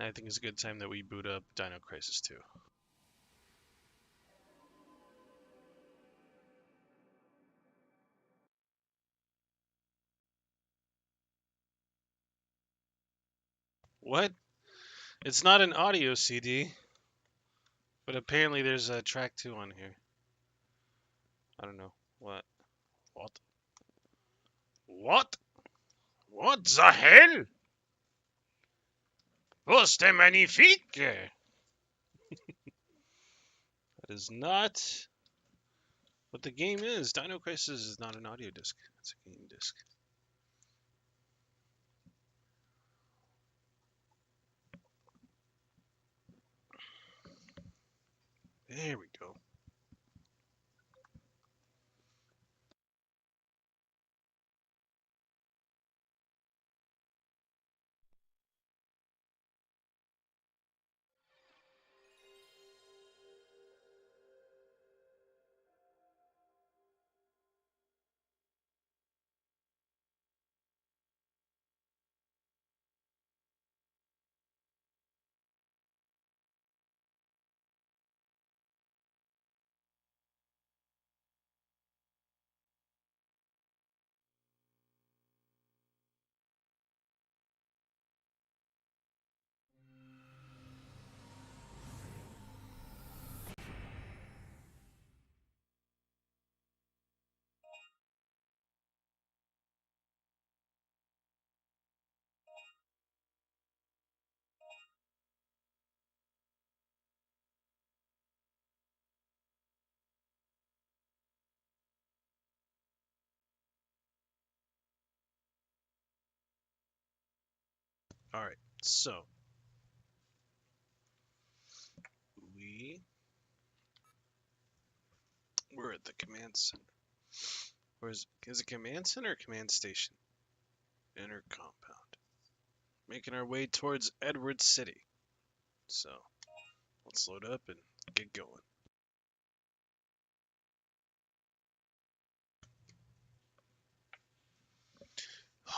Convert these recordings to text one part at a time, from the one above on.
I think it's a good time that we boot up Dino Crisis 2. What? It's not an audio CD, but apparently there's a track 2 on here. I don't know. What? What? What? What the hell? Poste magnifique! That is not what the game is. Dino Crisis is not an audio disc. It's a game disc. There we go. Alright, so we're at the command center. Is it command center or command station? Inner compound. Making our way towards Edward City. So let's load up and get going.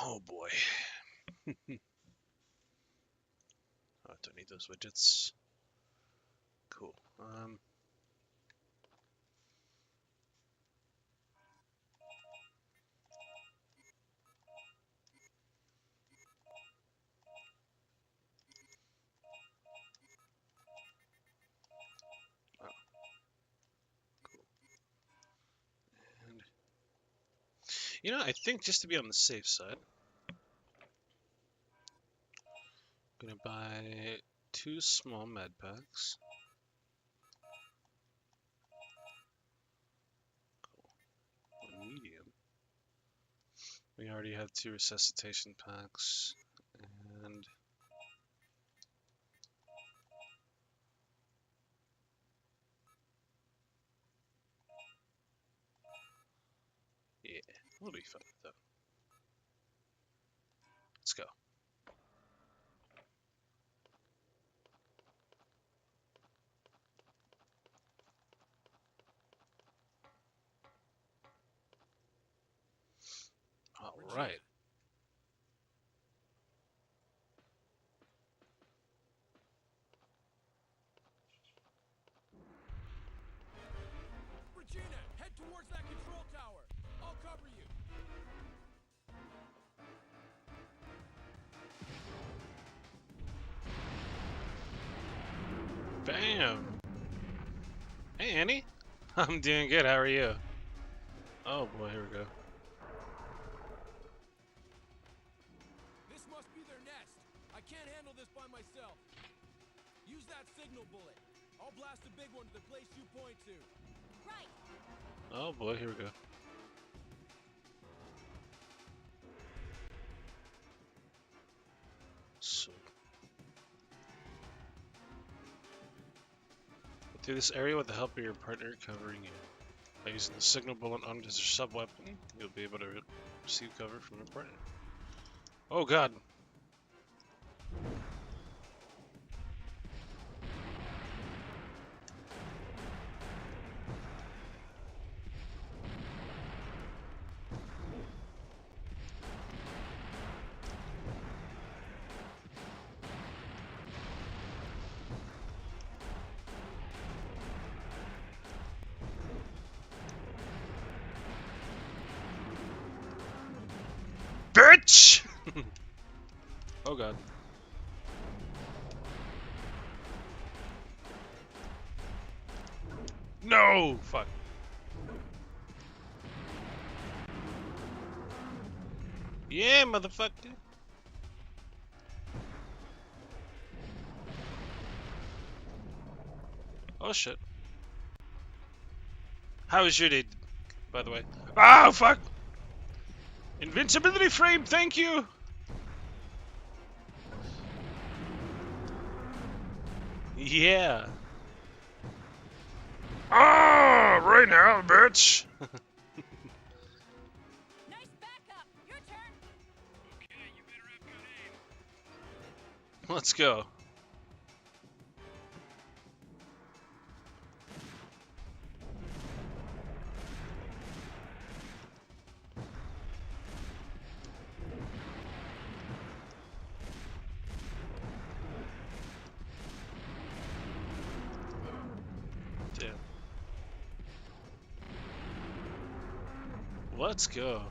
Oh boy. Oh, I don't need those widgets. Cool. You know, I think just to be on the safe side, I'm gonna buy 2 small med packs. Cool. 1 medium. We already have 2 resuscitation packs, and yeah, we'll be fine with that. Let's go. All right. Regina, head towards that control tower. I'll cover you. Bam! Hey, Annie. I'm doing good. How are you? Oh boy, here we go. This must be their nest. I can't handle this by myself. Use that signal bullet. I'll blast a big one to the place you point to. Right. Oh boy, here we go. So, go through this area with the help of your partner covering you. By using the signal bullet on as your sub-weapon, you'll be able to receive cover from your partner. Oh god! bitch! Oh god. No! Fuck. Yeah, motherfucker. Oh shit. How was your day, by the way? Oh fuck! Invincibility frame, thank you! Yeah. Ah, right now, bitch! Nice backup. Your turn. Okay, you better have good aim. Let's go. Damn. Let's go.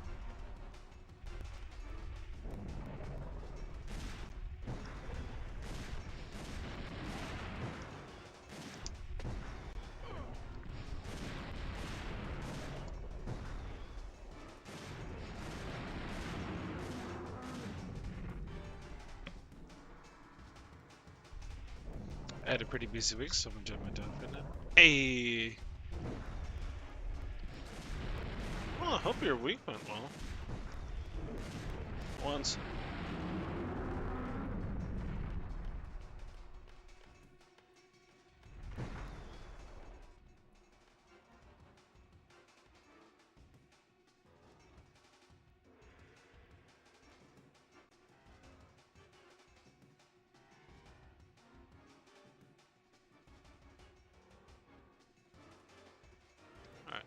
I had a pretty busy week, so I'm enjoying my dog right now. Hey! Well, I hope your week went well. Once. Alright.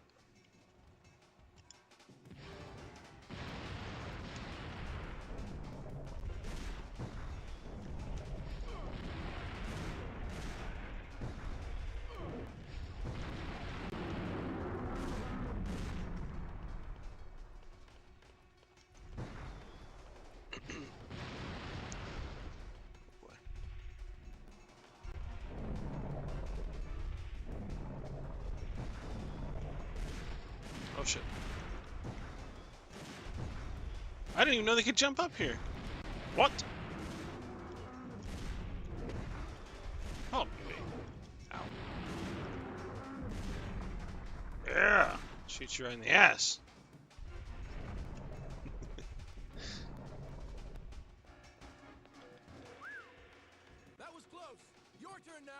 Oh shit. I didn't even know they could jump up here. What? Oh, wait. Ow. Yeah. Shoot you right in the ass. That was close. Your turn now.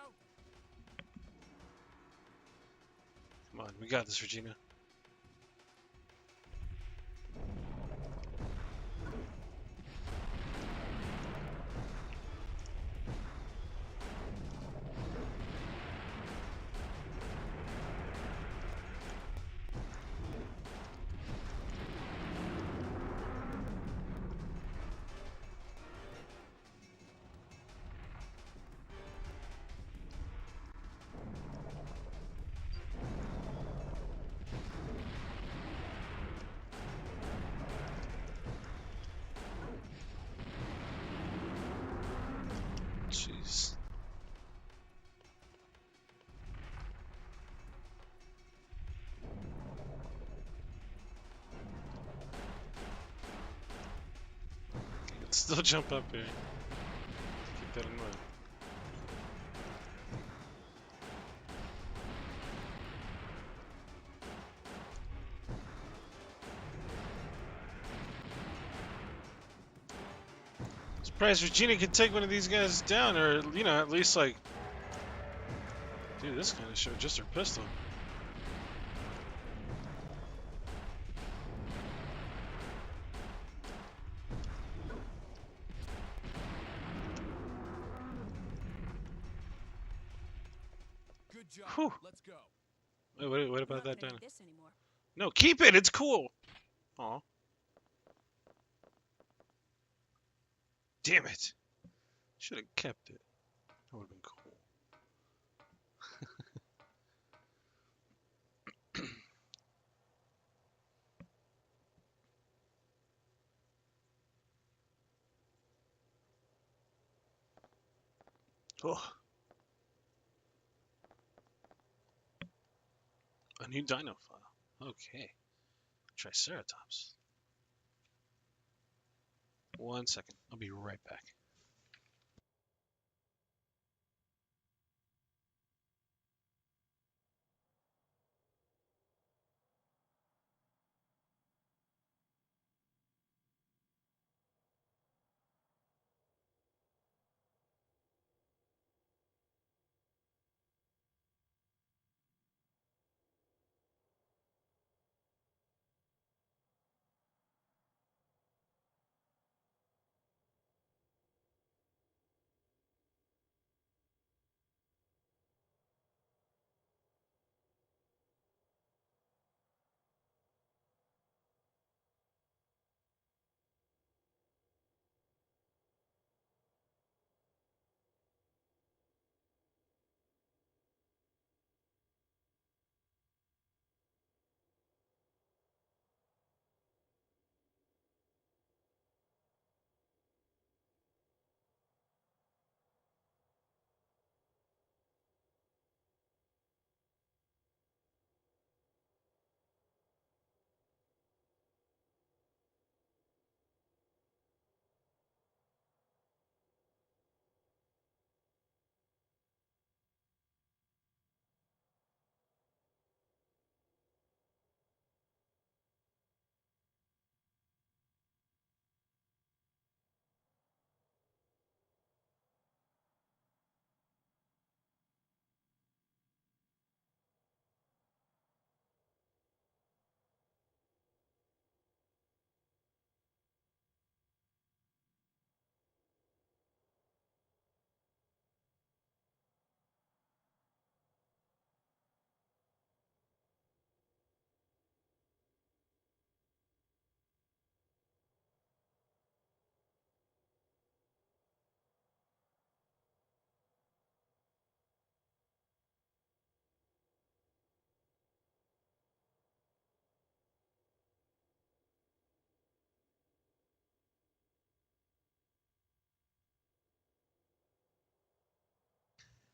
Come on, we got this, Regina. Jeez. You can still jump up here. Keep that in mind. Surprised Regina can take one of these guys down, or, you know, at least, like... Dude, this kind of showed just her pistol. Good job. Whew. Let's go. Wait, what We're about not that gonna down? need this anymore. No, keep it! It's cool! Aw. Damn it! Should have kept it. That would have been cool. Oh, a new dino file. Okay. Triceratops. 1 second. I'll be right back.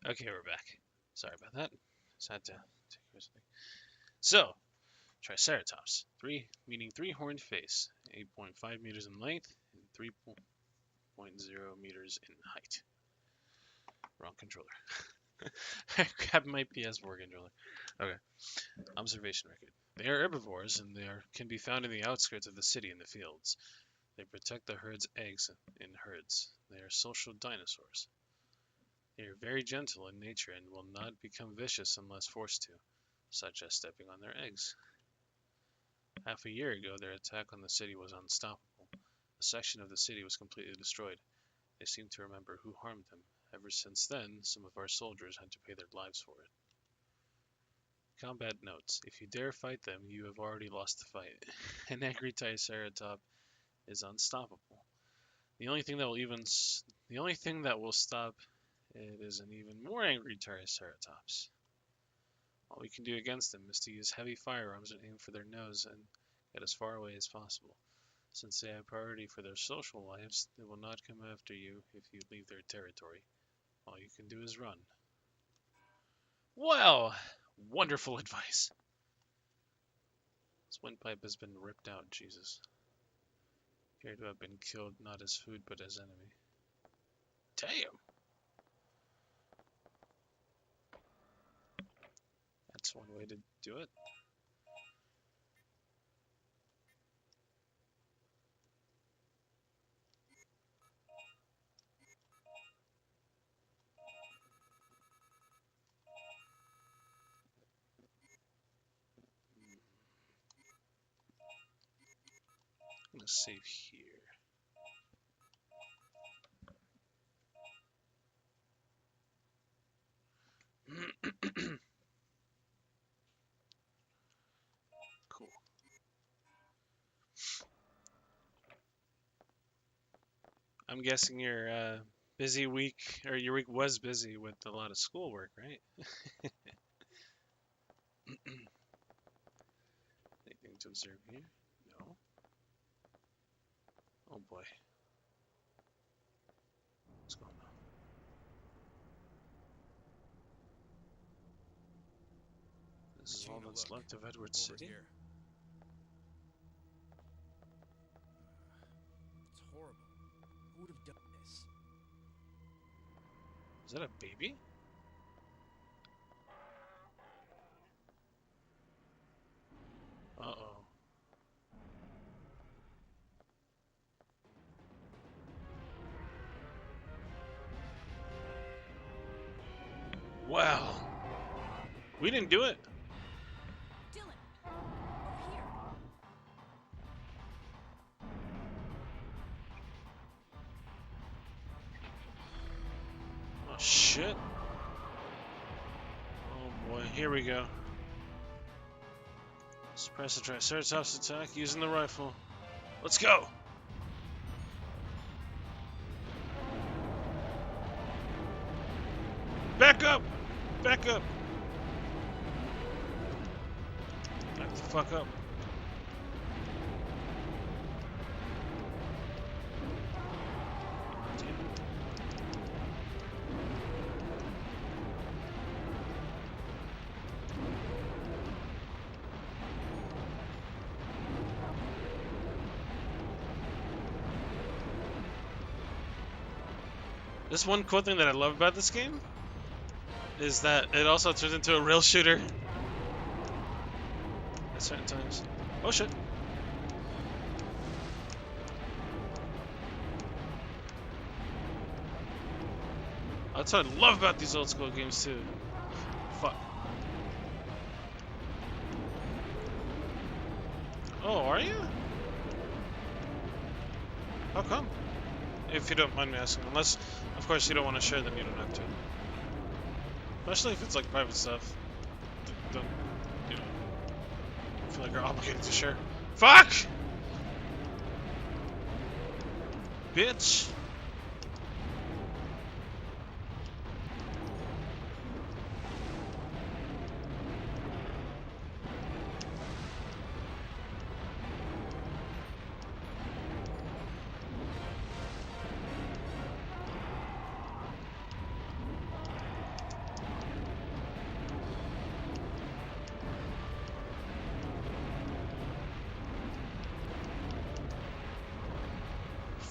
Okay, we're back. Sorry about that. Just had to take care of something. So, Triceratops, meaning three-horned face, 8.5 meters in length and 3.0 meters in height. Wrong controller. I grabbed my PS4 controller. Okay. Observation record. They are herbivores and can be found in the outskirts of the city in the fields. They protect the herd's eggs in herds. They are social dinosaurs. They are very gentle in nature and will not become vicious unless forced to, such as stepping on their eggs. Half a year ago, their attack on the city was unstoppable. A section of the city was completely destroyed. They seem to remember who harmed them. Ever since then, some of our soldiers had to pay their lives for it. Combat notes. If you dare fight them, you have already lost the fight. An angry Triceratops is unstoppable. The only thing that will stop it is an even more angry Triceratops. All we can do against them is to use heavy firearms and aim for their nose and get as far away as possible. Since they have priority for their social lives, they will not come after you if you leave their territory. All you can do is run. Well, wonderful advice. This windpipe has been ripped out, Jesus. Appear to have been killed not as food but as enemy. Damn! That's one way to do it. I'm gonna save here. Cool. I'm guessing your busy week, or your week was busy with a lot of schoolwork, right? Anything to observe here? No. Oh boy. What's going on? This is all Taking a that's look. left of Edward Over City. here. It's horrible. Who would have done this? Is that a baby? Uh-oh. Wow. We didn't do it. Dylan, over here. Oh, shit. Oh, boy. Here we go. Suppress the Triceratops attack using the rifle. Let's go! Back up! Back up! Back the fuck up. Damn it. This one cool thing that I love about this game is that it also turns into a rail shooter at certain times. Oh shit. That's what I love about these old school games too. Fuck. Oh, are you? How come? If you don't mind me asking. Unless, of course, you don't want to share, then you don't have to. Especially if it's like private stuff. Don't, you know, feel like you're obligated to share. Fuck! Bitch!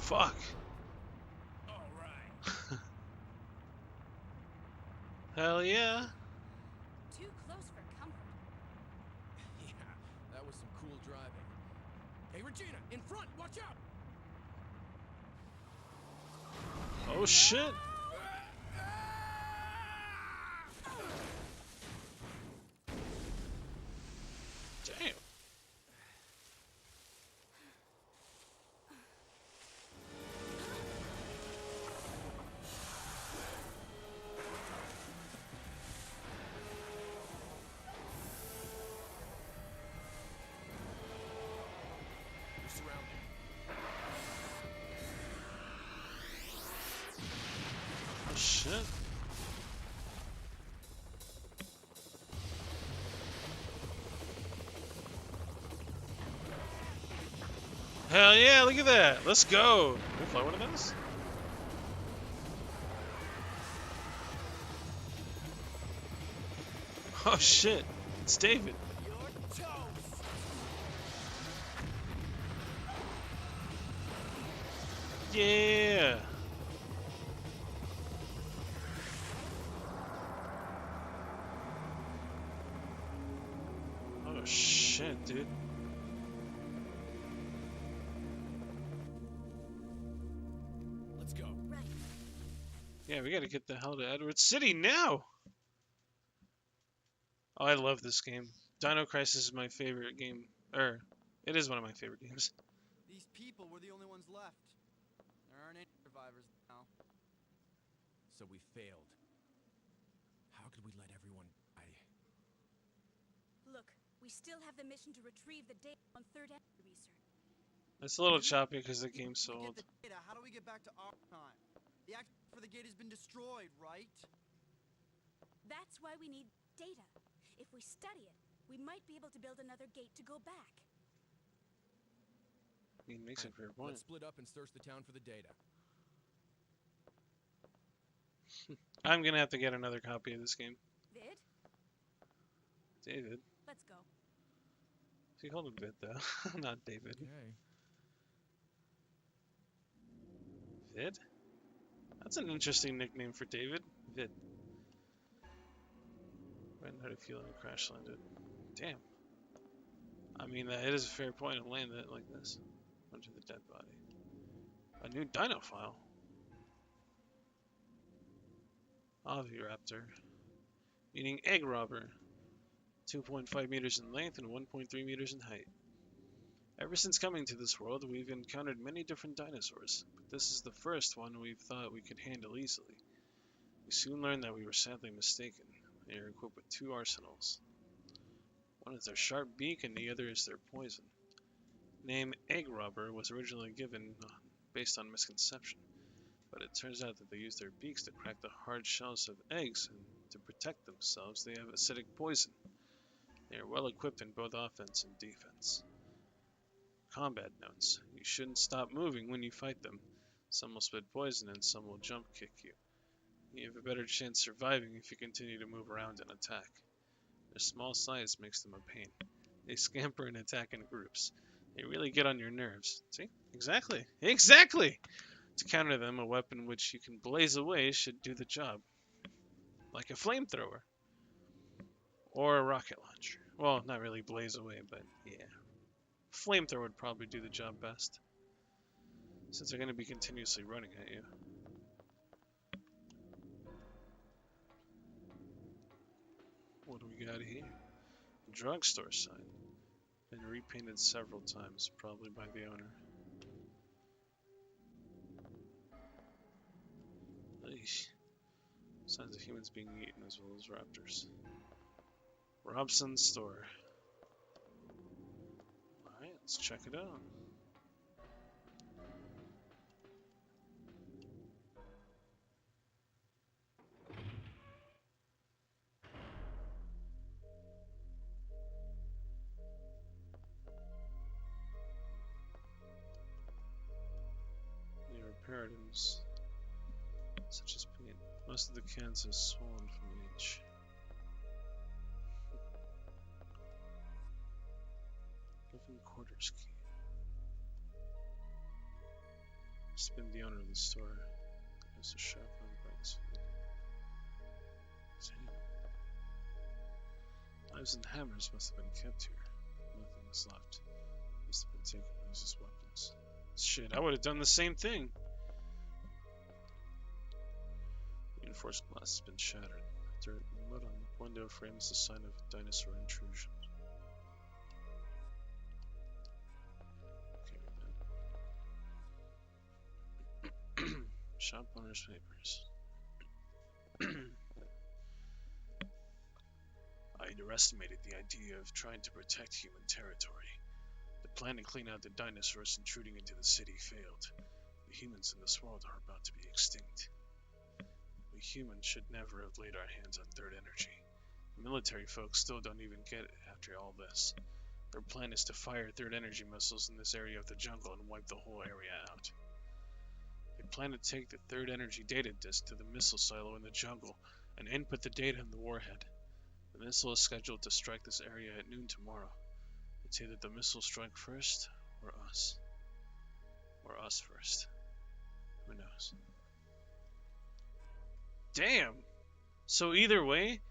Fuck. Alright. Hell yeah. Too close for comfort. Yeah, that was some cool driving. Hey, Regina, in front! Watch out! Oh shit. Damn. We're surrounded. Oh shit. Hell yeah, look at that. Let's go. Can we fly one of those? Oh shit. It's David. You're toast! Yeah. Oh shit, dude. Let's go. Right. Yeah, we gotta get the hell to Edward City now. Oh, I love this game. Dino Crisis is my favorite game. It is one of my favorite games. These people were the only ones left. There aren't any survivors now. So we failed. How could we let everyone die? Look, we still have the mission to retrieve the data on Third Entry Research. It's a little choppy because the game's so To old. get the data, how do we get back to our time? The access for the gate has been destroyed, right? That's why we need data. If we study it, we might be able to build another gate to go back. He makes a fair point. Let's split up and search the town for the data. I'm gonna have to get another copy of this game. Vid? David. Let's go. He called him Vid, though. Not David. Okay. Vid? That's an interesting nickname for David. Vid. Ran out of fuel and crash landed. Damn. I mean, it is a fair point to land it like this. Onto the dead body. A new dino file. Oviraptor. Meaning egg robber. 2.5 meters in length and 1.3 meters in height. Ever since coming to this world, we've encountered many different dinosaurs, but this is the first one we've thought we could handle easily. We soon learned that we were sadly mistaken. They are equipped with two arsenals. One is their sharp beak and the other is their poison. The name Egg Robber was originally given based on misconception, but it turns out that they use their beaks to crack the hard shells of eggs, and to protect themselves they have acidic poison. They are well equipped in both offense and defense. Combat notes. You shouldn't stop moving when you fight them. Some will spit poison and some will jump kick you. You have a better chance surviving if you continue to move around and attack. Their small size makes them a pain. They scamper and attack in groups. They really get on your nerves. See? Exactly. Exactly! To counter them, a weapon which you can blaze away should do the job. Like a flamethrower. Or a rocket launcher. Well, not really blaze away, but yeah. Flamethrower would probably do the job best, since they're going to be continuously running at you. What do we got here? A drugstore sign. Been repainted several times, probably by the owner. Eesh. Signs of humans being eaten as well as raptors. Robson's store. Alright, let's check it out. There are paradigms such as paint. Most of the cans have swollen from age. Living quarters key. Spin the owner of the store. There's a shop on Bransfield. Knives and hammers must have been kept here. Nothing is left. Must have been taken as weapons. Shit, I would have done the same thing. Reinforced glass has been shattered. Dirt and mud on the window frame is a sign of dinosaur intrusion. Okay, shop owner's papers. I underestimated the idea of trying to protect human territory. The plan to clean out the dinosaurs intruding into the city failed. The humans in this world are about to be extinct. We humans should never have laid our hands on third energy. The military folks still don't even get it after all this. Their plan is to fire third energy missiles in this area of the jungle and wipe the whole area out. They plan to take the third energy data disk to the missile silo in the jungle and input the data in the warhead. The missile is scheduled to strike this area at noon tomorrow. It's either the missile strike first, or us. Or us first. Who knows? Damn! So either way,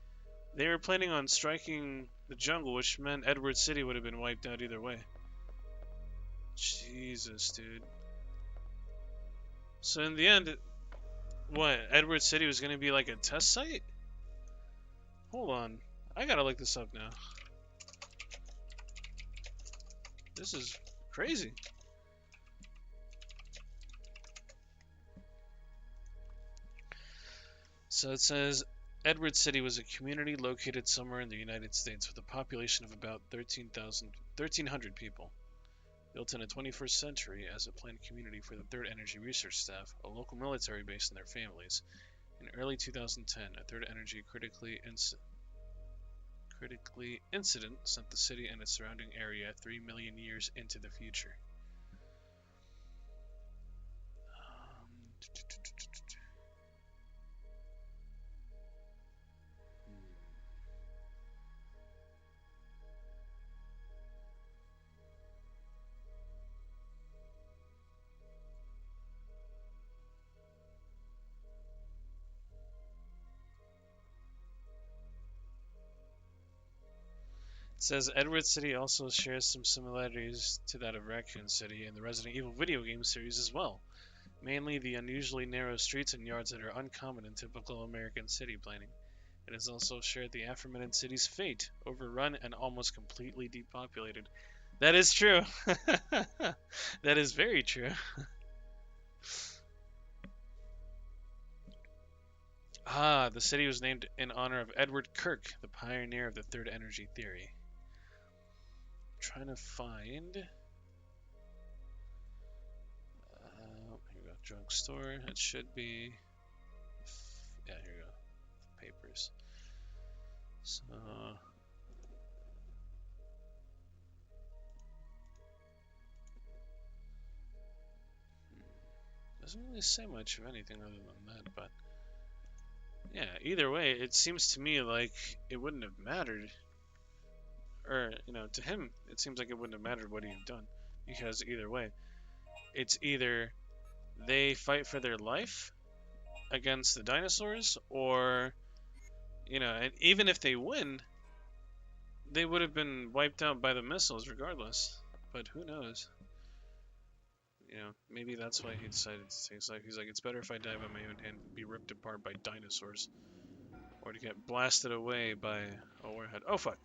they were planning on striking the jungle, which meant Edward City would have been wiped out either way. Jesus, dude. So in the end, what? Edward City was going to be like a test site? Hold on. I gotta look this up now. This is crazy. So it says Edward City was a community located somewhere in the United States with a population of about 1,300 people. Built in the 21st century as a planned community for the Third Energy research staff, a local military base, and their families. In early 2010, a Third Energy critically incident sent the city and its surrounding area 3 million years into the future. says Edward City also shares some similarities to that of Raccoon City and the Resident Evil video game series as well. Mainly the unusually narrow streets and yards that are uncommon in typical American city planning. It has also shared the aforementioned city's fate, overrun and almost completely depopulated. That is true. That is very true. Ah, the city was named in honor of Edward Kirk, the pioneer of the third energy theory. I'm trying to find... here we go, drugstore. It should be... Yeah, here we go. Papers. So... Doesn't really say much of anything other than that, but... Yeah, either way, it seems to me like it wouldn't have mattered. Or, you know, to him, it seems like it wouldn't have mattered what he had done. Because either way, it's either they fight for their life against the dinosaurs, or, you know, and even if they win, they would have been wiped out by the missiles regardless. But who knows? You know, maybe that's why he decided to take his life. He's like, it's better if I die by my own hand than be ripped apart by dinosaurs. Or to get blasted away by a warhead. Oh, fuck.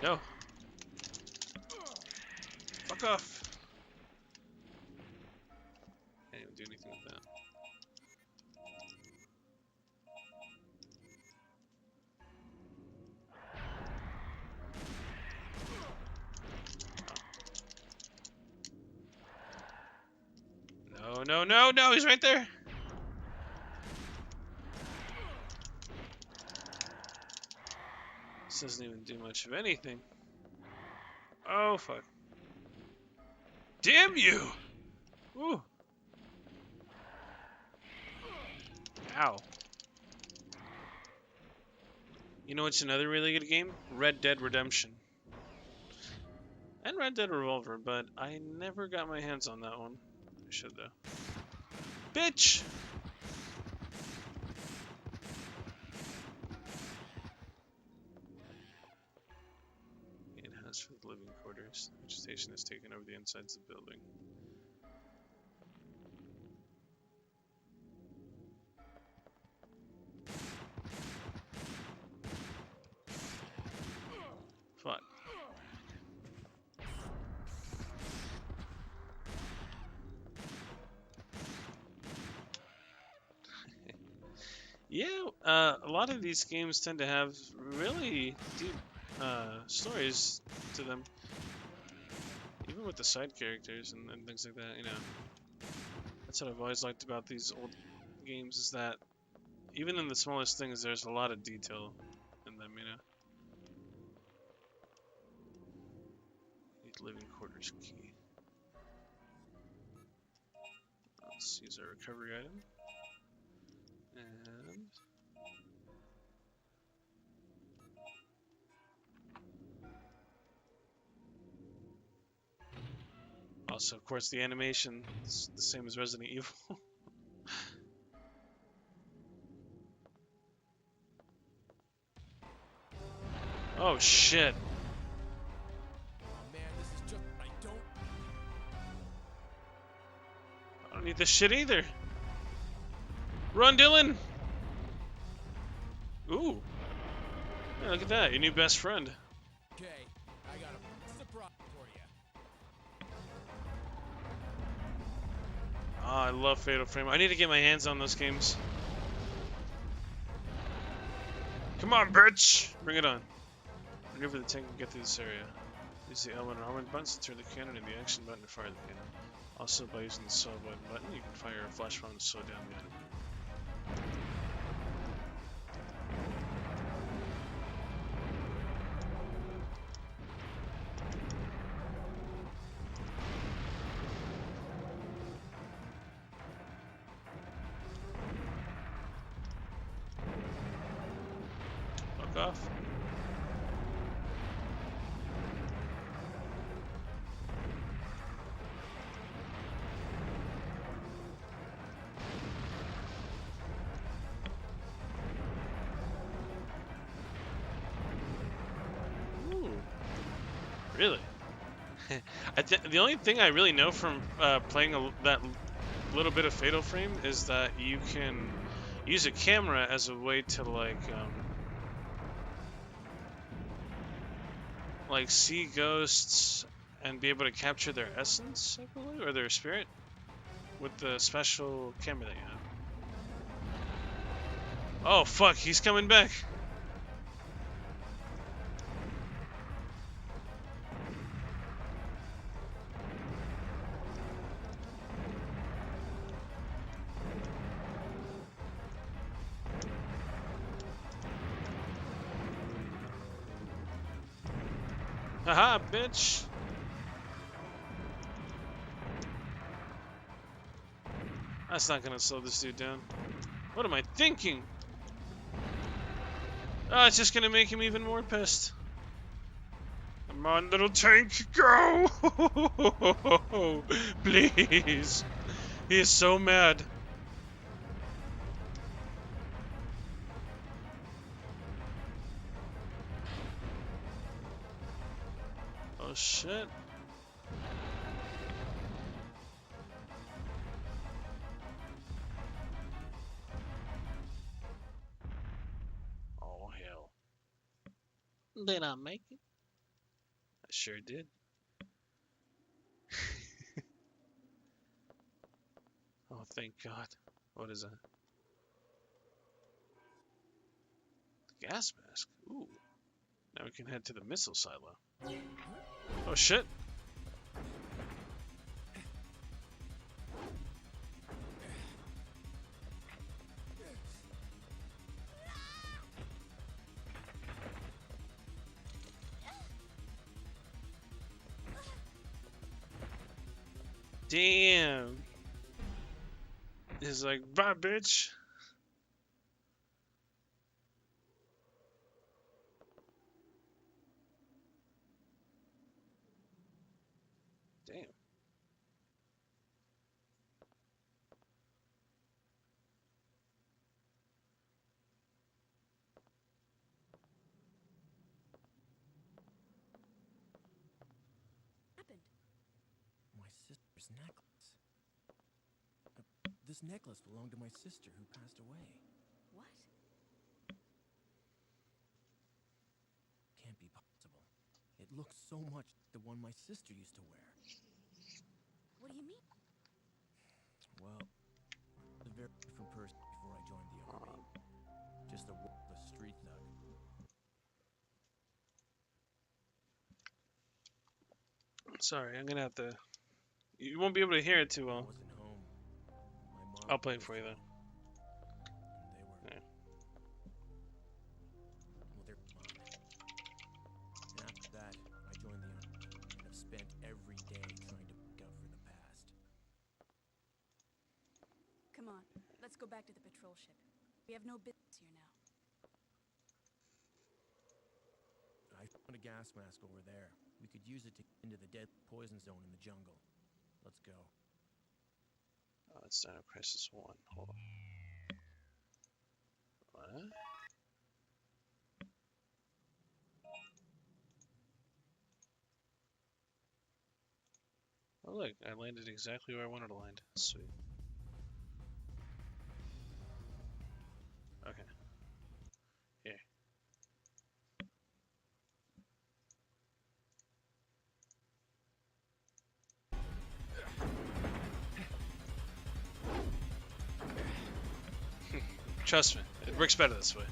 No. Fuck off. Can't even do anything with that. No, no, no, he's right there. This doesn't even do much of anything. Oh, fuck. Damn you! Ooh. Ow. You know what's another really good game? Red Dead Redemption. And Red Dead Revolver, but I never got my hands on that one. I should though. Bitch! It has for the living quarters. Vegetation has taken over the insides of the building. Fuck. Yeah, a lot of these games tend to have really deep stories to them. Even with the side characters and things like that, you know. That's what I've always liked about these old games, is that even in the smallest things, there's a lot of detail in them, you know. Need living quarters key. Let's use our recovery item. And also, of course, the animation is the same as Resident Evil. Oh shit. Oh man, this is just I don't need this shit either. Run, Dylan! Ooh. Yeah, look at that, your new best friend. Okay, I got a surprise for you. Ah, I love Fatal Frame. I need to get my hands on those games. Come on, bitch! Bring it on. Maneuver the tank and get through this area. Use the L1 and R1 buttons to turn the cannon and the action button to fire the cannon. Also, by using the saw button, you can fire a flash bomb to slow down the enemy. Fuck off. The only thing I really know from playing that little bit of Fatal Frame is that you can use a camera as a way to like see ghosts and be able to capture their essence, I believe, or their spirit with the special camera that you have. Oh fuck, he's coming back. Haha, bitch! That's not gonna slow this dude down. What am I thinking? Oh, it's just gonna make him even more pissed. Come on, little tank, go! Please. He is so mad. Oh shit. Oh hell. Did I make it? I sure did. Oh, thank God. What is that? Gas mask. Ooh. Now we can head to the missile silo. Oh shit. Damn. He's like, bye, bitch. Damn. Happened. My sister's necklace. This necklace belonged to my sister who passed away. What? Can't be possible. It looks so much like the one my sister used to wear. What do you mean? Well, a very different person before I joined the army. Just a worthless street thug. Sorry, I'm gonna have to. You won't be able to hear it too I well. wasn't home. My mom I'll play it was for you though. gone, and they were. Yeah. Well, they're mine. And after that, I joined the army and have spent every day trying to make up for the past. Come on, let's go back to the patrol ship. We have no business here now. I found a gas mask over there. We could use it to get into the deadly poison zone in the jungle. Let's go. Oh, it's Dino Crisis 1. Hold on. What? Oh look, I landed exactly where I wanted to land. Sweet. Okay. Here. Trust me, it works better this way.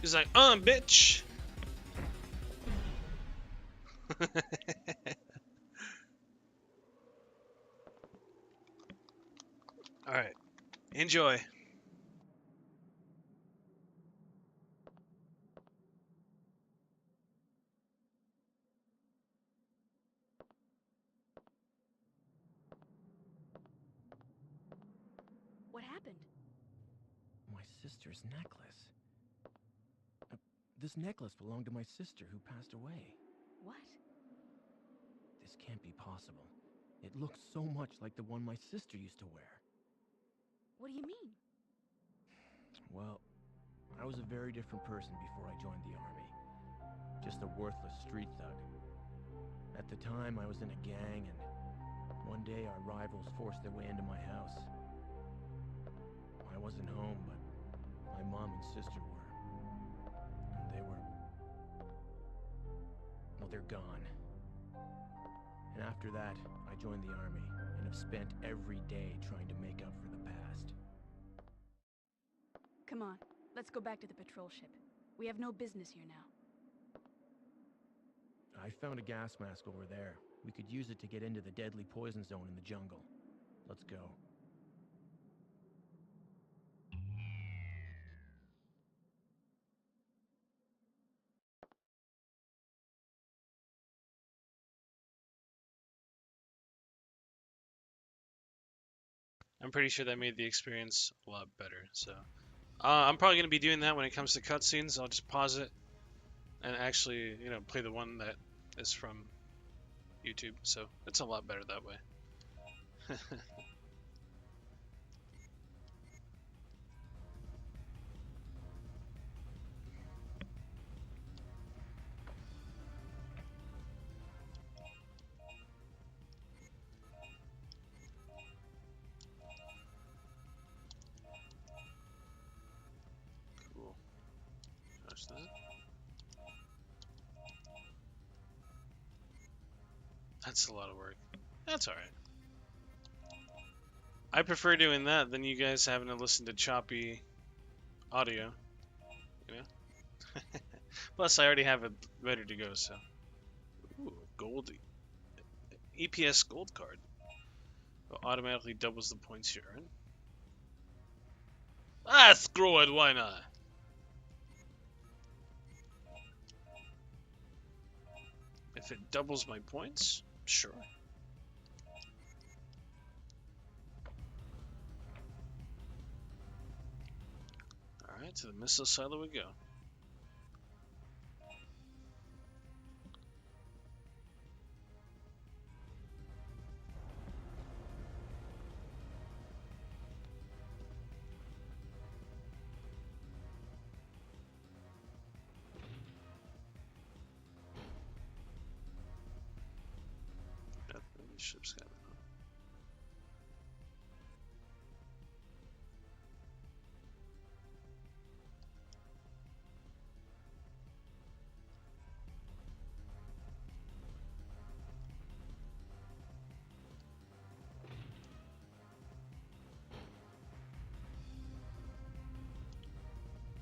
He's like, bitch! Alright. Enjoy. What happened? My sister's necklace. This necklace belonged to my sister who passed away. What? This can't be possible. It looks so much like the one my sister used to wear. What do you mean? Well, I was a very different person before I joined the army. Just a worthless street thug. At the time, I was in a gang, and one day our rivals forced their way into my house. I wasn't home, but my mom and sister were. And they were... well, they're gone. And after that, I joined the army, and have spent every day trying to make up for the past. Come on, let's go back to the patrol ship. We have no business here now. I found a gas mask over there. We could use it to get into the deadly poison zone in the jungle. Let's go. I'm pretty sure that made the experience a lot better. So I'm probably going to be doing that when it comes to cutscenes. I'll just pause it and actually, you know, play the one that is from YouTube. So it's a lot better that way. Cool. Touch that. That's a lot of work. That's alright. I prefer doing that than you guys having to listen to choppy audio. You know? Plus, I already have it ready to go, so. Ooh, gold. EPS gold card. It automatically doubles the points you earn. Ah, screw it, why not? If it doubles my points, sure. Alright, to the missile silo we go. Definitely ship's coming on.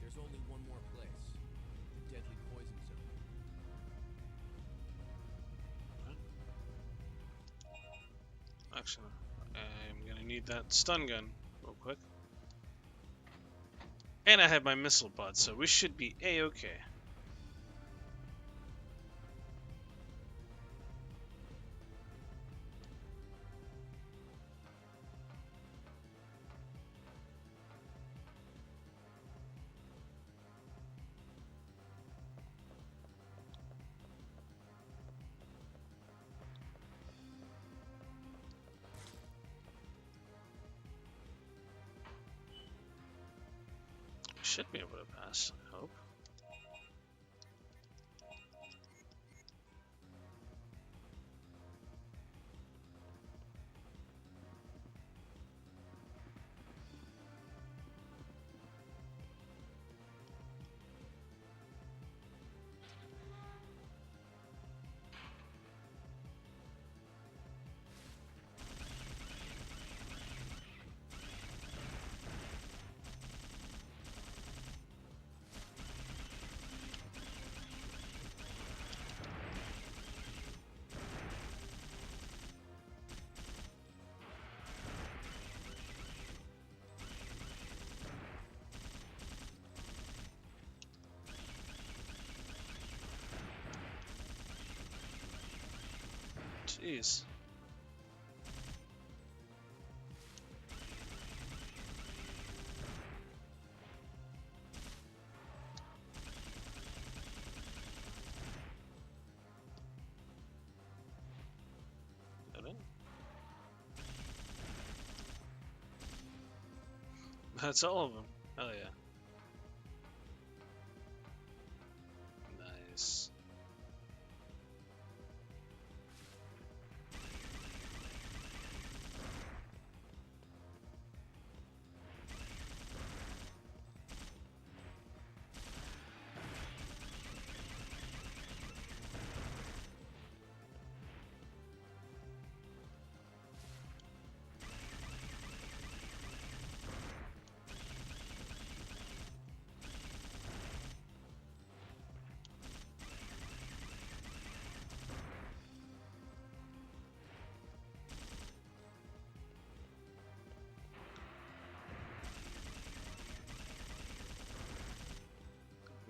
There's only one more place. The deadly poison zone. Actually, I'm gonna need that stun gun real quick. And I have my missile pod, so we should be A-okay. Should be able to pass, I hope. Jeez. That it? That's all of them. Hell yeah.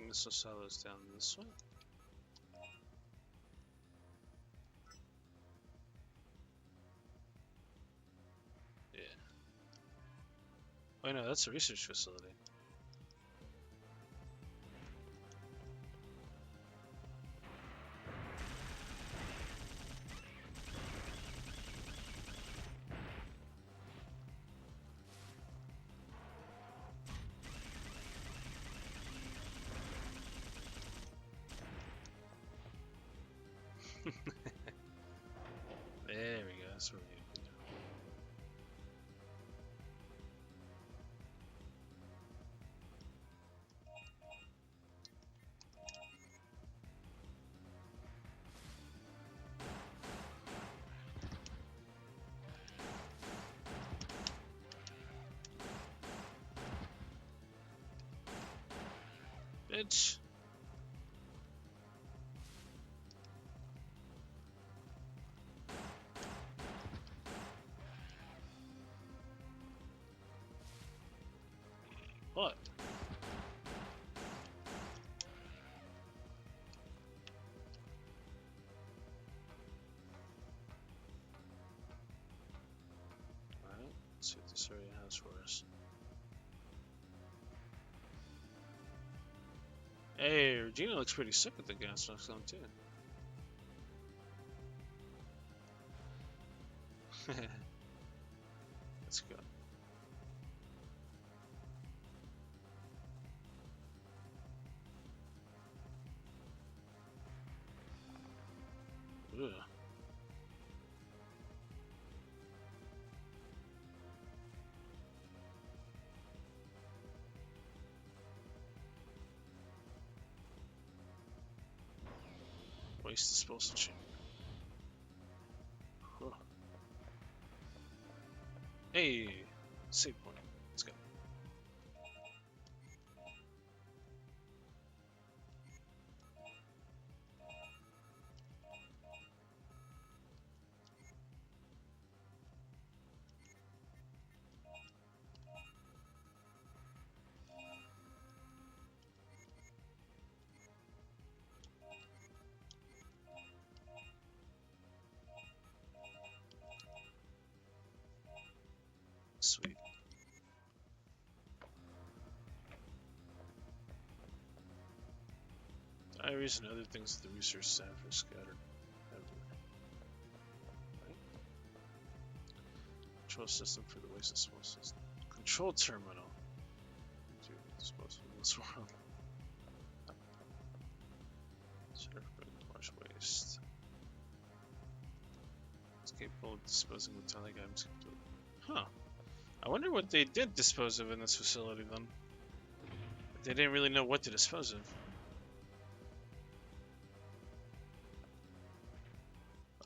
missile silos down this way. Yeah. Oh no, that's a research facility. There we go, that's what we need to do. Bitch. What? Alright, let's see what this area has for us. Hey, Regina looks pretty sick with the gas mask on too. Let's go. Ugh. Waste disposal chamber. Huh. Hey, save point. Let's go. Sweet. Diaries and other things that the research staff are scattered everywhere. Right? Control system for the waste disposal system. Control terminal. To dispose of this world. Serve large waste. It's capable of disposing of metallic items completely. Huh. I wonder what they did dispose of in this facility then. They didn't really know what to dispose of.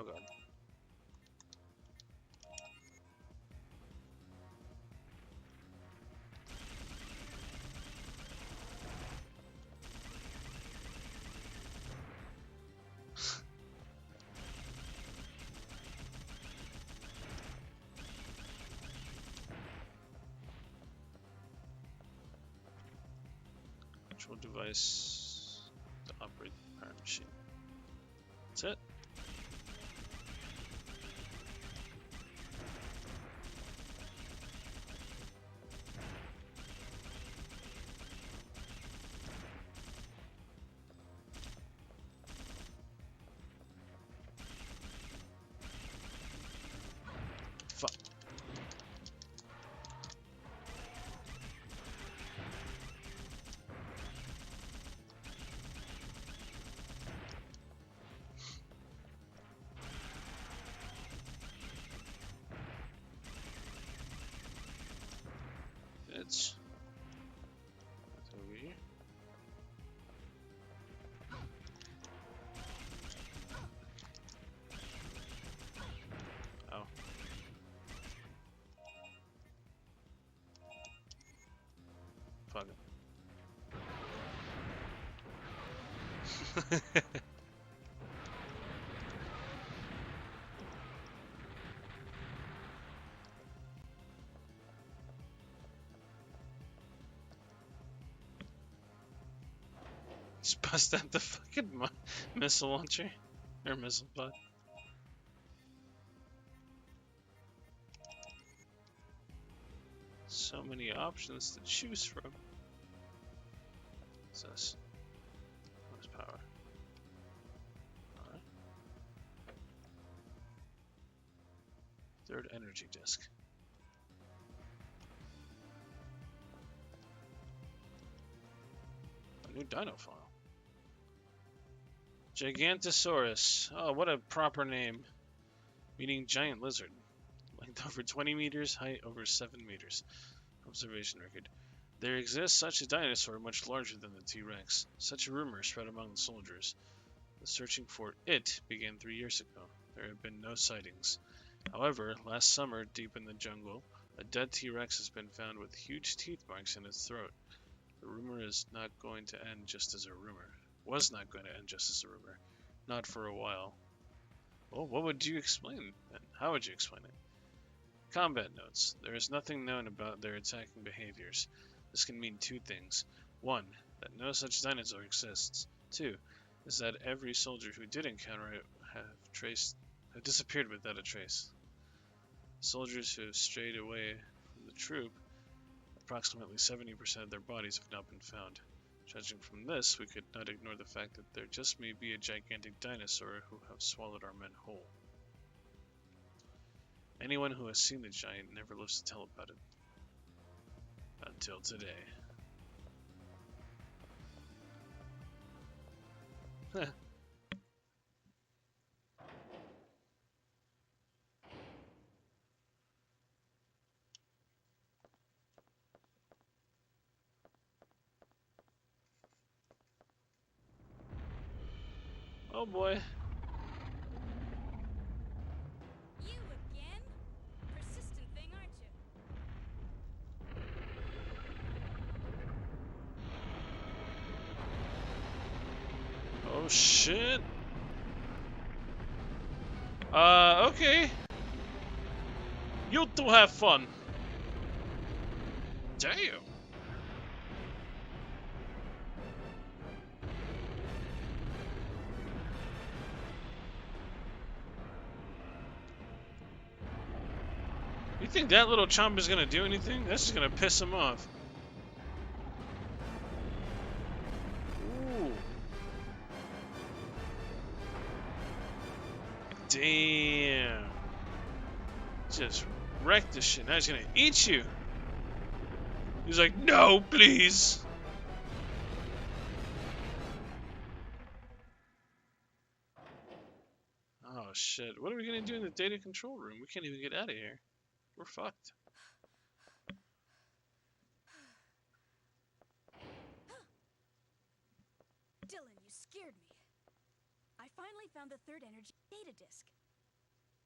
Oh god. Control device to operate the power machine. That's it. Fuck. It's over here. Oh. Fuck it. Just bust out the fucking missile launcher. Or missile pod. So many options to choose from. What's this? What's power? Alright. Third energy disk. A new dino file. Gigantosaurus. Oh, what a proper name. Meaning giant lizard. Length over 20 meters, height over 7 meters. Observation record. There exists such a dinosaur much larger than the T-Rex. Such a rumor spread among the soldiers. The searching for it began 3 years ago. There have been no sightings. However, last summer, deep in the jungle, a dead T-Rex has been found with huge teeth marks in its throat. The rumor is not going to end just as a rumor. Was not going to end just as a rumor. Not for a while. Well, what would you explain then? How would you explain it? Combat notes. There is nothing known about their attacking behaviors. This can mean 2 things. 1, that no such dinosaur exists. 2, is that every soldier who did encounter it have disappeared without a trace. Soldiers who have strayed away from the troop, approximately 70% of their bodies have not been found. Judging from this, we could not ignore the fact that there just may be a gigantic dinosaur who have swallowed our men whole. Anyone who has seen the giant never lives to tell about it. Until today. Oh boy. You again? Persistent thing, aren't you? Oh shit. Okay. You two have fun. Damn. You think that little chomp is gonna do anything? That's just gonna piss him off. Ooh. Damn. Just wrecked this shit. Now he's gonna eat you. He's like, no, please. Oh shit. What are we gonna do in the data control room? We can't even get out of here. We're fucked. Dylan, you scared me. I finally found the third energy data disk.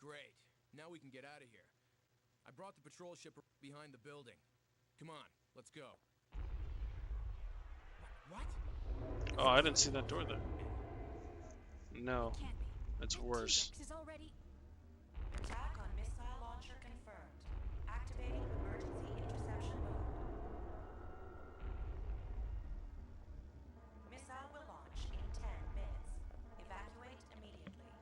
Great. Now we can get out of here. I brought the patrol ship behind the building. Come on, let's go. What? Oh, I didn't see that door there. No, Can't be. it's That worse. T-Rex is already... Attack on missile launcher confirmed. Activating emergency interception mode. Missile will launch in 10 minutes. Evacuate immediately.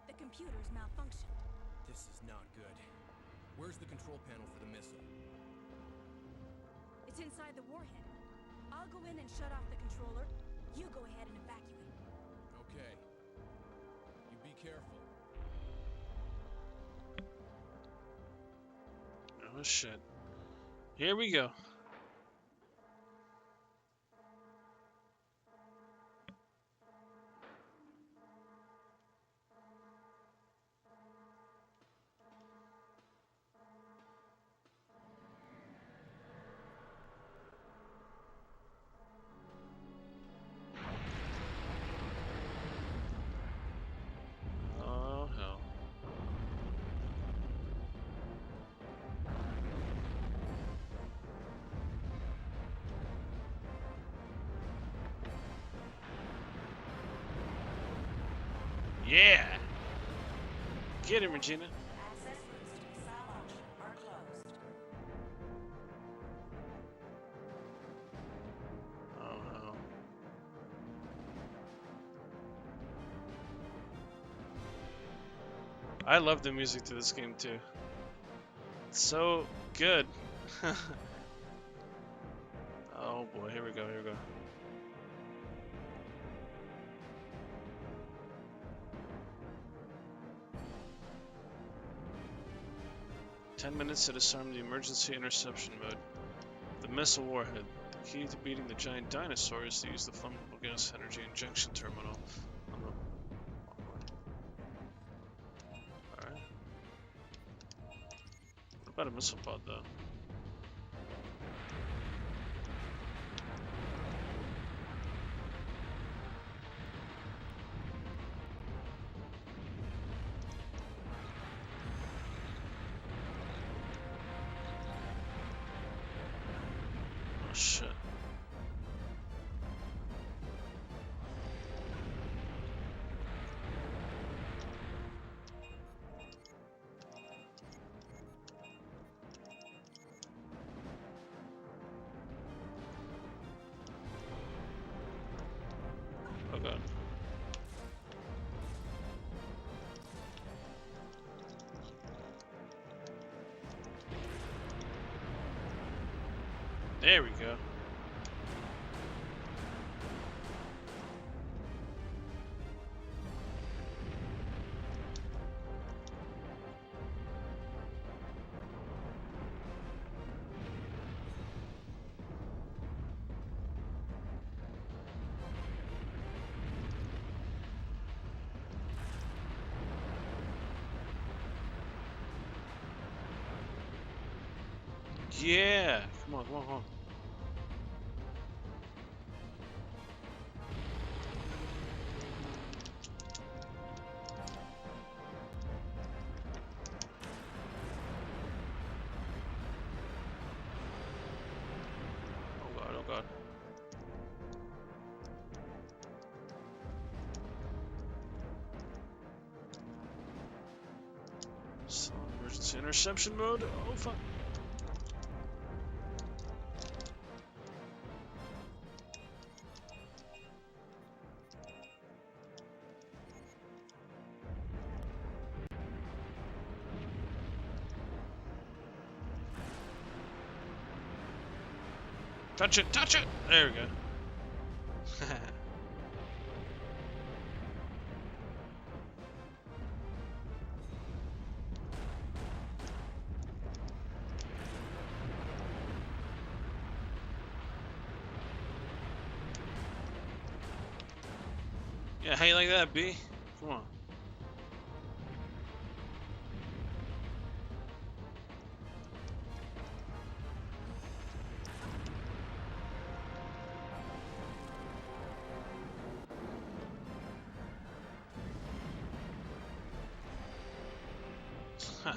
The computer's malfunctioned. This is not good. Where's the control panel for the missile? It's inside the warhead. I'll go in and shut off the controller. You go ahead and evacuate. Okay. You be careful. Oh shit. Here we go. Oh hell. Yeah! Get him, Regina. Access routes to missile launcher are closed. I love the music to this game too. It's so good. Oh boy, here we go, here we go. "10 minutes to disarm the emergency interception mode. The missile warhead. The key to beating the giant dinosaur is to use the flammable gas energy injection terminal on the... Alright. What about a missile pod though? Oh shit. Oh god. There we go. Yeah! Come on, come on, come on. Oh god, oh god. So, emergency interception mode. Oh fuck. Touch it, touch it! There we go. Yeah, how you like that, B? Come on. Huh.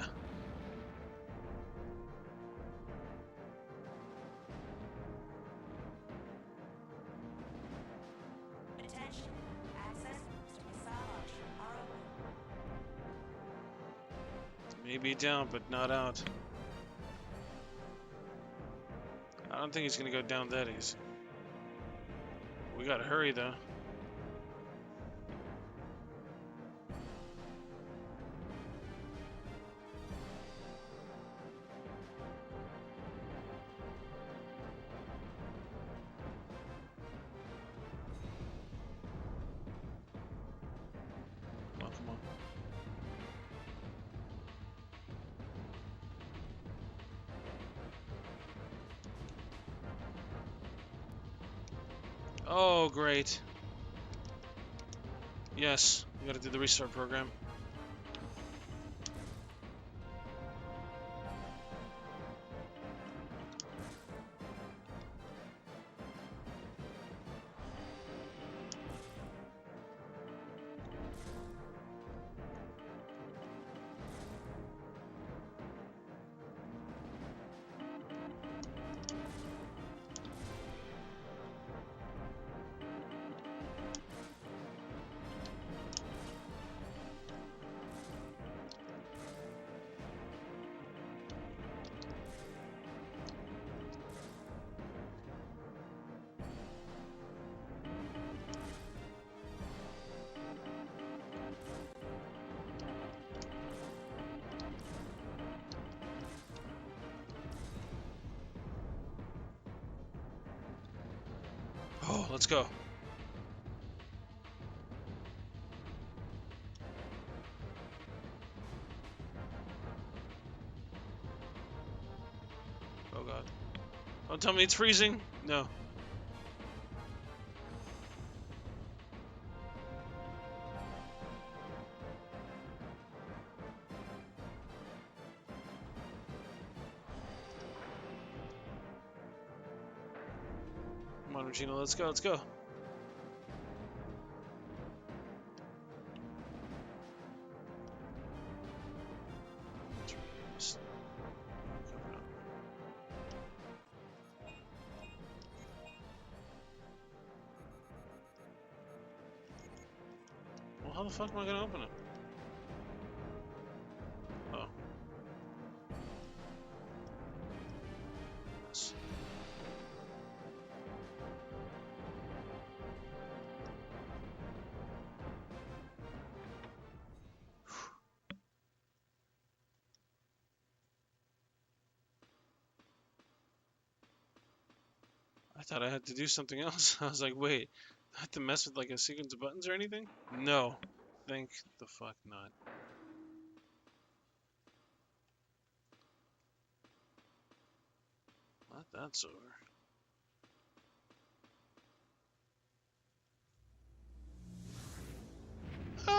Attention. Access to missile launcher are open. Maybe down, but not out. I don't think he's gonna go down that easy. We gotta hurry though. Come on, come on. Oh, great. Yes, we gotta do the restart program. Oh, let's go. Oh god. Don't tell me it's freezing. No. Come on, Regina, let's go, let's go. Well, how the fuck am I gonna open it? Oh. Yes. I thought I had to do something else. I was like, wait, I have to mess with like a sequence of buttons or anything? No. Thank the fuck not. Not that's over.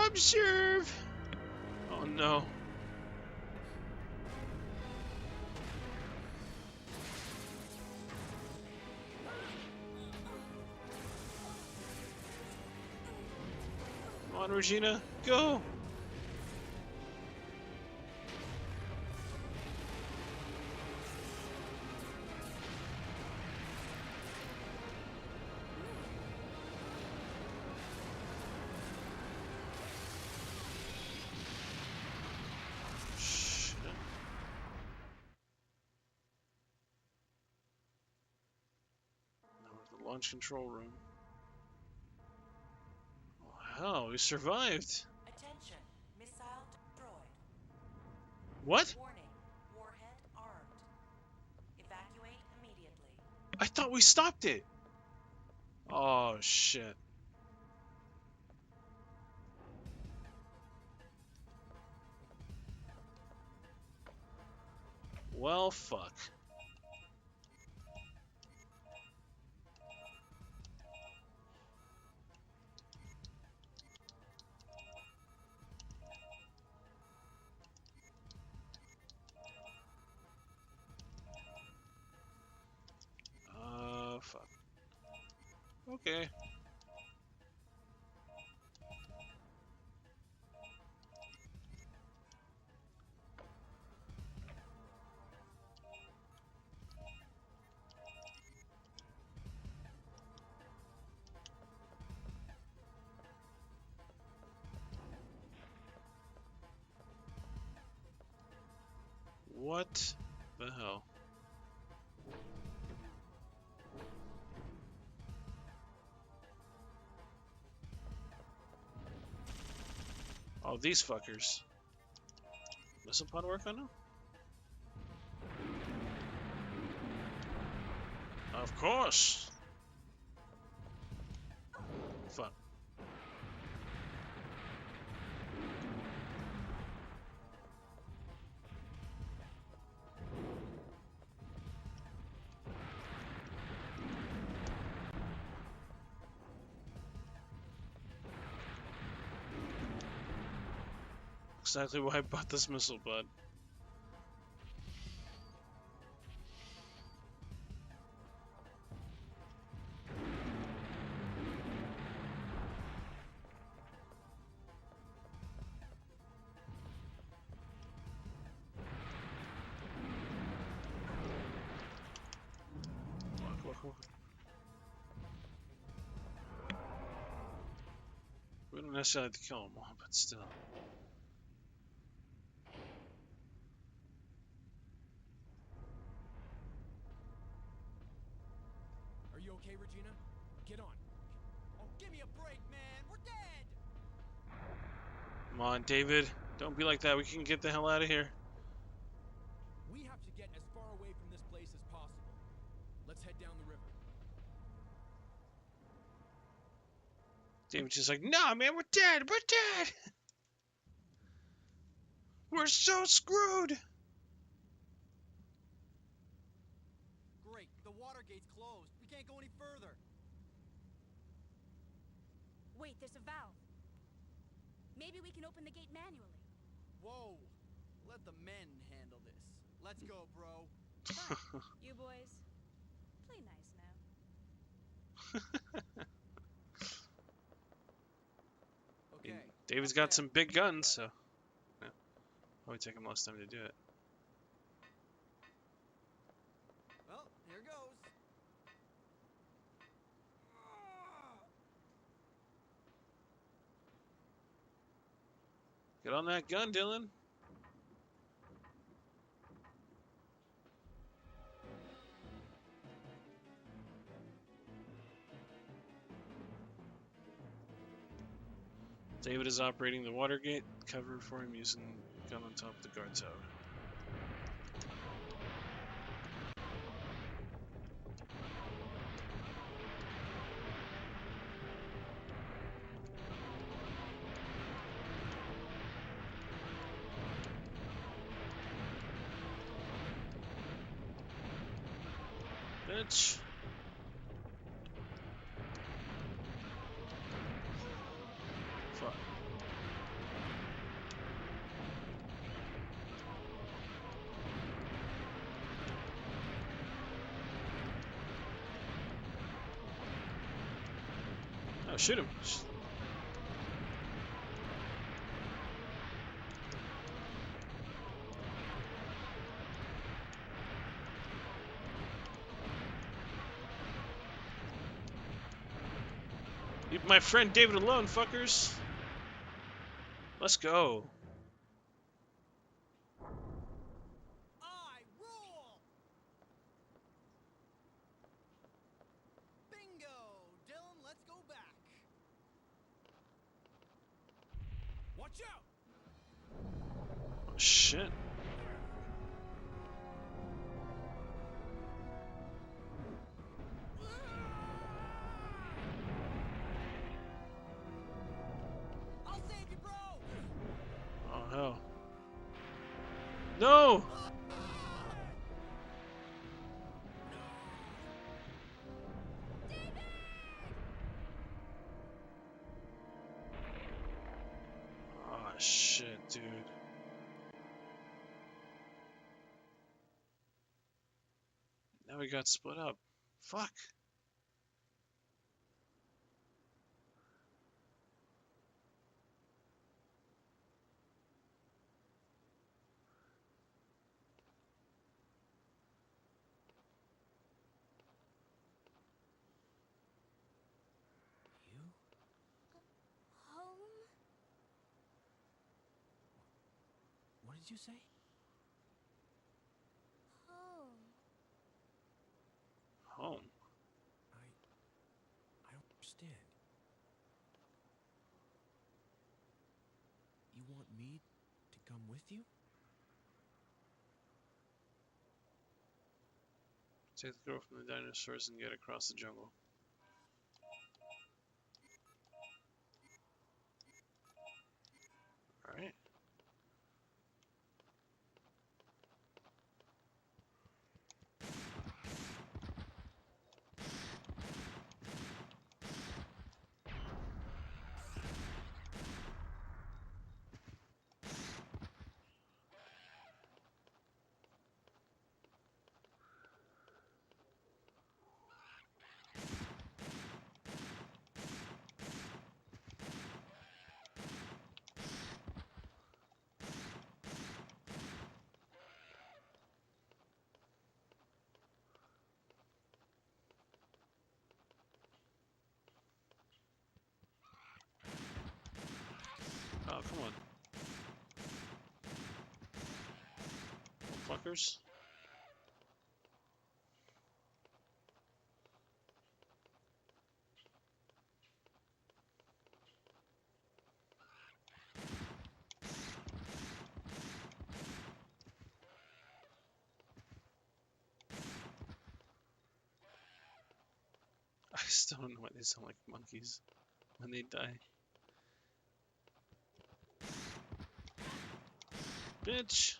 Observe! Oh no. Come on, Regina, go! Shit. Now we're at the launch control room. Wow, we survived. Attention, missile destroyed. What? Warning, warhead armed. Evacuate immediately. I thought we stopped it. Oh shit. Well, fuck. Fuck. Okay. What the hell? Oh, these fuckers. Missile pod work on them? Of course. Fuck. Exactly why I bought this missile pod. We don't necessarily have to kill them all, but still. Are you okay, Regina? Get on. Oh, give me a break, man. We're dead. Come on, David. Don't be like that. We can get the hell out of here. We have to get as far away from this place as possible. Let's head down the river. David's just like, nah, man, we're dead. We're dead. We're so screwed. Great, the water gate's closed. We can't go any further. Wait, there's a valve. Maybe we can open the gate manually. Whoa, let the men handle this. Let's go, bro. Fine. You boys, play nice now. Okay. David's up got there. some big guns, so yeah, probably take him less time to do it. Well, here goes. Get on that gun, Dylan. David is operating the water gate. Cover for him using gun on top of the guard tower. Bitch. Fuck. Oh, shoot him. Leave my friend David alone, fuckers. Let's go. I rule! Bingo! Dylan, let's go back. Watch out! Oh, shit. I'll save you, bro! Oh, hell. No! Oh, shit, dude. Now we got split up. Fuck. You? Home? What did you say? Home. Home. I don't understand. You want me to come with you? Take the girl from the dinosaurs and get across the jungle. Alright. Oh, come on. Little fuckers. I still don't know why they sound like monkeys. when they die. Bitch!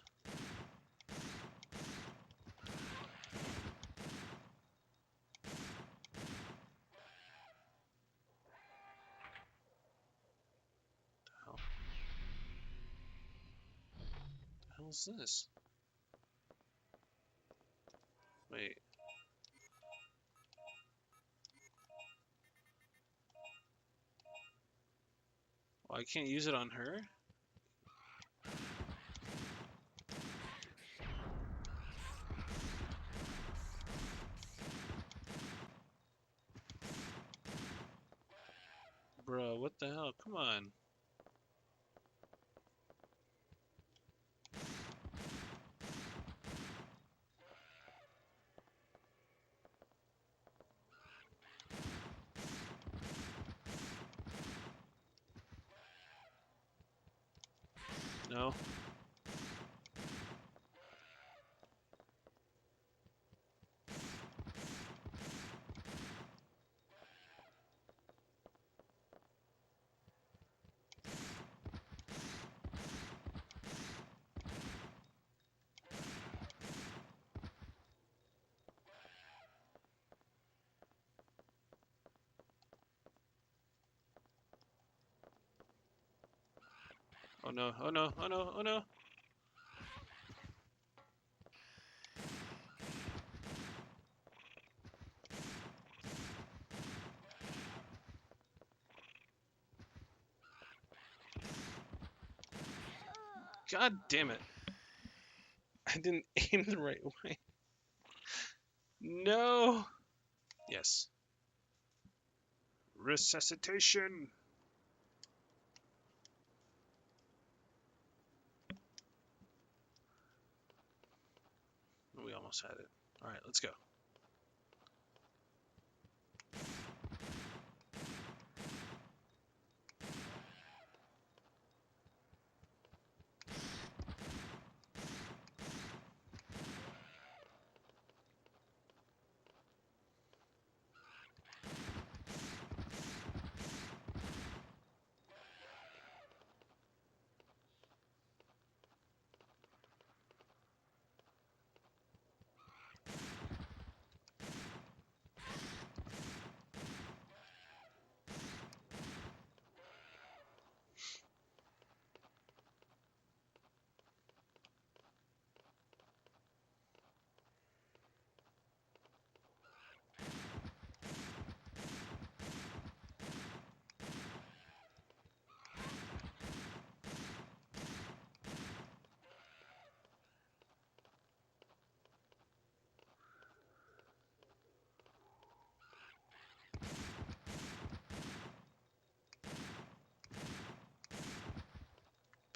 Hell. The hell's this? Wait. Oh, I can't use it on her? Bro, what the hell? Come on. No. Oh no, oh no, oh no, oh no. God damn it. I didn't aim the right way. No. Yes. Resuscitation. We almost had it. All right, let's go.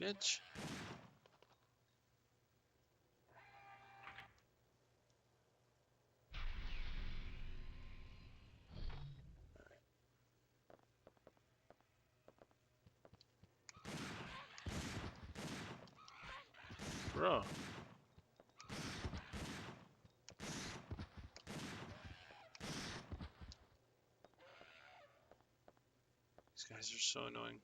Bitch. Bro. These guys are so annoying.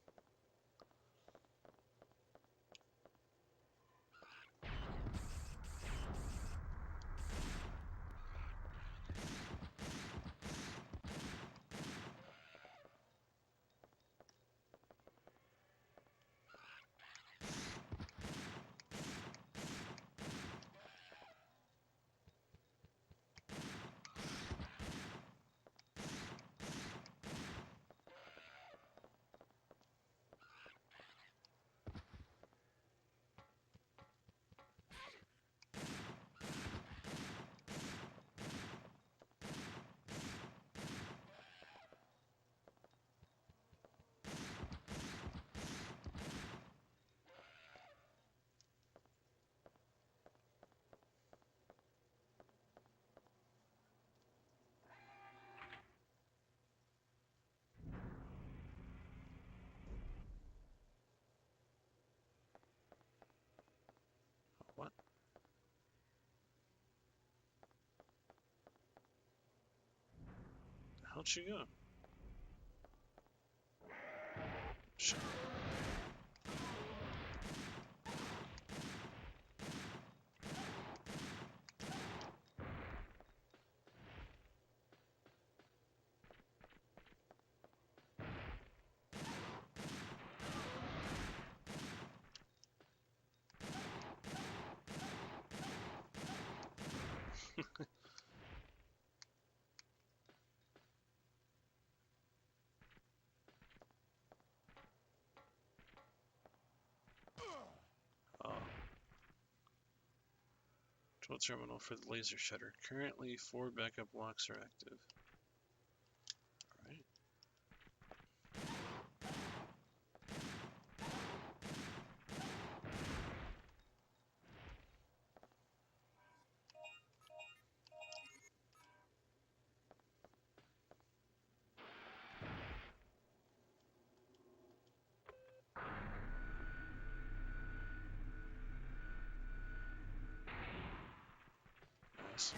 What? How'd she go? Shit. Oh. Control terminal for the laser shutter. Currently, 4 backup locks are active. Alright. Nice.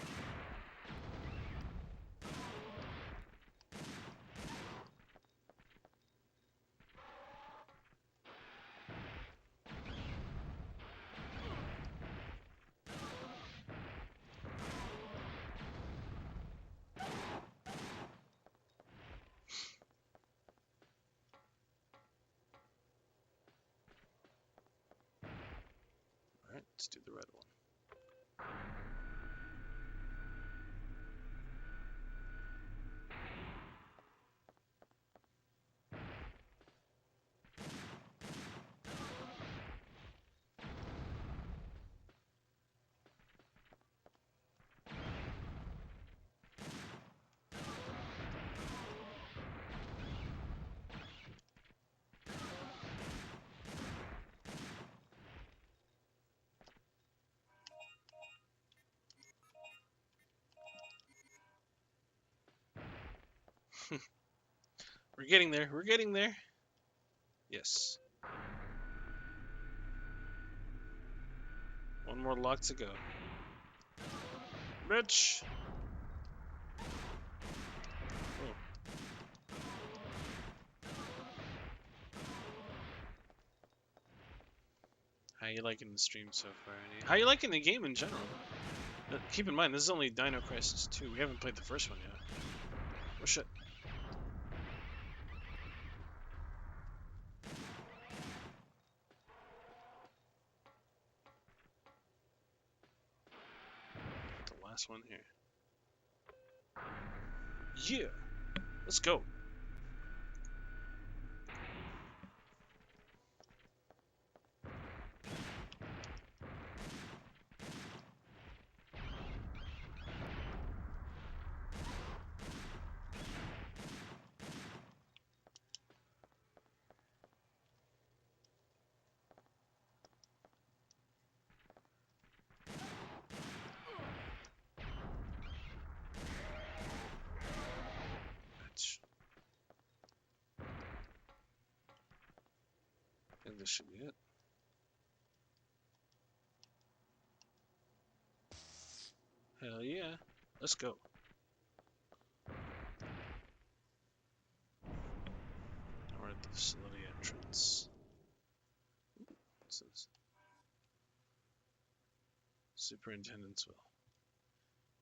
Alright, let's do the red one. We're getting there. We're getting there. Yes. One more lock to go. Bitch! Oh. How you liking the stream so far, Annie? How you liking the game in general? Keep in mind, this is only Dino Crisis 2. We haven't played the first one yet. Oh shit. The last one here. Yeah! Let's go! Bitch. And this should be it. Hell yeah. Let's go. Now we're at the facility entrance. What's this? Superintendent's will.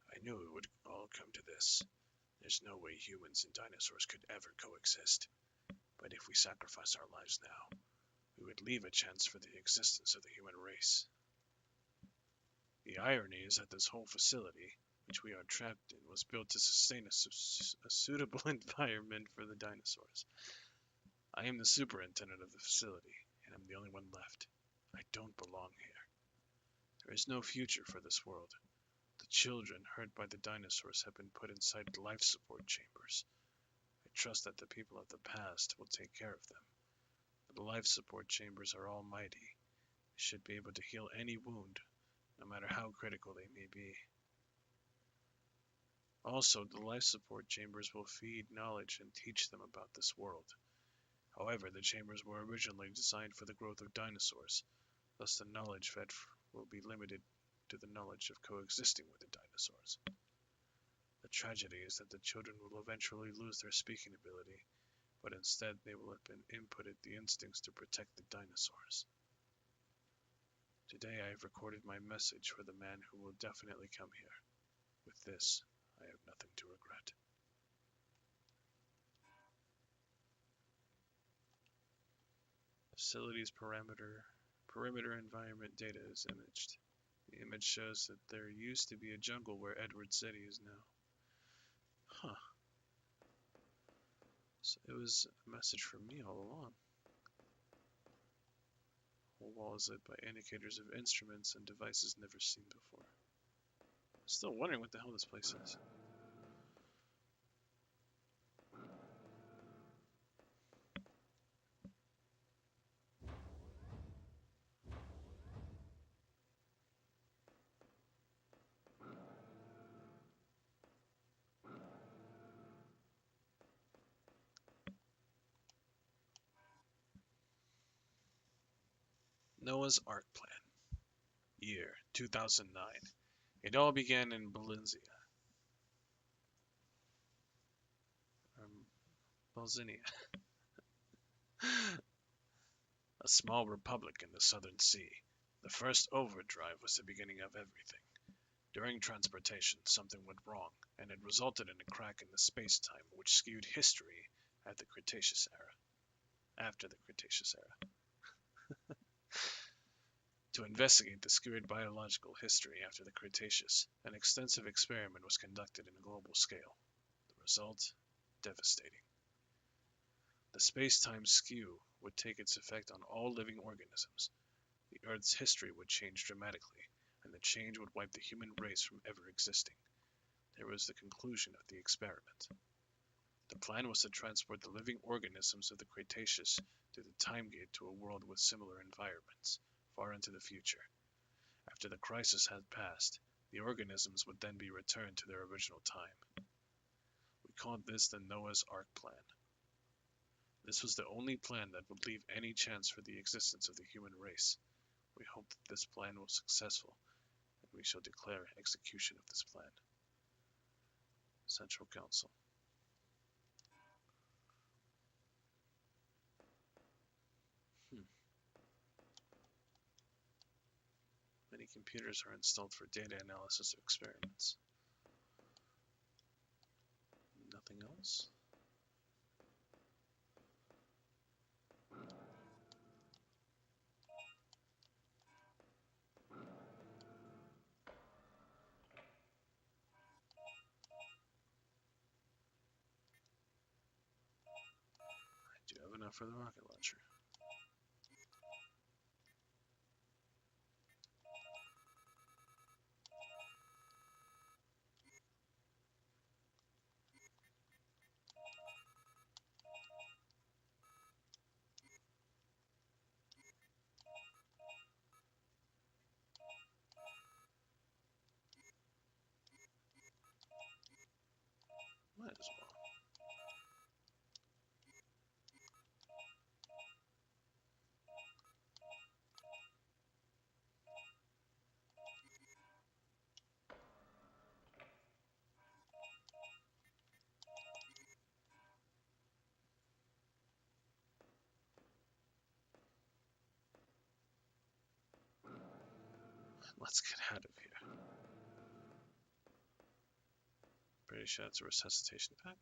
I knew it would all come to this. There's no way humans and dinosaurs could ever coexist. But if we sacrifice our lives now, we would leave a chance for the existence of the human race. The irony is that this whole facility, which we are trapped in, was built to sustain a suitable environment for the dinosaurs. I am the superintendent of the facility, and I'm the only one left. I don't belong here. There is no future for this world. The children hurt by the dinosaurs have been put inside life support chambers. I trust that the people of the past will take care of them. The life support chambers are almighty. They should be able to heal any wound, no matter how critical they may be. Also, the life support chambers will feed knowledge and teach them about this world. However, the chambers were originally designed for the growth of dinosaurs, thus the knowledge fed will be limited to the knowledge of coexisting with the dinosaurs. The tragedy is that the children will eventually lose their speaking ability, but instead they will have been inputted the instincts to protect the dinosaurs. Today I have recorded my message for the man who will definitely come here. With this, I have nothing to regret. Facilities perimeter environment data is imaged. The image shows that there used to be a jungle where Edward City is now. Huh. So it was a message from me all along. The whole wall is lit by indicators of instruments and devices never seen before. I'm still wondering what the hell this place is. Noah's Ark Plan. Year 2009. It all began in Bolivia. Bolivia. A small republic in the southern sea. The first overdrive was the beginning of everything. During transportation, something went wrong, and it resulted in a crack in the space-time which skewed history at the Cretaceous era. After the Cretaceous era. To investigate the skewed biological history after the Cretaceous, an extensive experiment was conducted in a global scale. The result? Devastating. The space-time skew would take its effect on all living organisms. The Earth's history would change dramatically, and the change would wipe the human race from ever existing. There was the conclusion of the experiment. The plan was to transport the living organisms of the Cretaceous through the time gate to a world with similar environments, far into the future. After the crisis had passed, the organisms would then be returned to their original time. We called this the Noah's Ark Plan. This was the only plan that would leave any chance for the existence of the human race. We hope that this plan was successful, and we shall declare execution of this plan. Central Council. Many computers are installed for data analysis of experiments. Nothing else? I do have enough for the rocket launcher. Might as well. Let's get out of here. Pretty sure it's a resuscitation pack.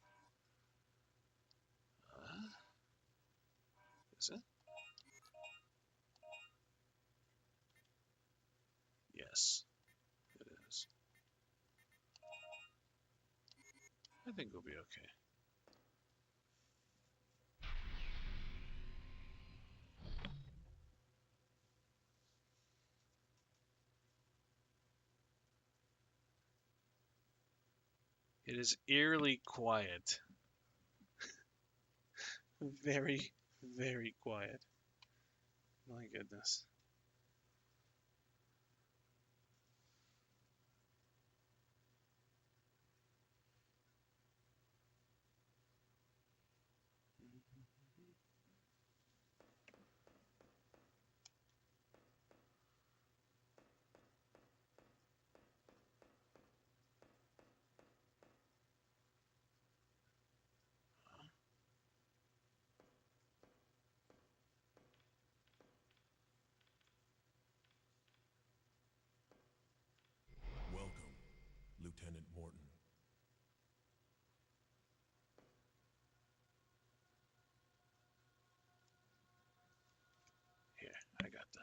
Is it? Yes, it is. I think we'll be okay. It is eerily quiet. Very, very quiet. My goodness.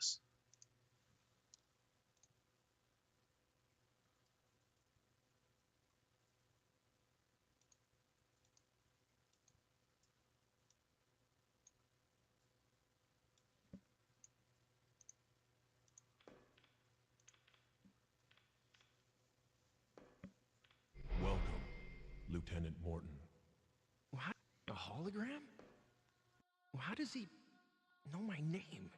this. Welcome, Lieutenant Morton. What? A hologram? How does he know my name?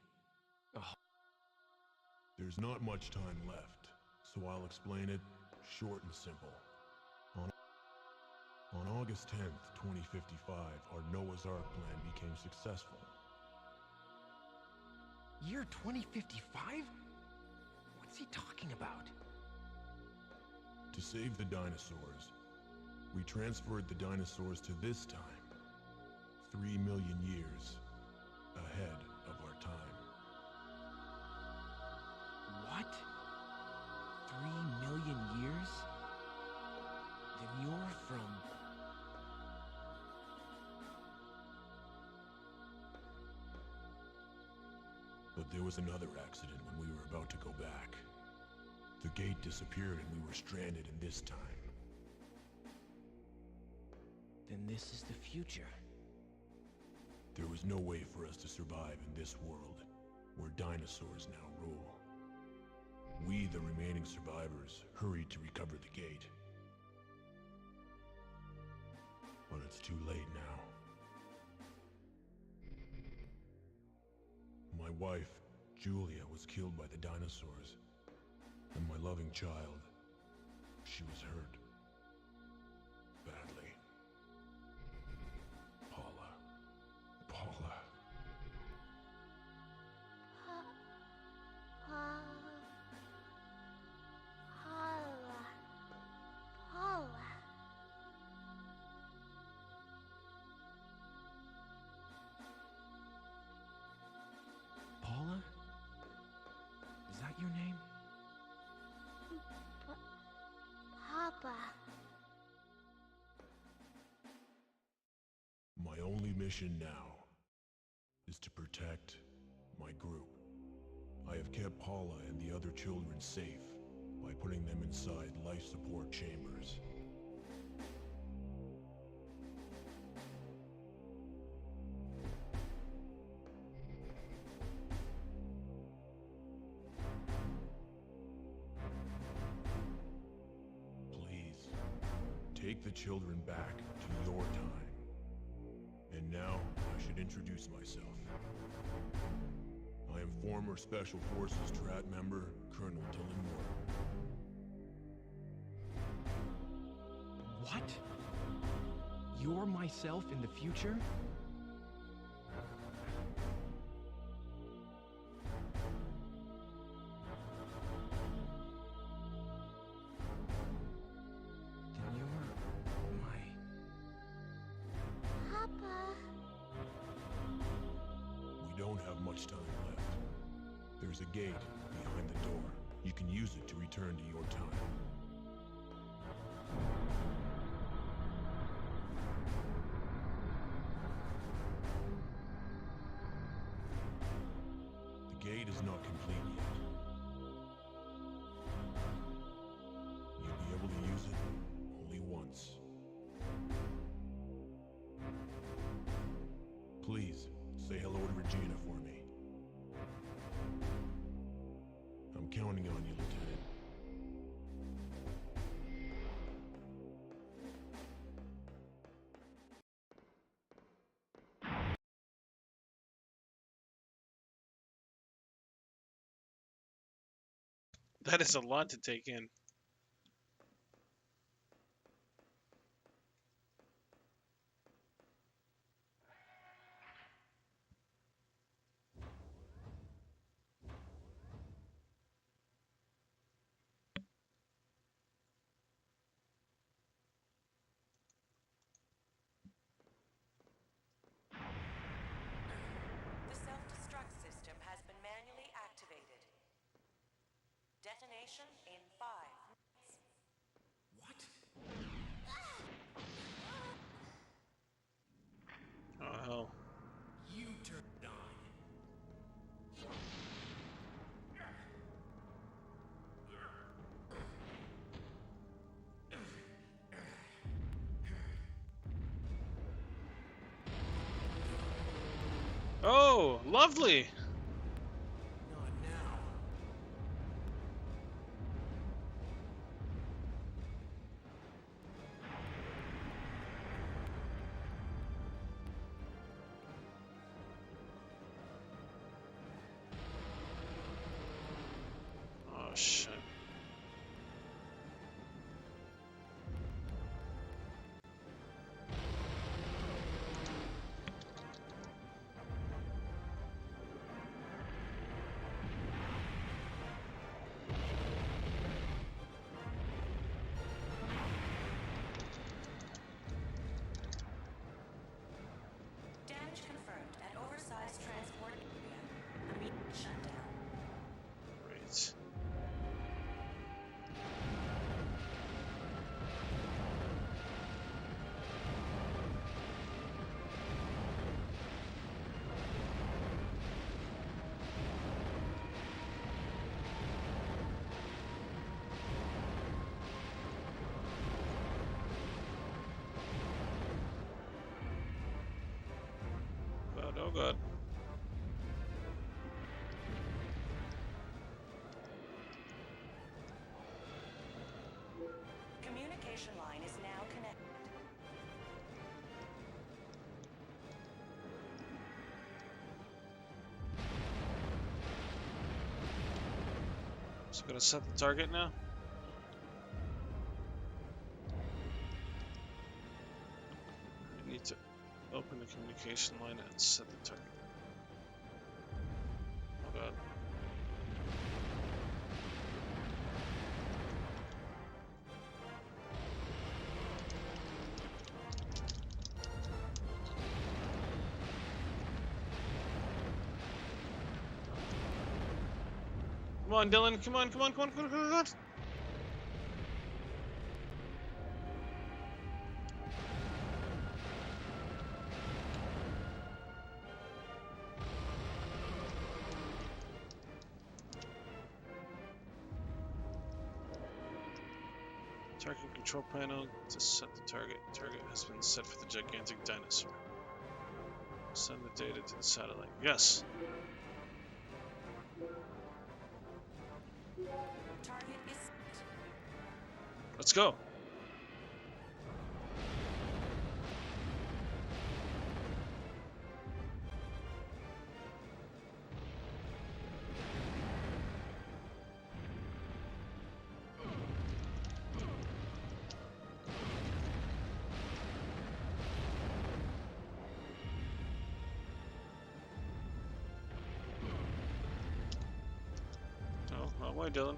There's not much time left, so I'll explain it short and simple. On August 10th, 2055, our Noah's Ark plan became successful. Year 2055? What's he talking about? To save the dinosaurs, we transferred the dinosaurs to this time, 3 million years ahead of our time. What? 3 million years? Then you're from... But there was another accident when we were about to go back. The gate disappeared and we were stranded in this time. Then this is the future. There was no way for us to survive in this world, where dinosaurs now rule. We, the remaining survivors, hurried to recover the gate. But it's too late now. My wife, Julia, was killed by the dinosaurs. And my loving child, she was hurt. Badly. Paula. Paula? Is that your name? Papa. My only mission now is to protect my group. I have kept Paula and the other children safe by putting them inside life support chambers. Please, take the children back to your time. And now, I should introduce myself. I am former Special Forces Strat member, Colonel Dylan Moore. What? You're myself in the future? Then you're my... Papa. We don't have much time left. There's a gate behind the door. You can use it to return to your time. The gate is not complete yet. You'll be able to use it only once. Please, say hello to Regina for me. I'm counting on you, Lieutenant. That is a lot to take in. The self-destruct system has been manually activated. Detonation in 5 minutes. What? Oh hell. You turned on. Oh, lovely. Not now. Oh shit. Damage confirmed at oversized transport area. Immediate shutdown. Great. God, oh god. Communication line is now connected. So gonna set the target now. I need to open the communication line and set the target. Oh god. Come on, Dylan. Come on, come on, come on, come on, come on, come on. Target control panel to set the target. Target has been set for the gigantic dinosaur. Send the data to the satellite. Yes. Target is set. Let's go. No, wrong way, Dylan.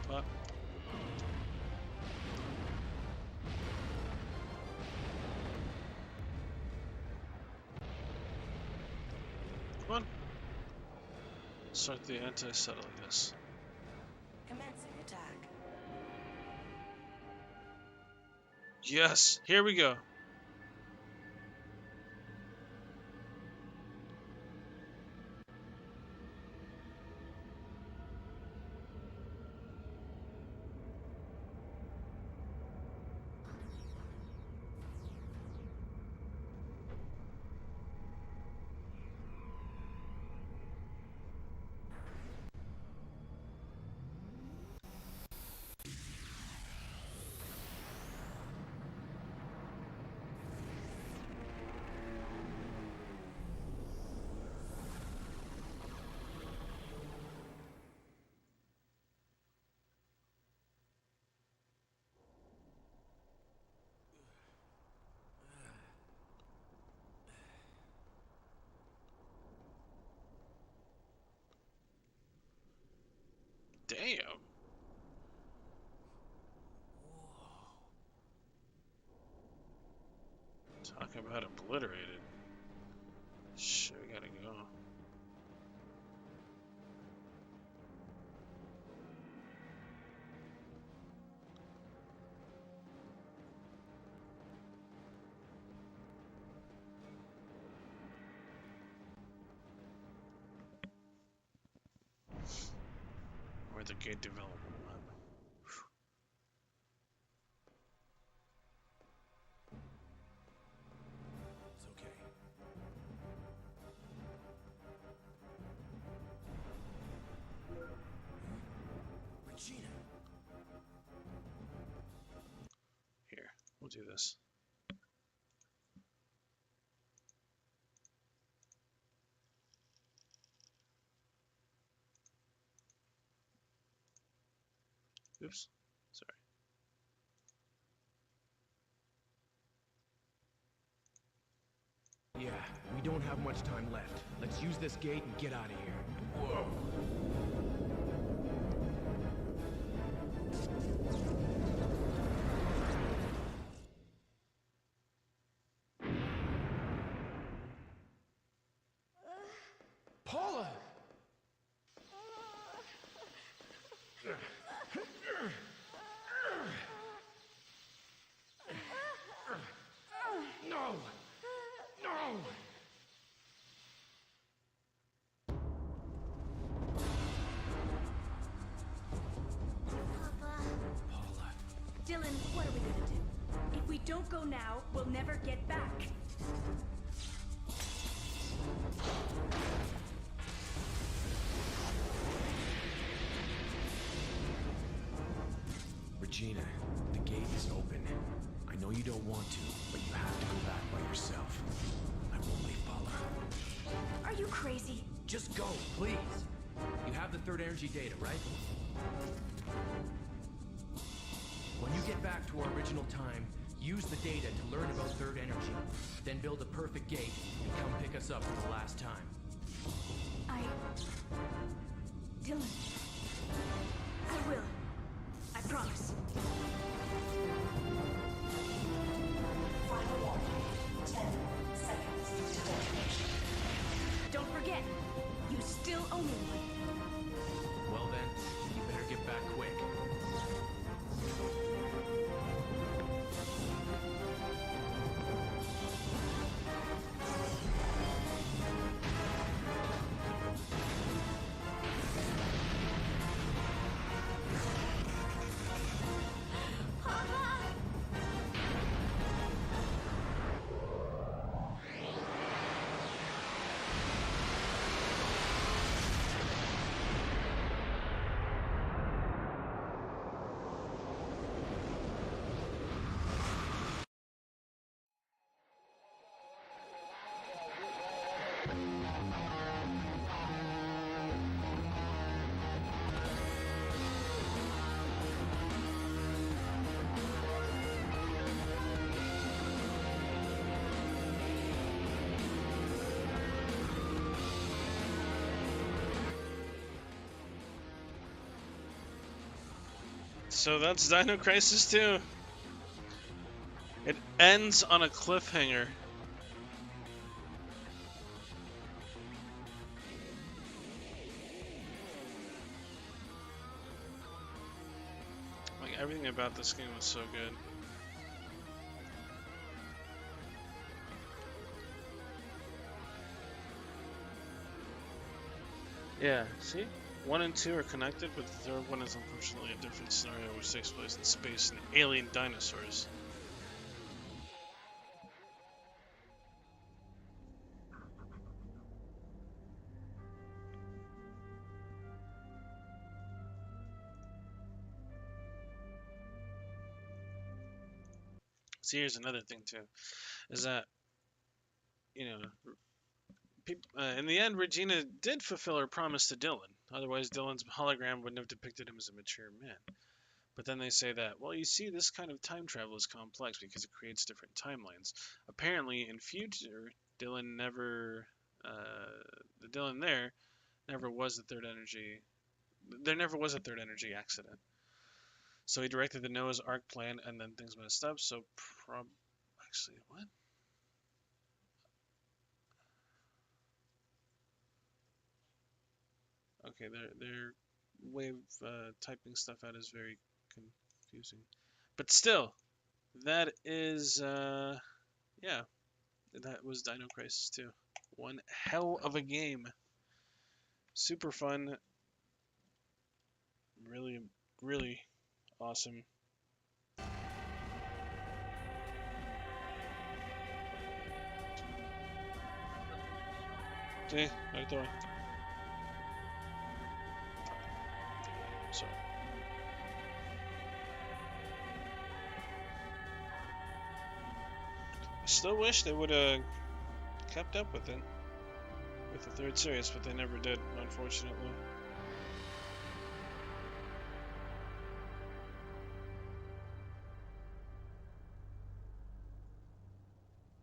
What? Come on. Start the anti-satellite, yes. Commencing attack. Yes, here we go. Damn. Talking about obliterated. Shit, we gotta go. Where the gate development map. We'll do this. Oops. Sorry. Yeah, we don't have much time left. Let's use this gate and get out of here. Whoa. Paula! No! No! Papa. Paula. Dylan, what are we gonna do? If we don't go now, we'll never get back. Regina, the gate is open. I know you don't want to, but you have to go back by yourself. I won't leave Paula. Are you crazy? Just go, please. You have the third energy data, right? When you get back to our original time, use the data to learn about third energy. Then build a perfect gate and come pick us up for the last time. Dylan. I will. I promise. Final warning. 10 seconds to detonation. Don't forget, you still owe me one. Well then, you better get back quick. So that's Dino Crisis 2. It ends on a cliffhanger. Like, everything about this game was so good. Yeah, see? 1 and 2 are connected, but the third one is unfortunately a different scenario which takes place in space and alien dinosaurs. See, here's another thing too, is that, you know, in the end, Regina did fulfill her promise to Dylan. Otherwise, Dylan's hologram wouldn't have depicted him as a mature man. But then they say that, well, you see, this kind of time travel is complex because it creates different timelines. Apparently, in future, Dylan never, the Dylan there, never was the third energy. There never was a third energy accident. So he directed the Noah's Ark plan, and then things messed up. So, actually, what? Okay, their way of typing stuff out is very confusing. But still, that is, yeah, that was Dino Crisis 2. One hell of a game. Super fun. Really, really awesome. Sí, ahorita va. Sorry. Still wish they would have kept up with it with the third series, but they never did, unfortunately.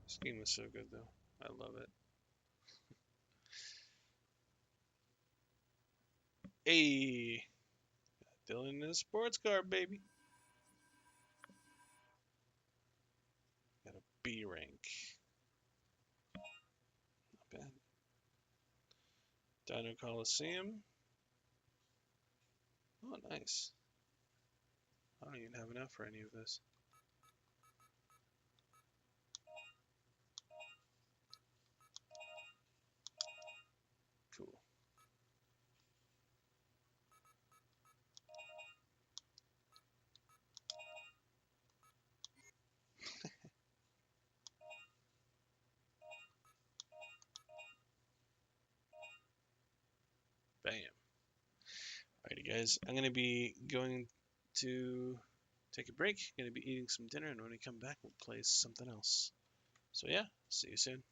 This game was so good, though. I love it. Hey, Dylan in a sports car, baby. Got a B rank. Not bad. Dino Coliseum. Oh, nice. I don't even have enough for any of this. Cool. Bam. Alrighty, guys. I'm going to be going to take a break. Going to be eating some dinner, and when we come back, we'll play something else. So, yeah, see you soon.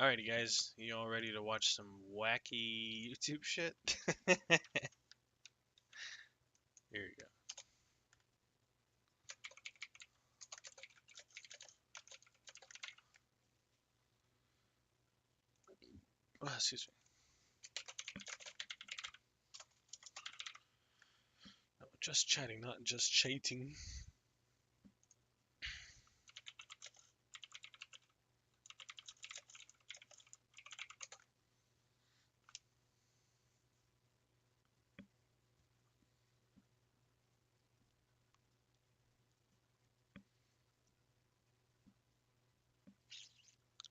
Alrighty, guys, you all ready to watch some wacky YouTube shit? Here you go. Oh, excuse me. No, just chatting, not just chating.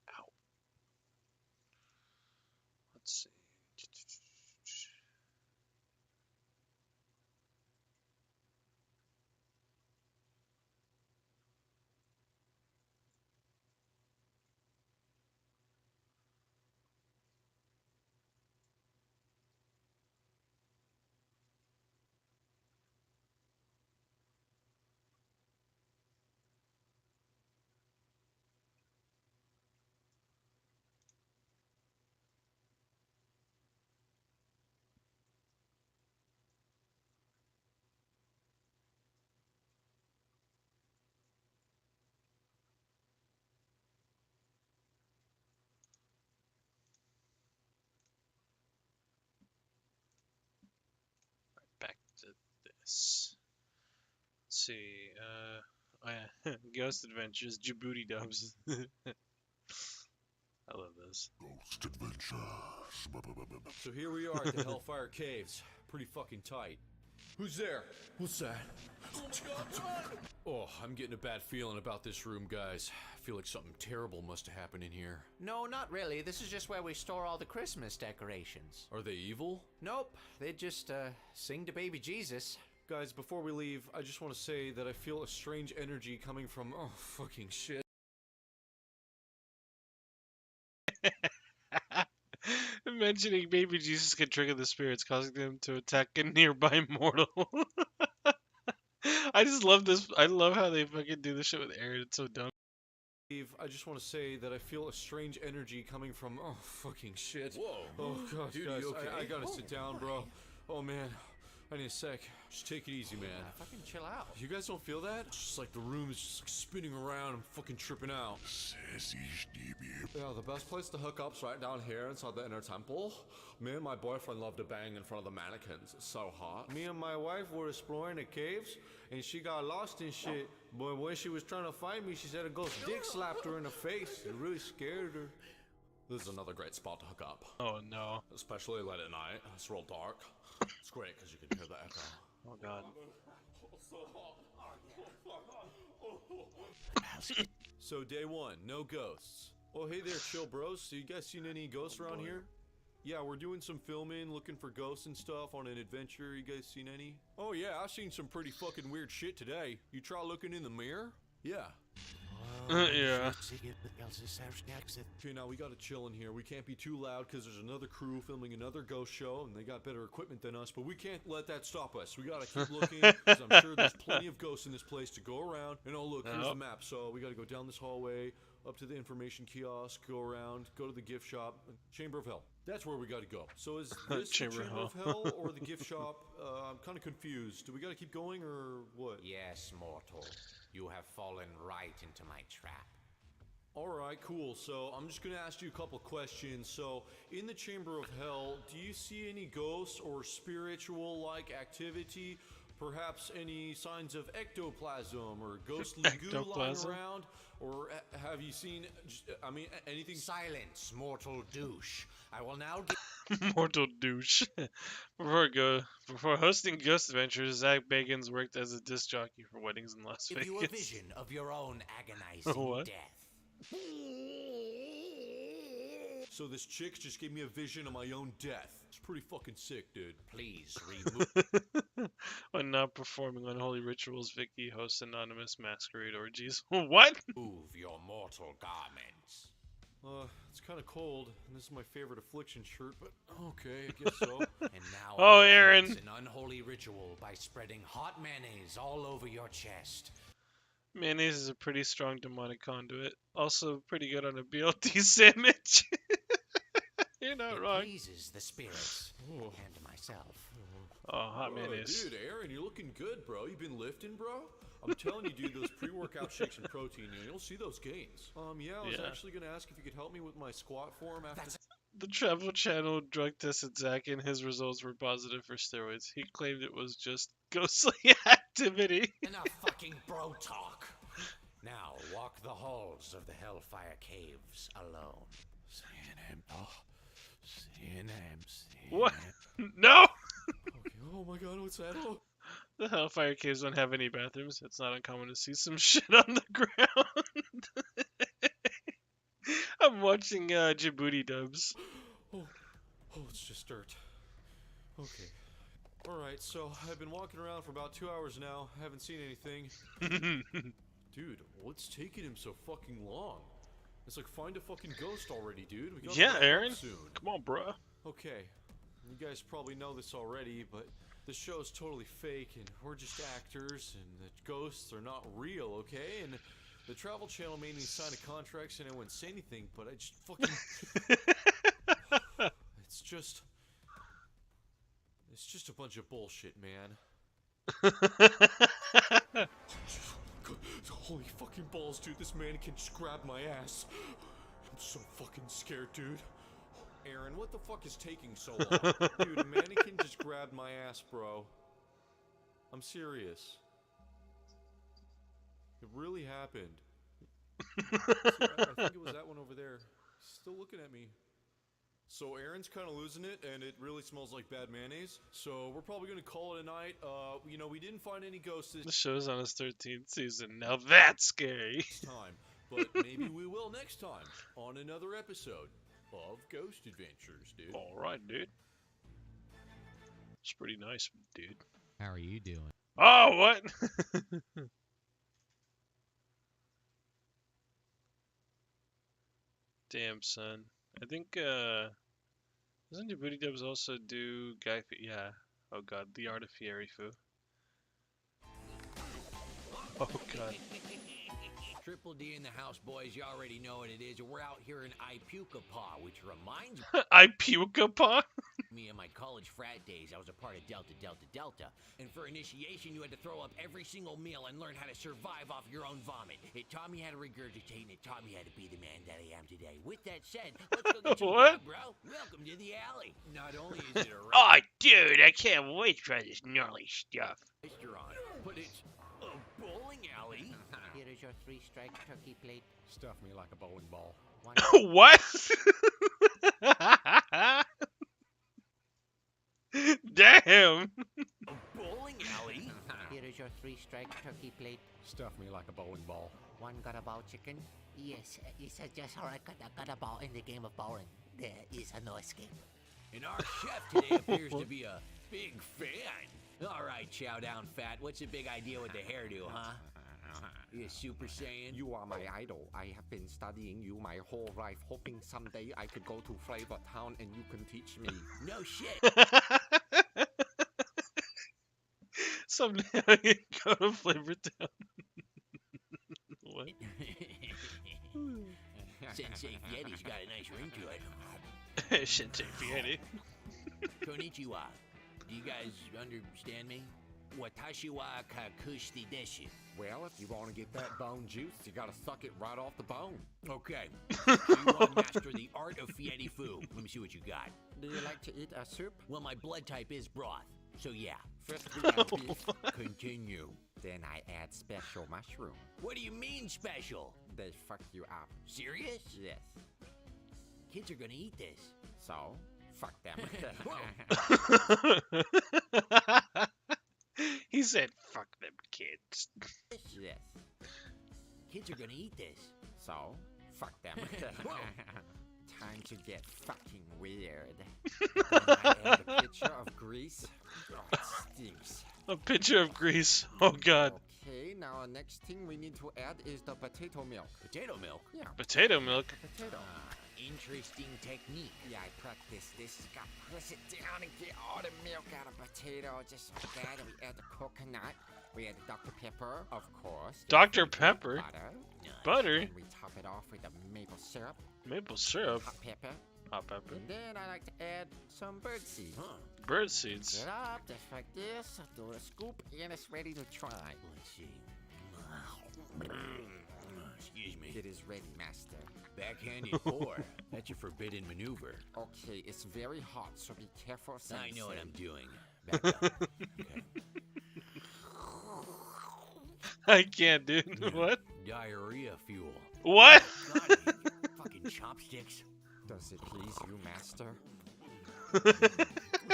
Ow. Let's see. Back to this. Let's see. Oh yeah, Ghost Adventures, Djibouti dubs. I love this. Ghost Adventures. So here we are at the Hellfire Caves. Pretty fucking tight. Who's there? What's that? Oh, I'm getting a bad feeling about this room, guys. I feel like something terrible must have happened in here. No, not really. This is just where we store all the Christmas decorations. Are they evil? Nope, they just, sing to baby Jesus. Guys, before we leave, I just want to say that I feel a strange energy coming from... Oh, fucking shit. Mentioning baby Jesus can trigger the spirits, causing them to attack a nearby mortal. I just love this. I love how they fucking do this shit with Aaron. It's so dumb. I just want to say that I feel a strange energy coming from... Oh, fucking shit. Whoa. Oh, gosh, Dude, guys, you okay? I gotta sit down, bro. Oh, man. I need a sec. Just take it easy, man. Fucking chill out. You guys don't feel that? It's just like the room is just like spinning around. I'm fucking tripping out. Yeah, the best place to hook up's right down here inside the inner temple. Me and my boyfriend love to bang in front of the mannequins. It's so hot. Me and my wife were exploring the caves, and she got lost in shit. But when she was trying to find me, she said a ghost dick slapped her in the face. It really scared her. This is another great spot to hook up. Oh no. Especially late at night. It's real dark. It's great because you can hear the echo. Oh god. So day one, no ghosts. Oh hey there, chill bros. So you guys seen any ghosts around here? Yeah, we're doing some filming, looking for ghosts and stuff on an adventure. You guys seen any? Oh yeah, I've seen some pretty fucking weird shit today. You try looking in the mirror? Yeah. Yeah. Okay, now we gotta chill in here. We can't be too loud because there's another crew filming another ghost show and they got better equipment than us, but we can't let that stop us. We gotta keep looking because I'm sure there's plenty of ghosts in this place to go around. And oh look, here's the map. So we gotta go down this hallway, up to the information kiosk, go around, go to the gift shop, Chamber of Hell. That's where we gotta go. So is this Chamber the Chamber of Hell or the gift shop? I'm kind of confused. Do we gotta keep going or what? Yes, mortal. You have fallen right into my trap. Alright, cool. So I'm just gonna ask you a couple questions. So, in the Chamber of Hell, do you see any ghosts or spiritual-like activity? Perhaps any signs of ectoplasm or ghostly goo lying around? Or have you seen, anything? Silence, mortal douche. I will now give... Mortal douche. Before hosting Ghost Adventures, Zach Bagans worked as a disc jockey for weddings in Las Vegas. you a vision of your own agonizing What? death. So this chick just gave me a vision of my own death. It's pretty fucking sick, dude. Please remove... When not performing unholy rituals, Vicky hosts anonymous masquerade orgies. What? Move your mortal garments. It's kind of cold, and this is my favorite affliction shirt, but okay, I guess so. And now Oh, I will Aaron. commence an unholy ritual by spreading hot mayonnaise all over your chest. Mayonnaise is a pretty strong demonic conduit. Also pretty good on a BLT sandwich. You're not It wrong. pleases the spirits and myself. Oh, hot mayonnaise. Dude, Aaron, you're looking good, bro. You been lifting, bro? I'm telling you, dude, those pre-workout shakes and protein, you'll see those gains. Yeah, I was actually gonna ask if you could help me with my squat form after. The Travel Channel drug tested Zach and his results were positive for steroids. He claimed it was just ghostly activity. Enough fucking bro talk. Now walk the halls of the Hellfire Caves alone. What? No! Okay, oh my god, what's that? Oh. The Hellfire Caves don't have any bathrooms. It's not uncommon to see some shit on the ground. I'm watching Djibouti dubs. Oh, it's just dirt. Okay. Alright, so I've been walking around for about 2 hours now. I haven't seen anything. Dude, what's taking him so fucking long? It's like, find a fucking ghost already, dude. We gotta Yeah, wrap up Aaron. soon. Come on, bruh. Okay, you guys probably know this already, but this show's totally fake, and we're just actors, and the ghosts are not real, okay? And the Travel Channel made me sign a contract saying I wouldn't say anything, but I just fucking... It's just a bunch of bullshit, man. Holy fucking balls, dude. This mannequin just grabbed my ass. I'm so fucking scared, dude. Aaron, what the fuck is taking so long? Dude, a mannequin just grabbed my ass, bro. I'm serious. It really happened. See, I think it was that one over there. Still looking at me. So Aaron's kind of losing it, and it really smells like bad mayonnaise. So we're probably gonna call it a night. We didn't find any ghosts The show's on its 13th season. Now that's scary. time, but maybe we will next time on another episode of Ghost Adventures, dude. Alright, dude. It's pretty nice, dude. How are you doing? Oh, what? Damn, son. I think, doesn't Djibouti Dubs also do yeah. Oh god, the Art of Fieri Fu. Oh god. Triple D in the house, boys. You already know what it is. We're out here in Ipukapaw, which reminds Ipukapaw? me of my college frat days. I was a part of Delta Delta Delta. And for initiation, you had to throw up every single meal and learn how to survive off your own vomit. It taught me how to regurgitate, and it taught me how to be the man that I am today. With that said, let's go get your What? grub, bro. Welcome to the alley. Not only is it a Oh, dude, I can't wait to try this gnarly stuff. restaurant, but it's a bowling alley. Here is your 3-strike turkey plate. Stuff me like a bowling ball. What? Damn. A bowling alley? Here is your 3-strike turkey plate. Stuff me like a bowling ball. One got a ball chicken? Yes, it's just how I got a ball in the game of bowling. There is no escape. And our chef today appears to be a big fan. All right, chow down, fat. What's the big idea with the hairdo, huh? You Super Saiyan? You are my idol. I have been studying you my whole life, hoping someday I could go to Flavor Town and you can teach me. No shit. Someday I can go to Flavor Town. What? Sensei Fieri's got a nice ring to it. Sensei Fieri. Konnichiwa. Do you guys understand me? Watashi wa kakushite desu. Well, if you want to get that bone juice, you gotta suck it right off the bone. Okay. So you want to master the art of Fieri Fu. Let me see what you got. Do you like to eat a soup? Well, my blood type is broth. So yeah. First we add beef, Continue. then I add special mushroom. What do you mean special? They fuck you up. Serious? Yes. Kids are gonna eat this. So, fuck them. He said, fuck them kids. Yes. Kids are gonna eat this. So, fuck them. Time to get fucking weird. Then I add a pitcher of grease. Oh, it stinks. A pitcher of grease. Oh god. Okay, now next thing we need to add is the potato milk. Potato milk? Yeah, Potato milk. potato. Interesting technique. Yeah, I practiced this. You gotta press it down and get all the milk out of potato. Just like that. And we add the coconut. We add Dr. Pepper, of course. Dr. Pepper? Butter. Butter? And we top it off with a maple syrup. Maple syrup? Hot pepper. Hot pepper? And then I like to add some bird seed. Bird seeds? Get up, just like this. Do a scoop, and it's ready to try. Let's see. Excuse me. It is ready, master. Backhanded pour. That's a forbidden maneuver. Okay, it's very hot, so be careful, sensei. I know what I'm doing. Back up. Okay. I can't, dude. What? Diarrhea fuel. What? God, fucking chopsticks. Does it please you, master?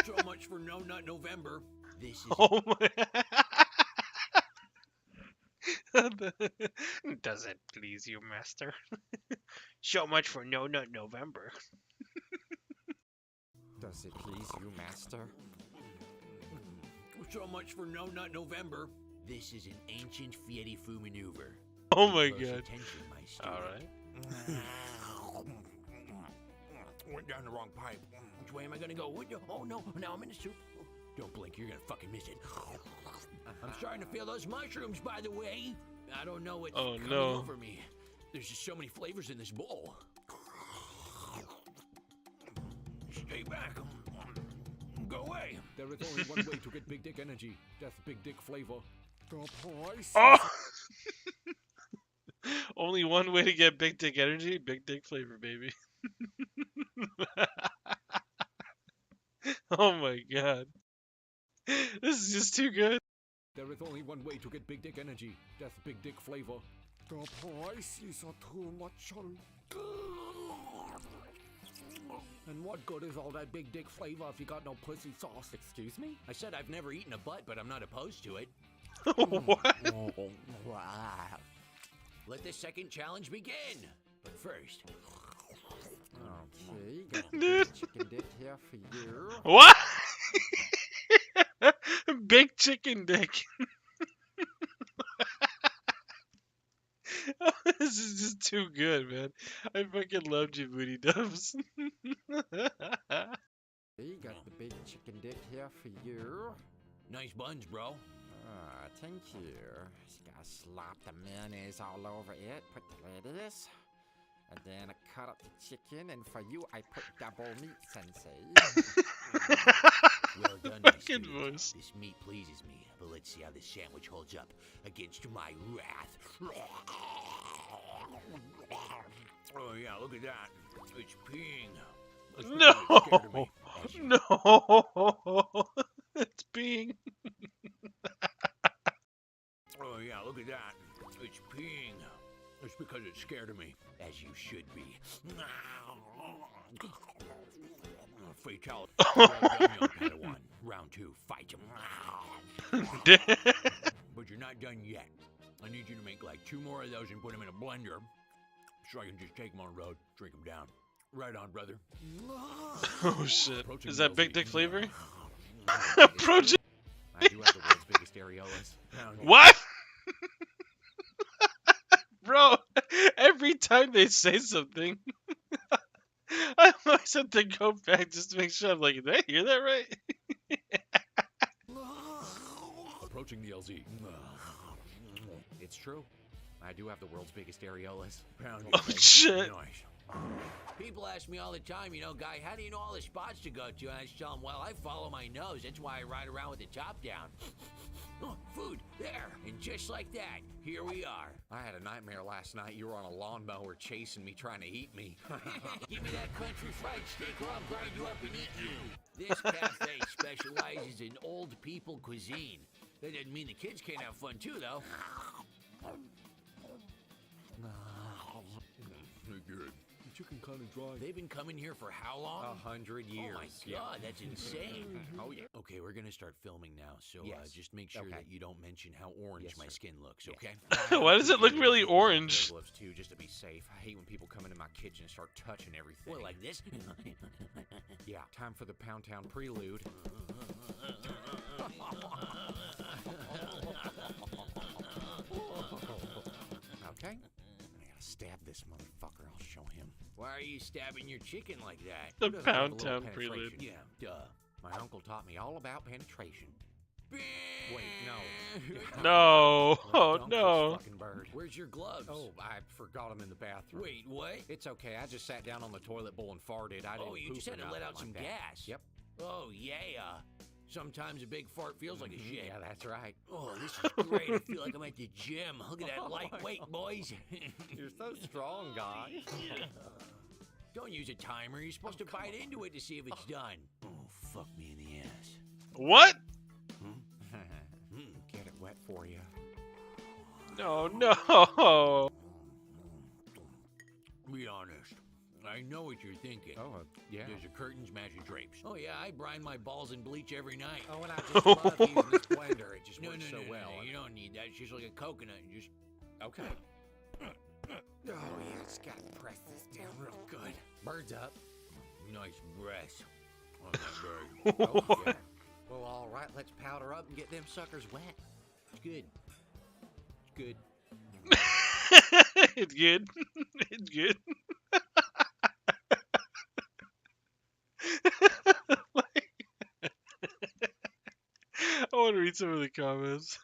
So much for No Nut November. This is. Oh my. Does it please you, master? So much for No Nut November. Does it please you, master? So much for No Nut November. This is an ancient Fieri Fu maneuver. Oh my Close god. attention, my student. Alright. Went down the wrong pipe. Which way am I gonna go? Oh no, now I'm in the soup. Don't blink, you're gonna fucking miss it. I'm starting to feel those mushrooms, by the way. I don't know what's coming over me. There's just so many flavors in this bowl. Stay back. Go away. There is only one way to get big dick energy. That's big dick flavor. The price. Oh! Only one way to get big dick energy? Big dick flavor, baby. Oh my god. This is just too good. There is only one way to get big dick energy. That's big dick flavor. The prices are too much. And what good is all that big dick flavor if you got no pussy sauce? Excuse me? I said I've never eaten a butt, but I'm not opposed to it. What? Let the second challenge begin. But first. Okay, got a Dude. chicken dick here for you. What? Big chicken dick. This is just too good, man. I fucking love Djibouti dubs. Okay, got the big chicken dick here for you. Nice buns, bro. Thank you. Just gotta slop the mayonnaise all over it. Put the lettuce. And then I cut up the chicken, and for you, I put double meat, sensei. Well done, my Fucking student. voice. This meat pleases me, but let's see how this sandwich holds up against my wrath. Oh yeah, look at that. It's peeing. It's scared of me. No. It's being. Oh yeah, look at that. It's peeing. It's because it's scared of me, as you should be. Fatality. Padawan. Round 2, fight. But you're not done yet. I need you to make like 2 more of those and put them in a blender, so I can just take them on the road, drink them down. Right on, brother. Oh shit. Approaching Is that LZ. big dick flavor? I Approaching. do have the world's biggest areolas. What? Bro, every time they say something, I always have to go back just to make sure I'm like, did I hear that right? Approaching the LZ. It's true. I do have the world's biggest areolas. Oh shit. Nice. People ask me all the time, you know, guy, how do you know all the spots to go to? And I just tell them, well, I follow my nose. That's why I ride around with the top down. Oh, food, there. And just like that, here we are. I had a nightmare last night. You were on a lawnmower chasing me, trying to eat me. Give me that country fried steak or I'll grind you up and eat you. This cafe specializes in old people cuisine. That doesn't mean the kids can't have fun too, though. Good. The chicken kind of dry. They've been coming here for how long? 100 years. Oh my god, that's insane. Oh yeah. Okay, we're gonna start filming now, so Yes. just make sure Okay. that you don't mention how orange Yes, my sir. skin looks, Yeah. okay? Why does it look really orange? Gloves too, just to be safe. I hate when people come into my kitchen and start touching everything. What, like this? Yeah, time for the Pound Town prelude. Okay. I gotta stab this motherfucker. I'll show him. Why are you stabbing your chicken like that? The Doesn't have a Pound little Town penetration. prelude. Yeah, duh. My uncle taught me all about penetration. Wait, no. No. Oh Dump this no. fucking bird. Where's your gloves? Oh, I forgot them in the bathroom. Wait, what? It's okay. I just sat down on the toilet bowl and farted. I didn't Oh, you poop just or had to let nothing out some like that. gas. Yep. Oh, yeah. Sometimes a big fart feels like a shit. Yeah, that's right. Oh, this is great. I feel like I'm at the gym. Look at that lightweight, boys. You're so strong, guy. Don't use a timer. You're supposed to bite into it to see if it's done. Oh, fuck me in the ass. What? Get it wet for you. No, no. Be honest. I know what you're thinking. Oh, yeah. Does your curtains match your drapes? Oh, yeah, I brine my balls in bleach every night. Oh, and I just love using this blender. It just No, works so well. you don't need that. It's just like a coconut. You just... Okay. Oh, yeah, just gotta press this down real good. Birds up. Nice breath. Oh, that bird. Oh, yeah. Well, all right, let's powder up and get them suckers wet. It's good. It's good. It's good. It's good. I want to read some of the comments.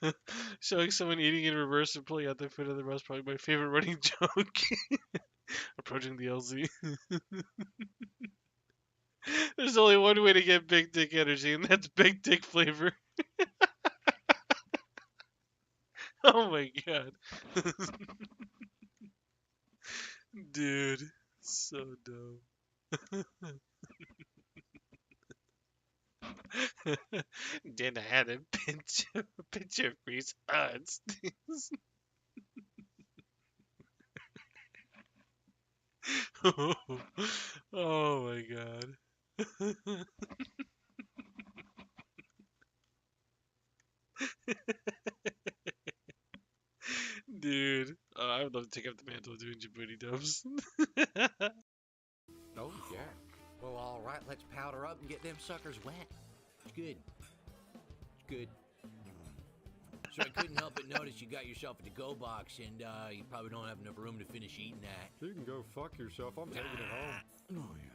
Showing someone eating in reverse and pulling out their foot in the rest, probably my favorite running joke. Approaching the LZ. There's only one way to get big dick energy, and that's big dick flavor. Oh my god. Dude, so dumb. Then I had a picture for his odds. Oh my god. Dude, I would love to take up the mantle of doing Djibouti dubs. Oh, yeah. Well, all right, let's powder up and get them suckers wet. It's good. It's good. So I couldn't help but notice you got yourself a to-go box, and you probably don't have enough room to finish eating that. You can go fuck yourself. I'm taking it home. Oh, yeah.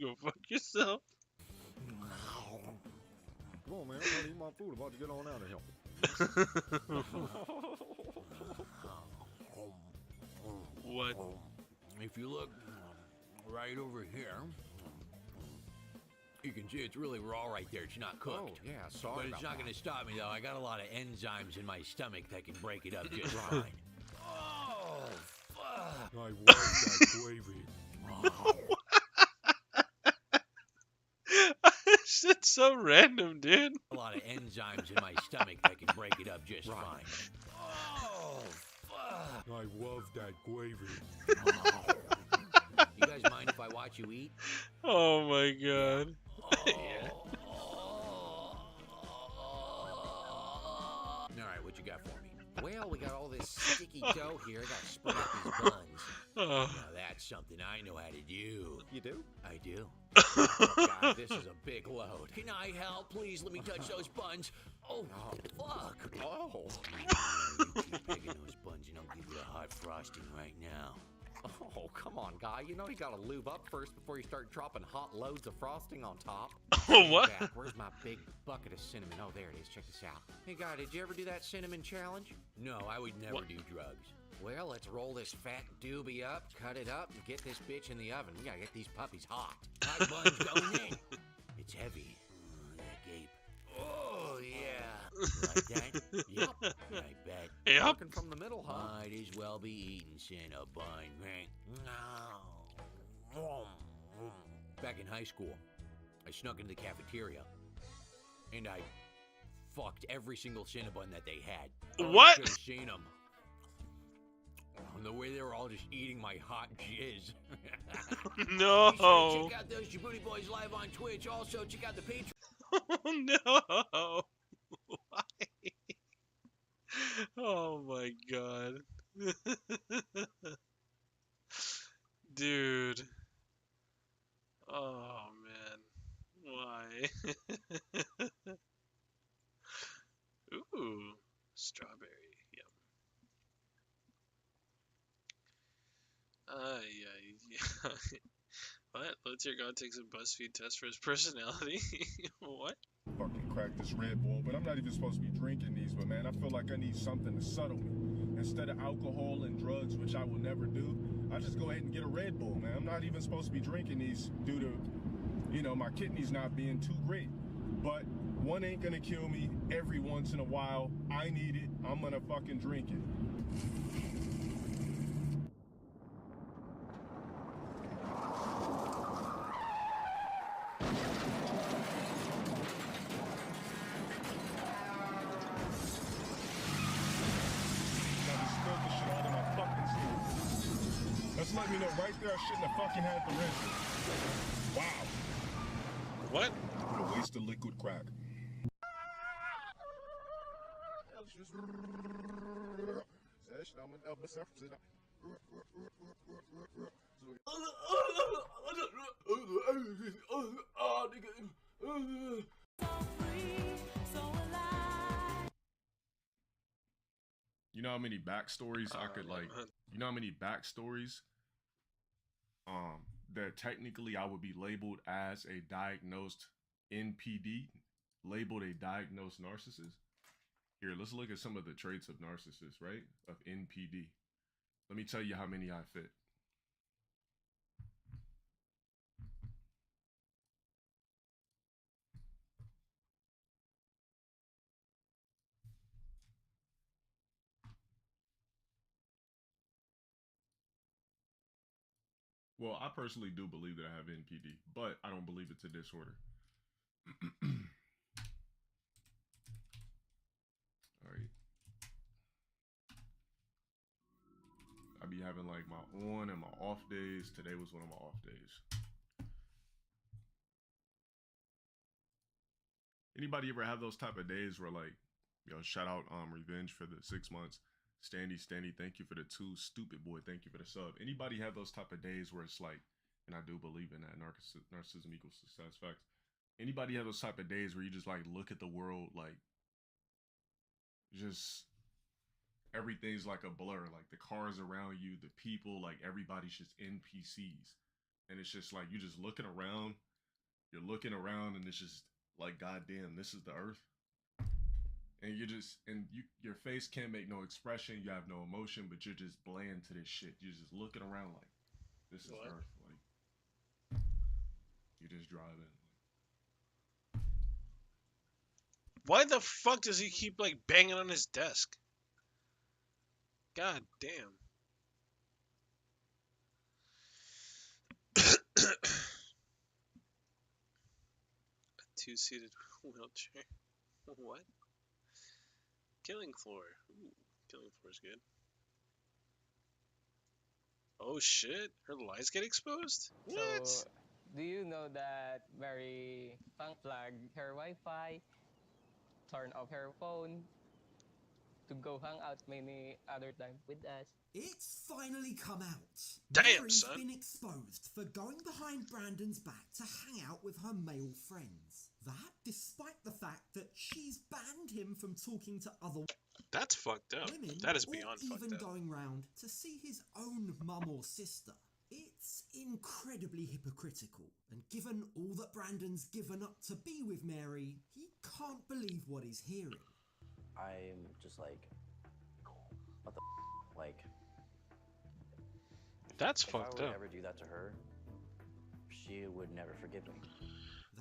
Go fuck yourself. Come on, man. I'm trying to eat my food. About to get on out of here. What? If you look right over here, you can see it's really raw right there. It's not cooked. Oh, yeah, sorry But it's about not that. going to stop me, though. I got a lot of enzymes in my stomach that can break it up just fine. Oh, fuck. I love that gravy. Shit's so random, dude. A lot of enzymes in my stomach that can break it up just fine. Oh, fuck. I love that gravy. You guys mind if I watch you eat? Oh my god. All right, what you got for me? Well, we got all this sticky dough here. I gotta spread out these buns. Oh. Now that's something I know how to do. You do? I do. God, this is a big load. Can I help? Please let me touch those buns. Oh, fuck. Oh. You keep picking those buns and I'll give you a hot frosting right now. Oh, come on, guy. You know you gotta lube up first before you start dropping hot loads of frosting on top. Oh, what? Back. Where's my big bucket of cinnamon? Oh, there it is. Check this out. Hey, guy, did you ever do that cinnamon challenge? No, I would never What? do drugs. Well, let's roll this fat doobie up, cut it up, and get this bitch in the oven. We gotta get these puppies hot. Hot buns going in. It's heavy. That gape. Oh, yeah. Like that? Yep. I bet. Yep. Working from the middle, huh? Might as well be eating Cinnabon. Back in high school, I snuck into the cafeteria, and I fucked every single Cinnabon that they had. What? I should have seen them. The way they were all just eating my hot jizz. No. Be sure to check out those Djibouti Boys live on Twitch. Also, check out the Patreon. Oh no. Why? Oh my god. Dude. Oh man. Why? Ooh. Strawberry. Yep. Yeah. What? Let's hear God take some BuzzFeed test for his personality. What? Fucking crack this Red Bull, but I'm not even supposed to be drinking these, but man, I feel like I need something to settle me. Instead of alcohol and drugs, which I will never do, I just go ahead and get a Red Bull, man. I'm not even supposed to be drinking these due to, you know, my kidneys not being too great. But one ain't gonna kill me. Every once in a while, I need it. I'm gonna fucking drink it. Let me know right there. I shouldn't have fucking had to rinse it. Wow. What? What a waste of liquid crack. You know how many backstories I could like, you know how many backstories that technically I would be labeled as a diagnosed NPD, labeled a diagnosed narcissist? Here, let's look at some of the traits of narcissists, right? Of NPD. Let me tell you how many I fit. Well, I personally do believe that I have NPD, but I don't believe it's a disorder. All right. I be having like my on and my off days. Today was one of my off days. Anybody ever have those type of days where like, yo, shout out Revenge for the 6 months. Standy, thank you for the 2. Stupid boy, thank you for the sub. Anybody have those type of days where it's like, and I do believe in that, narcissism equals success, facts. Anybody have those type of days where you just like look at the world like, just everything's like a blur, like the cars around you, the people, like everybody's just NPCs. And it's just like, you just looking around, you're looking around and it's just like, goddamn, this is the earth. And you're just, and your face can't make no expression, you have no emotion, but you're just bland to this shit. You're just looking around like, this is earth. Like, you're just driving. Why the fuck does he keep like banging on his desk? God damn. A 2-seated wheelchair. What? Killing floor. Ooh, killing floor is good. Oh shit, her lies get exposed? What? So, do you know that Mary unplugged her Wi-Fi, turned off her phone, to go hang out many other time with us? It's finally come out. Damn, Mary's son. been exposed for going behind Brandon's back to hang out with her male friends. That despite the fact that she's banned him from talking to other That's fucked up. women, That is or beyond fucked even up. going round to see his own mum or sister. It's incredibly hypocritical, and given all that Brandon's given up to be with Mary, he can't believe what he's hearing. I'm just like, what the like, That's if fucked I would up. ever do that to her, she would never forgive me.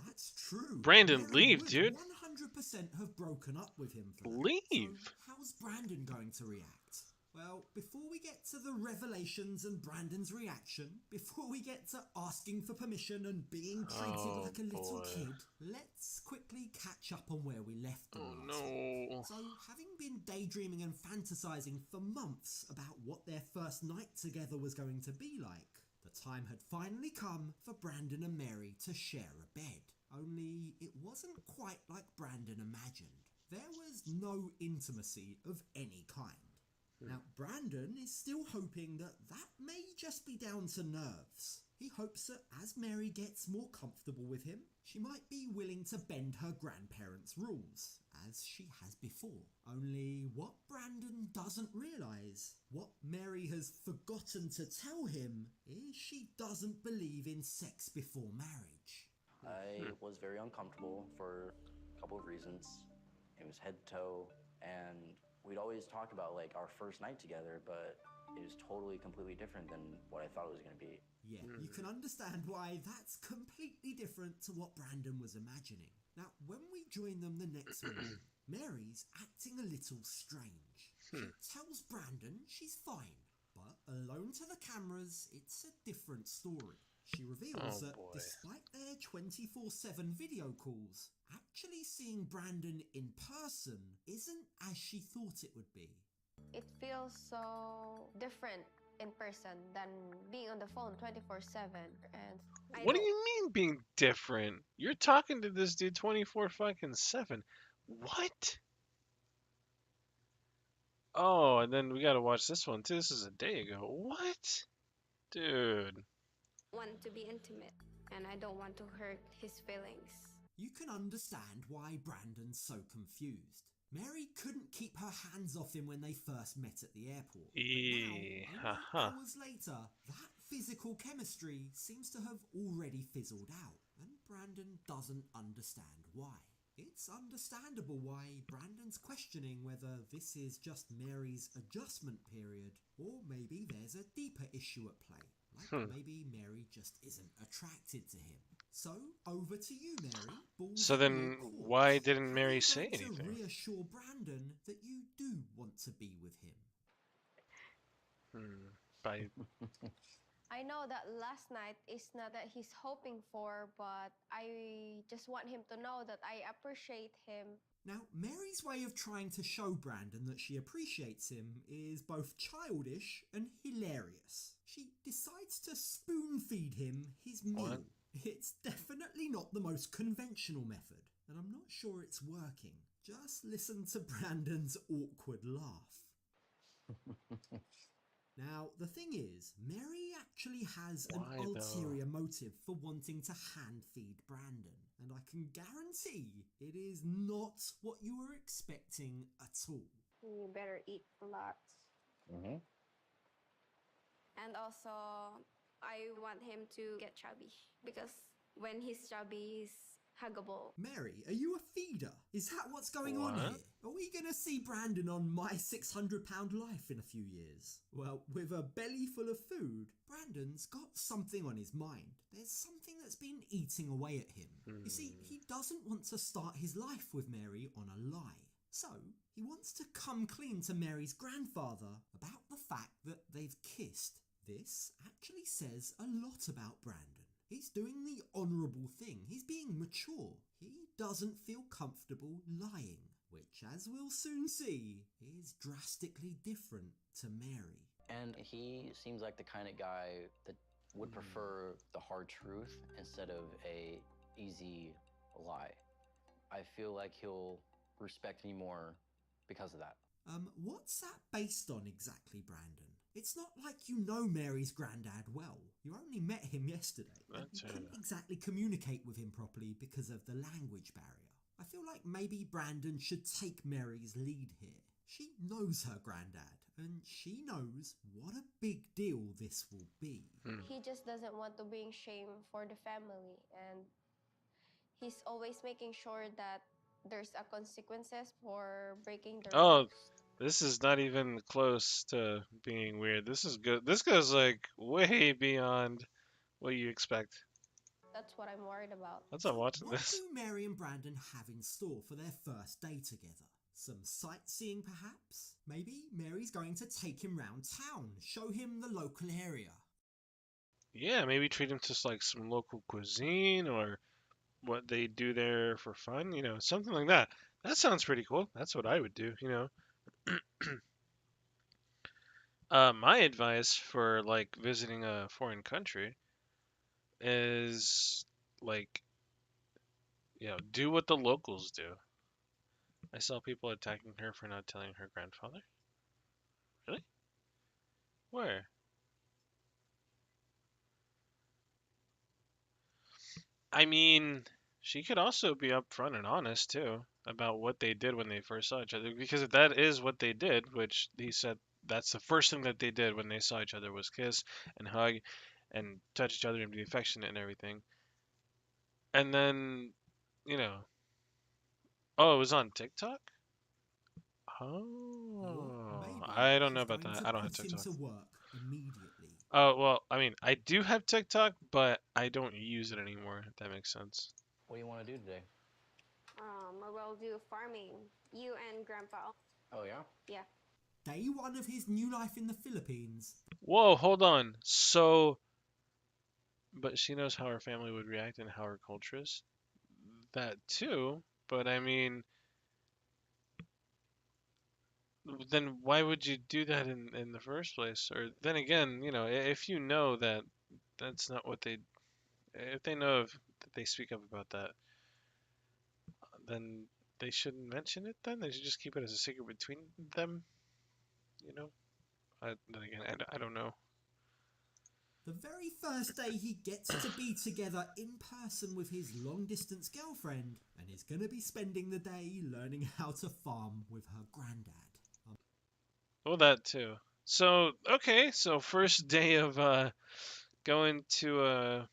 That's true. Brandon, Mary leave, would dude. 100% have broken up with him for that. Leave. So how's Brandon going to react? Well, before we get to the revelations and Brandon's reaction, before we get to asking for permission and being treated like a little kid, let's quickly catch up on where we left the no. So, having been daydreaming and fantasizing for months about what their first night together was going to be like, the time had finally come for Brandon and Mary to share a bed. Only it wasn't quite like Brandon imagined. There was no intimacy of any kind. Now, Brandon is still hoping that may just be down to nerves. He hopes that as Mary gets more comfortable with him, she might be willing to bend her grandparents' rules, as she has before. Only what Brandon doesn't realise, what Mary has forgotten to tell him, is she doesn't believe in sex before marriage. I was very uncomfortable for a couple of reasons. It was head to toe, and we'd always talk about like our first night together, but it was totally, completely different than what I thought it was going to be. Yeah, you can understand why that's completely different to what Brandon was imagining. Now, when we join them the next morning, Mary's acting a little strange. She tells Brandon she's fine, but alone to the cameras, it's a different story. She reveals that despite their 24/7 video calls, actually seeing Brandon in person isn't as she thought it would be. It feels so different in person than being on the phone 24/7. And What do you mean being different? You're talking to this dude 24/7. What? Oh, and then we gotta watch this one too. This is a day ago. What? Dude. want to be intimate, and I don't want to hurt his feelings. You can understand why Brandon's so confused. Mary couldn't keep her hands off him when they first met at the airport. But now, only hours later, that physical chemistry seems to have already fizzled out, and Brandon doesn't understand why. It's understandable why Brandon's questioning whether this is just Mary's adjustment period, or maybe there's a deeper issue at play. Like maybe Mary just isn't attracted to him. So, over to you, Mary. So then, why didn't Mary say anything? To reassure Brandon that you do want to be with him. By I know that last night is not that he's hoping for, but I just want him to know that I appreciate him. Now, Mary's way of trying to show Brandon that she appreciates him is both childish and hilarious. She decides to spoon feed him his meal. It's definitely not the most conventional method, and I'm not sure it's working. Just listen to Brandon's awkward laugh. Now, the thing is, Mary actually has an ulterior motive for wanting to hand feed Brandon, and I can guarantee it is not what you were expecting at all. You better eat a lot. And also, I want him to get chubby, because when he's chubby, he's huggable. Mary, are you a feeder? Is that what's going on here? Are we going to see Brandon on My 600-Pound Life in a few years? Well, with a belly full of food, Brandon's got something on his mind. There's something that's been eating away at him. You see, he doesn't want to start his life with Mary on a lie. So, he wants to come clean to Mary's grandfather about the fact that they've kissed. This actually says a lot about Brandon. He's doing the honourable thing. He's being mature. He doesn't feel comfortable lying, which, as we'll soon see, is drastically different to Mary. And he seems like the kind of guy that would prefer the hard truth instead of a easy lie. I feel like he'll respect me more because of that. What's that based on exactly, Brandon? It's not like you know Mary's granddad well. You only met him yesterday. You couldn't exactly communicate with him properly because of the language barrier. I feel like maybe Brandon should take Mary's lead here. She knows her granddad, and she knows what a big deal this will be. He just doesn't want to bring shame for the family, and he's always making sure that there's a consequences for breaking the rules. This is not even close to being weird. This is good. This goes like way beyond what you expect. That's what I'm worried about. That's not watching this. What do Mary and Brandon have in store for their first day together? Some sightseeing, perhaps? Maybe Mary's going to take him round town, show him the local area. Yeah, maybe treat him to like some local cuisine or what they do there for fun. You know, something like that. That sounds pretty cool. That's what I would do. You know. My advice for like visiting a foreign country is like, you know, do what the locals do. I saw people attacking her for not telling her grandfather. Really? Where? I mean, she could also be upfront and honest too about what they did when they first saw each other, because if that is what they did, which he said that's the first thing that they did when they saw each other was kiss and hug and touch each other and be affectionate and everything. And then, you know, Oh, it was on TikTok? Oh, I don't know about that. I don't have TikTok. To work immediately. Oh, well, I mean, I do have TikTok, but I don't use it anymore, if that makes sense. What do you want to do today? We'll do farming. You and Grandpa. Oh, yeah? Yeah. Day one of his new life in the Philippines. Whoa, hold on. So, but she knows how her family would react and how her culture is. That too, but I mean, then why would you do that in the first place? Or then again, you know, if you know that that's not what they, if they know that they speak up about that, then they shouldn't mention it then? They should just keep it as a secret between them, you know? Then again, I don't know. The very first day he gets to be together in person with his long-distance girlfriend, and is going to be spending the day learning how to farm with her granddad. Well, that too. So, okay, so first day of going to a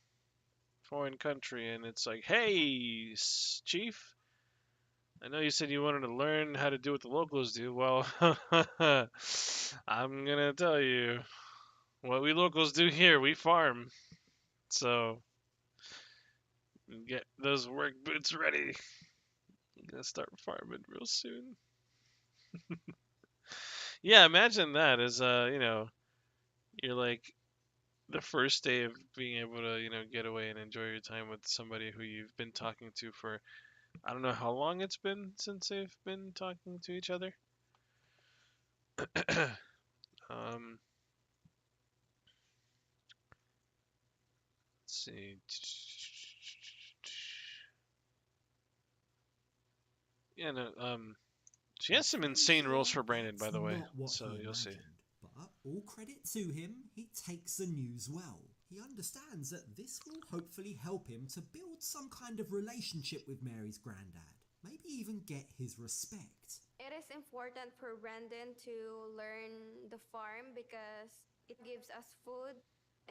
foreign country, and it's like, hey, Chief, I know you said you wanted to learn how to do what the locals do. Well, I'm gonna tell you what we locals do here. We farm. So get those work boots ready. I'm gonna start farming real soon. Yeah, imagine that as you know, you're like the first day of being able to, you know, get away and enjoy your time with somebody who you've been talking to for I don't know how long it's been since they've been talking to each other. um, let's see. Yeah, no, she has some insane rules for Brandon, by the way. So you'll see. But all credit to him, he takes the news well. He understands that this will hopefully help him to build some kind of relationship with Mary's granddad. Maybe even get his respect. It is important for Brandon to learn the farm because it gives us food,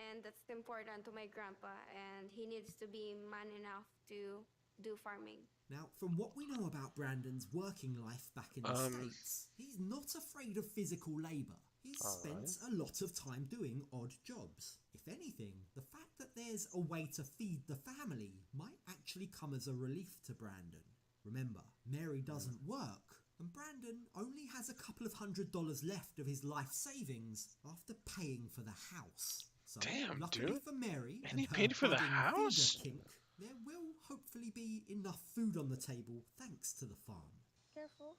and that's important to my grandpa, and he needs to be man enough to do farming. Now, from what we know about Brandon's working life back in the States, he's not afraid of physical labour. He's spent a lot of time doing odd jobs. If anything, the fact that there's a way to feed the family might actually come as a relief to Brandon. Remember, Mary doesn't work, and Brandon only has a couple of $100 left of his life savings after paying for the house. So, damn, luckily dude. for Mary And he paid for the house? Kink, there will hopefully be enough food on the table thanks to the farm. Careful.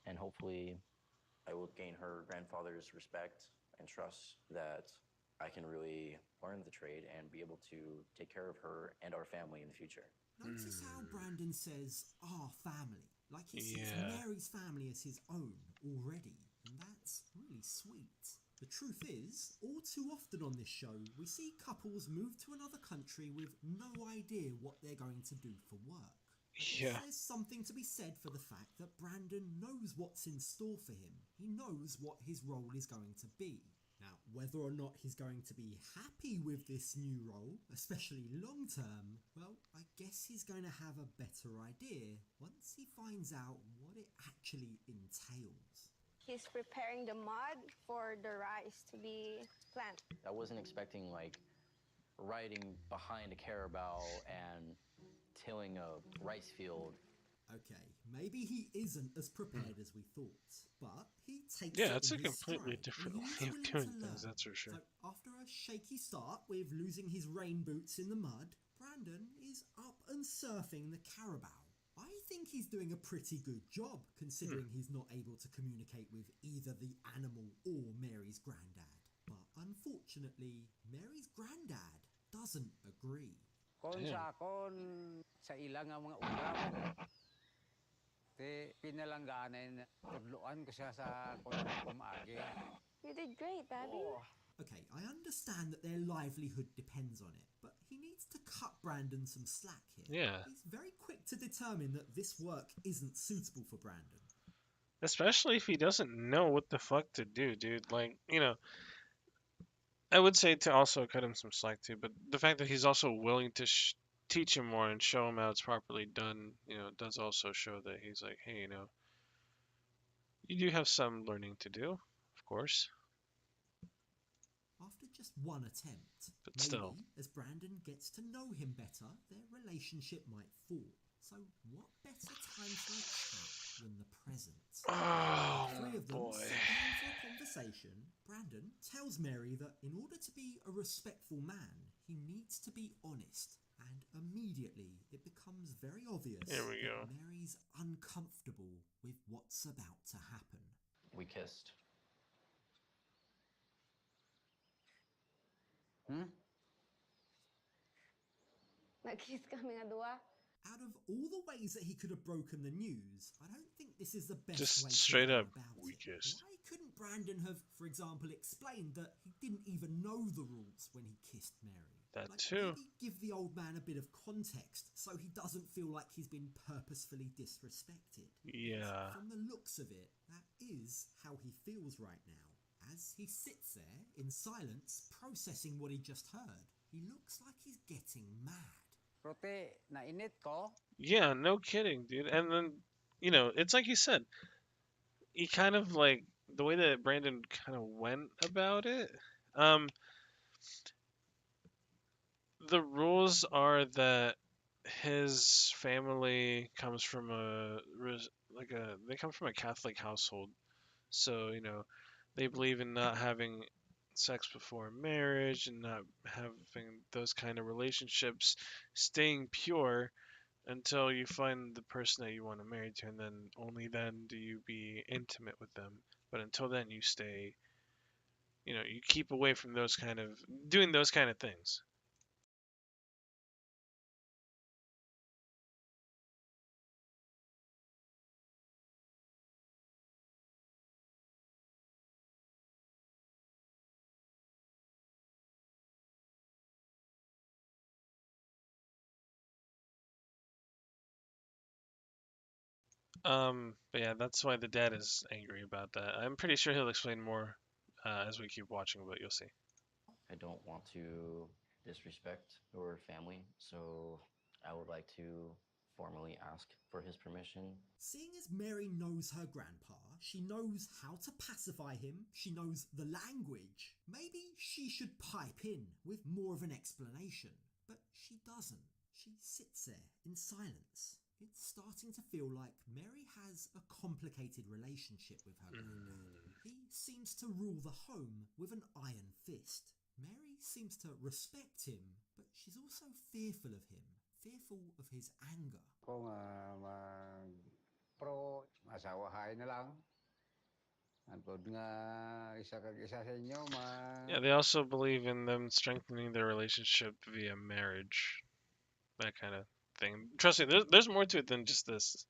And hopefully I will gain her grandfather's respect and trust that I can really learn the trade and be able to take care of her and our family in the future. Notice how Brandon says our family, like he sees Mary's family as his own already, and that's really sweet. The truth is, all too often on this show, we see couples move to another country with no idea what they're going to do for work. Yeah. There's something to be said for the fact that Brandon knows what's in store for him. He knows what his role is going to be. Now, whether or not he's going to be happy with this new role, especially long term, well, I guess he's going to have a better idea once he finds out what it actually entails. He's preparing the mud for the rice to be planted. I wasn't expecting like riding behind a carabao and tilling a rice field. Okay, maybe he isn't as prepared as we thought, but he takes Yeah, it it's a in his completely stride, different and he's way of willing doing to things, learn. that's for sure. So after a shaky start with losing his rain boots in the mud, Brandon is up and surfing the carabao. I think he's doing a pretty good job, considering he's not able to communicate with either the animal or Mary's granddad. But unfortunately, Mary's granddad doesn't agree. Kon sa akon sa ilang nga mga ulam. Te pinalangganan tudloan ko siya sa kon pamaagi. You did great, Daddy. Okay, I understand that their livelihood depends on it, but he needs to cut Brandon some slack here. Yeah. He's very quick to determine that this work isn't suitable for Brandon. Especially if he doesn't know what the fuck to do, dude. Like, you know, I would say to also cut him some slack too, but the fact that he's also willing to teach him more and show him how it's properly done, it does also show that he's like, hey, you do have some learning to do, of course. After just one attempt, But maybe still. as Brandon gets to know him better, their relationship might fall. So what better time for a chat than the present? Oh, the three of them boy. sit down for a conversation. Brandon tells Mary that in order to be a respectful man, he needs to be honest. And immediately it becomes very obvious Here we go. that Mary's uncomfortable with what's about to happen. We kissed. Nag-kiss kami nga dua. Out of all the ways that he could have broken the news, I don't think this is the best Just way straight to go up, about we it. kissed. Why couldn't Brandon have, for example, explained that he didn't even know the rules when he kissed Mary? That too. Maybe give the old man a bit of context so he doesn't feel like he's been purposefully disrespected. Yeah. From the looks of it, that is how he feels right now. As he sits there in silence, processing what he just heard, he looks like he's getting mad. Prote, nainit ko. Yeah, no kidding, dude. And then, it's like you said, he kind of like the way that Brandon kind of went about it. The rules are that his family comes from they come from a Catholic household, so they believe in not having sex before marriage and not having those kind of relationships, staying pure until you find the person that you want to marry to, and then only then do you be intimate with them. But until then, you stay, you keep away from doing those kind of things. But yeah, that's why the dad is angry about that. I'm pretty sure he'll explain more as we keep watching, but you'll see. I don't want to disrespect your family, so I would like to formally ask for his permission. Seeing as Mary knows her grandpa, she knows how to pacify him, she knows the language, maybe she should pipe in with more of an explanation. But she doesn't. She sits there in silence. It's starting to feel like Mary has a complicated relationship with her granddad. He seems to rule the home with an iron fist. Mary seems to respect him, but she's also fearful of him, fearful of his anger. Kung pro masawahay na lang. Antod nga isa kag isa sa inyo Yeah, they also believe in them strengthening their relationship via marriage, that kind of thing. Trust me, there's more to it than just this.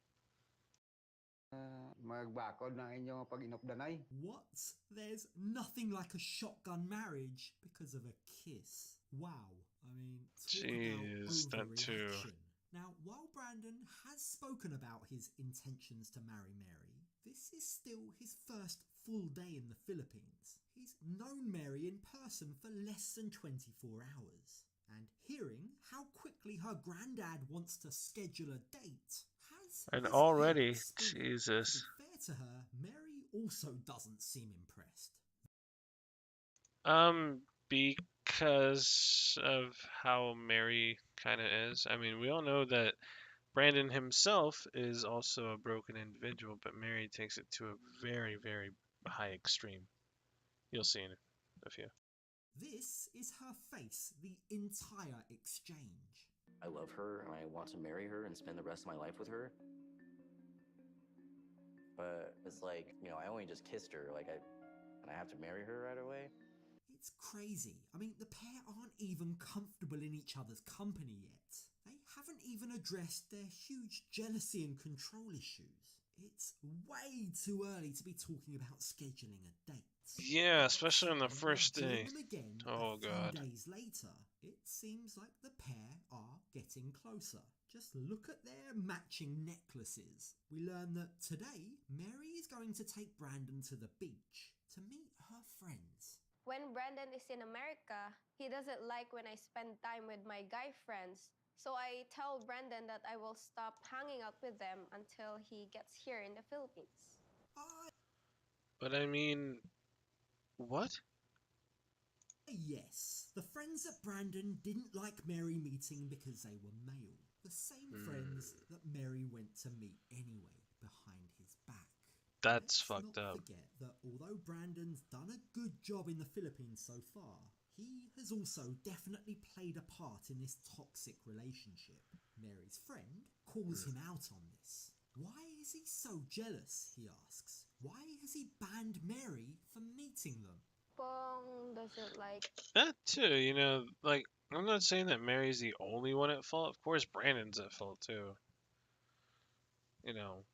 magbakod ng inyong pag-inupdanay. What? There's nothing like a shotgun marriage because of a kiss. Wow. I mean, talk Jeez, about that too. overreaction. Now, while Brandon has spoken about his intentions to marry Mary, this is still his first full day in the Philippines. He's known Mary in person for less than 24 hours. And hearing how quickly her granddad wants to schedule a date has And his already, head spinning. Jesus. To be fair to her, Mary also doesn't seem impressed. Because of how Mary kind of is. I mean, we all know that Brandon himself is also a broken individual, but Mary takes it to a very, very high extreme. You'll see in a few. This is her face the entire exchange. I love her and I want to marry her and spend the rest of my life with her. But it's like, I only just kissed her. And I have to marry her right away. It's crazy. I mean, the pair aren't even comfortable in each other's company yet. They haven't even addressed their huge jealousy and control issues. It's way too early to be talking about scheduling a date. Yeah, especially on the When first we join day. them again Oh, a few God. days later, it seems like the pair are getting closer. Just look at their matching necklaces. We learn that today, Mary is going to take Brandon to the beach to meet her friends. When Brandon is in America, he doesn't like when I spend time with my guy friends So I tell Brandon that I will stop hanging out with them until he gets here in the Philippines. But I mean, what? Yes, the friends that Brandon didn't like Mary meeting because they were male. The same friends that Mary went to meet anyway, behind his back. That's Let's fucked not up. forget that although Brandon's done a good job in the Philippines so far, he has also definitely played a part in this toxic relationship. Mary's friend calls him out on this. Why is he so jealous, he asks. Why has he banned Mary from meeting them? Pong doesn't like... That too, you know, like, I'm not saying that Mary's the only one at fault. Of course, Brandon's at fault too. You know,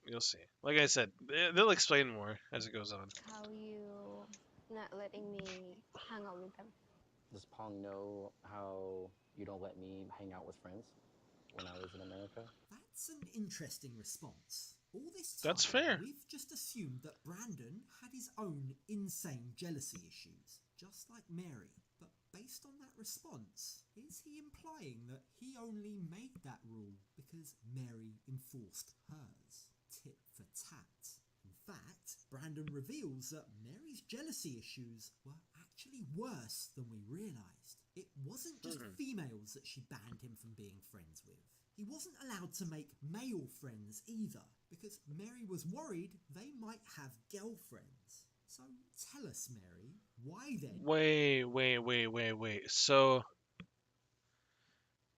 you'll see. Like I said, they'll explain more as it goes on. How you not letting me hang out with them? Does Pong know how you don't let me hang out with friends when I was in America? That's an interesting response. All this time, That's fair. we've just assumed that Brandon had his own insane jealousy issues, just like Mary. But based on that response, is he implying that he only made that rule because Mary enforced hers? Tit for tat. In fact, Brandon reveals that Mary's jealousy issues were actually worse than we realised. It wasn't just females that she banned him from being friends with. He wasn't allowed to make male friends either, because Mary was worried they might have girlfriends. So tell us, Mary, why then? Wait. So,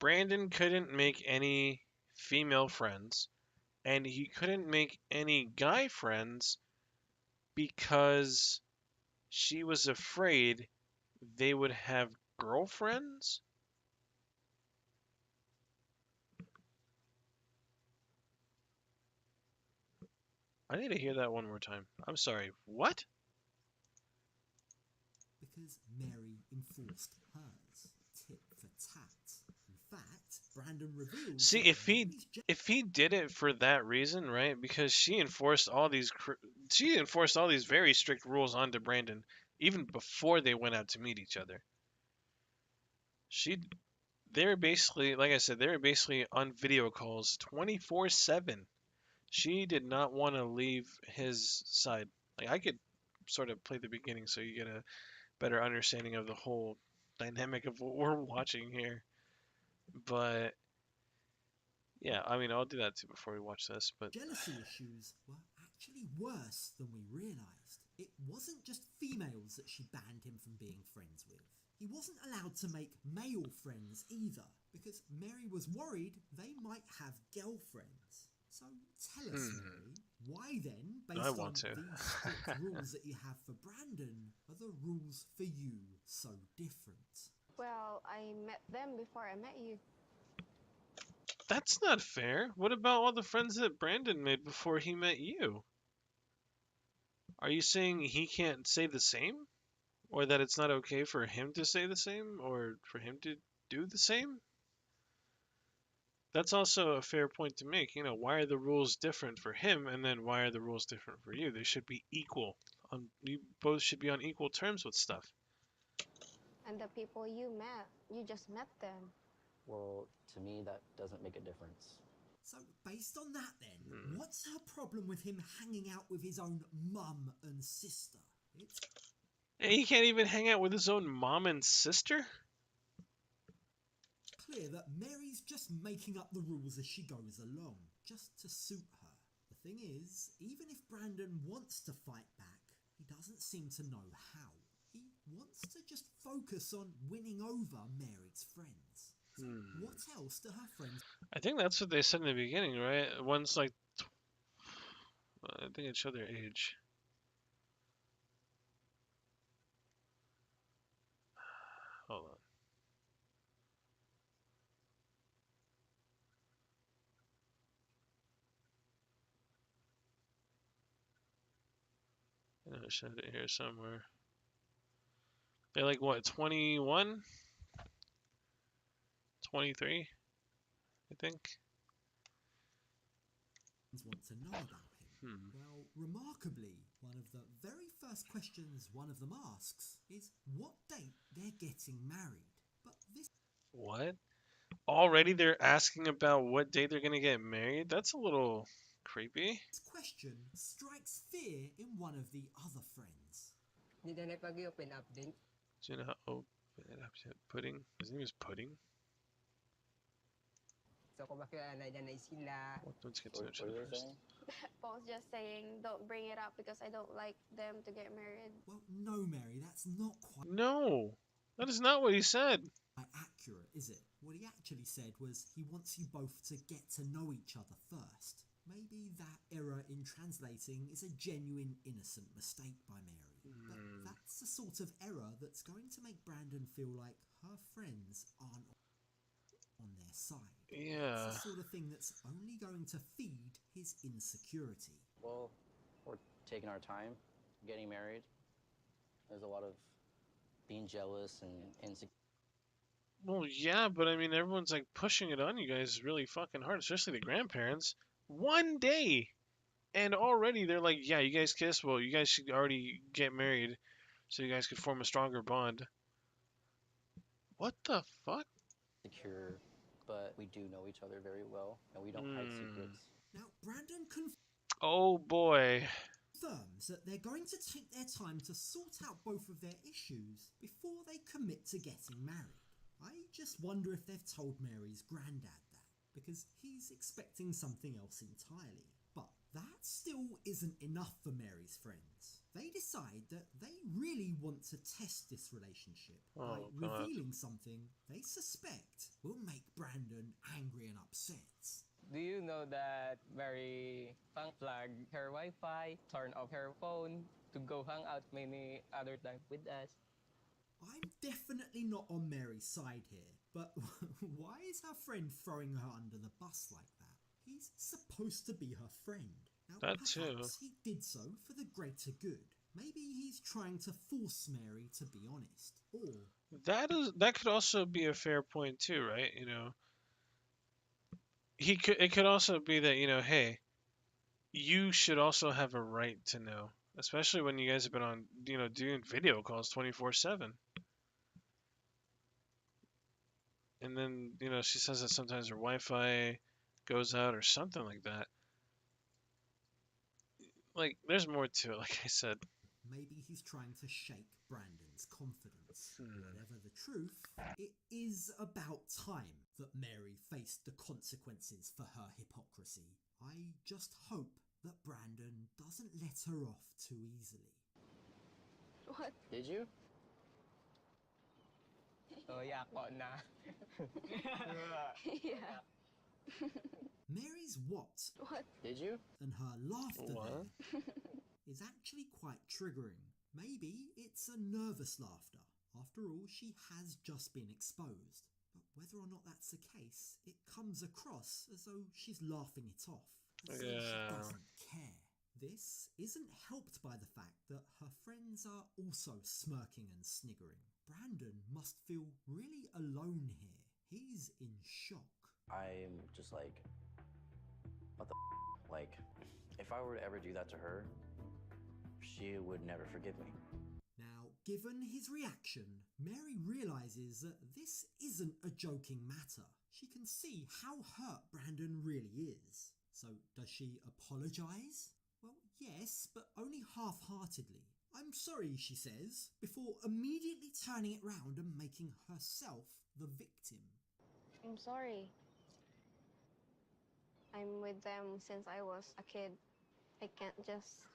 Brandon couldn't make any female friends, and he couldn't make any guy friends because she was afraid they would have girlfriends? I need to hear that one more time. I'm sorry. What? Because Mary enforced hers. Tit for tat. In fact, Brandon reveals. See, if he did it for that reason, right? Because she enforced all these very strict rules onto Brandon even before they went out to meet each other. They were basically, like I said, they were basically on video calls 24/7. She did not want to leave his side. Like, I could sort of play the beginning so you get a better understanding of the whole dynamic of what we're watching here. But yeah, I mean, I'll do that too before we watch this. But jealousy issues were actually worse than we realised. It wasn't just females that she banned him from being friends with. He wasn't allowed to make male friends either, because Mary was worried they might have girlfriends. So tell us, Mary, why then, based on these strict rules that you have for Brandon, are the rules for you so different? Well, I met them before I met you. that's not fair. What about all the friends that Brandon made before he met you? Are you saying he can't say the same? Or that it's not okay for him to say the same? Or for him to do the same? That's also a fair point to make. You know, why are the rules different for him, and then why are the rules different for you? They should be equal. You both should be on equal terms with stuff. And the people you met, you just met them. Well, to me, that doesn't make a difference. So, based on that then, what's her problem with him hanging out with his own mum and sister? It's He can't even hang out with his own mom and sister? clear that Mary's just making up the rules as she goes along, just to suit her. The thing is, even if Brandon wants to fight back, he doesn't seem to know how. He wants to just focus on winning over Mary's friends. So what else do her friends... I think that's what they said in the beginning, right? One's like... I think it showed their age. Hold on. I showed it here somewhere. They're like, what, 21? 23? I think. want to know about him? Well, remarkably, one of the very first questions one of them asks is what date they're getting married. But this... What? Already they're asking about what date they're gonna get married? That's a little creepy. This question strikes fear in one of the other friends. Hindi na pag-open up din. Do you know how open it up to Pudding? His name is Pudding? So kung bakit na sila. Let's get to know each other first. Paul's just saying, don't bring it up because I don't like them to get married. Well, no, Mary, that's not quite... No! That is not what he said. Accurate, is it? What he actually said was he wants you both to get to know each other first. Maybe that error in translating is a genuine innocent mistake by Mary. But that's the sort of error that's going to make Brandon feel like her friends aren't on their side. Yeah. It's the sort of thing that's only going to feed his insecurity. Well, we're taking our time getting married. There's a lot of being jealous and insecure. Well, yeah, but I mean, everyone's like pushing it on you guys really fucking hard, especially the grandparents. One day! And already they're like, yeah, you guys kiss? Well, you guys should already get married so you guys could form a stronger bond. What the fuck? Secure, but we do know each other very well, and we don't hide secrets. Now, Brandon Oh boy. confirms that they're going to take their time to sort out both of their issues before they commit to getting married. I just wonder if they've told Mary's granddad that, because he's expecting something else entirely. But that still isn't enough for Mary's friends. They decide that they really want to test this relationship by revealing something they suspect will make Brandon angry and upset. Do you know that Mary unplugged her Wi-Fi, turned off her phone to go hang out many other times with us? I'm definitely not on Mary's side here, but why is her friend throwing her under the bus like that? He's supposed to be her friend. Now, That perhaps too. he did so for the greater good. Maybe he's trying to force Mary to be honest. Or That could also be a fair point too, right? You know, it could also be that, you know, hey, you should also have a right to know, especially when you guys have been on, you know, doing video calls 24/7. And then, you know, she says that sometimes her Wi-Fi goes out or something like that. Like, there's more to it, like I said. maybe he's trying to shake Brandon's confidence. Whatever the truth, it is about time that Mary faced the consequences for her hypocrisy. I just hope that Brandon doesn't let her off too easily. What? Did you? Oh yeah, na. Yeah. Mary's what? What? Did you? And her laughter there is actually quite triggering. Maybe it's a nervous laughter. After all, she has just been exposed. But whether or not that's the case, it comes across as though she's laughing it off. As though she doesn't care. This isn't helped by the fact that her friends are also smirking and sniggering. Brandon must feel really alone here. He's in shock. I'm just like, what the Like, if I were to ever do that to her, she would never forgive me. Now, given his reaction, Mary realizes that this isn't a joking matter. She can see how hurt Brandon really is. So, does she apologize? Well, yes, but only half-heartedly. I'm sorry, she says, before immediately turning it round and making herself the victim. I'm sorry. I'm with them since I was a kid. I can't just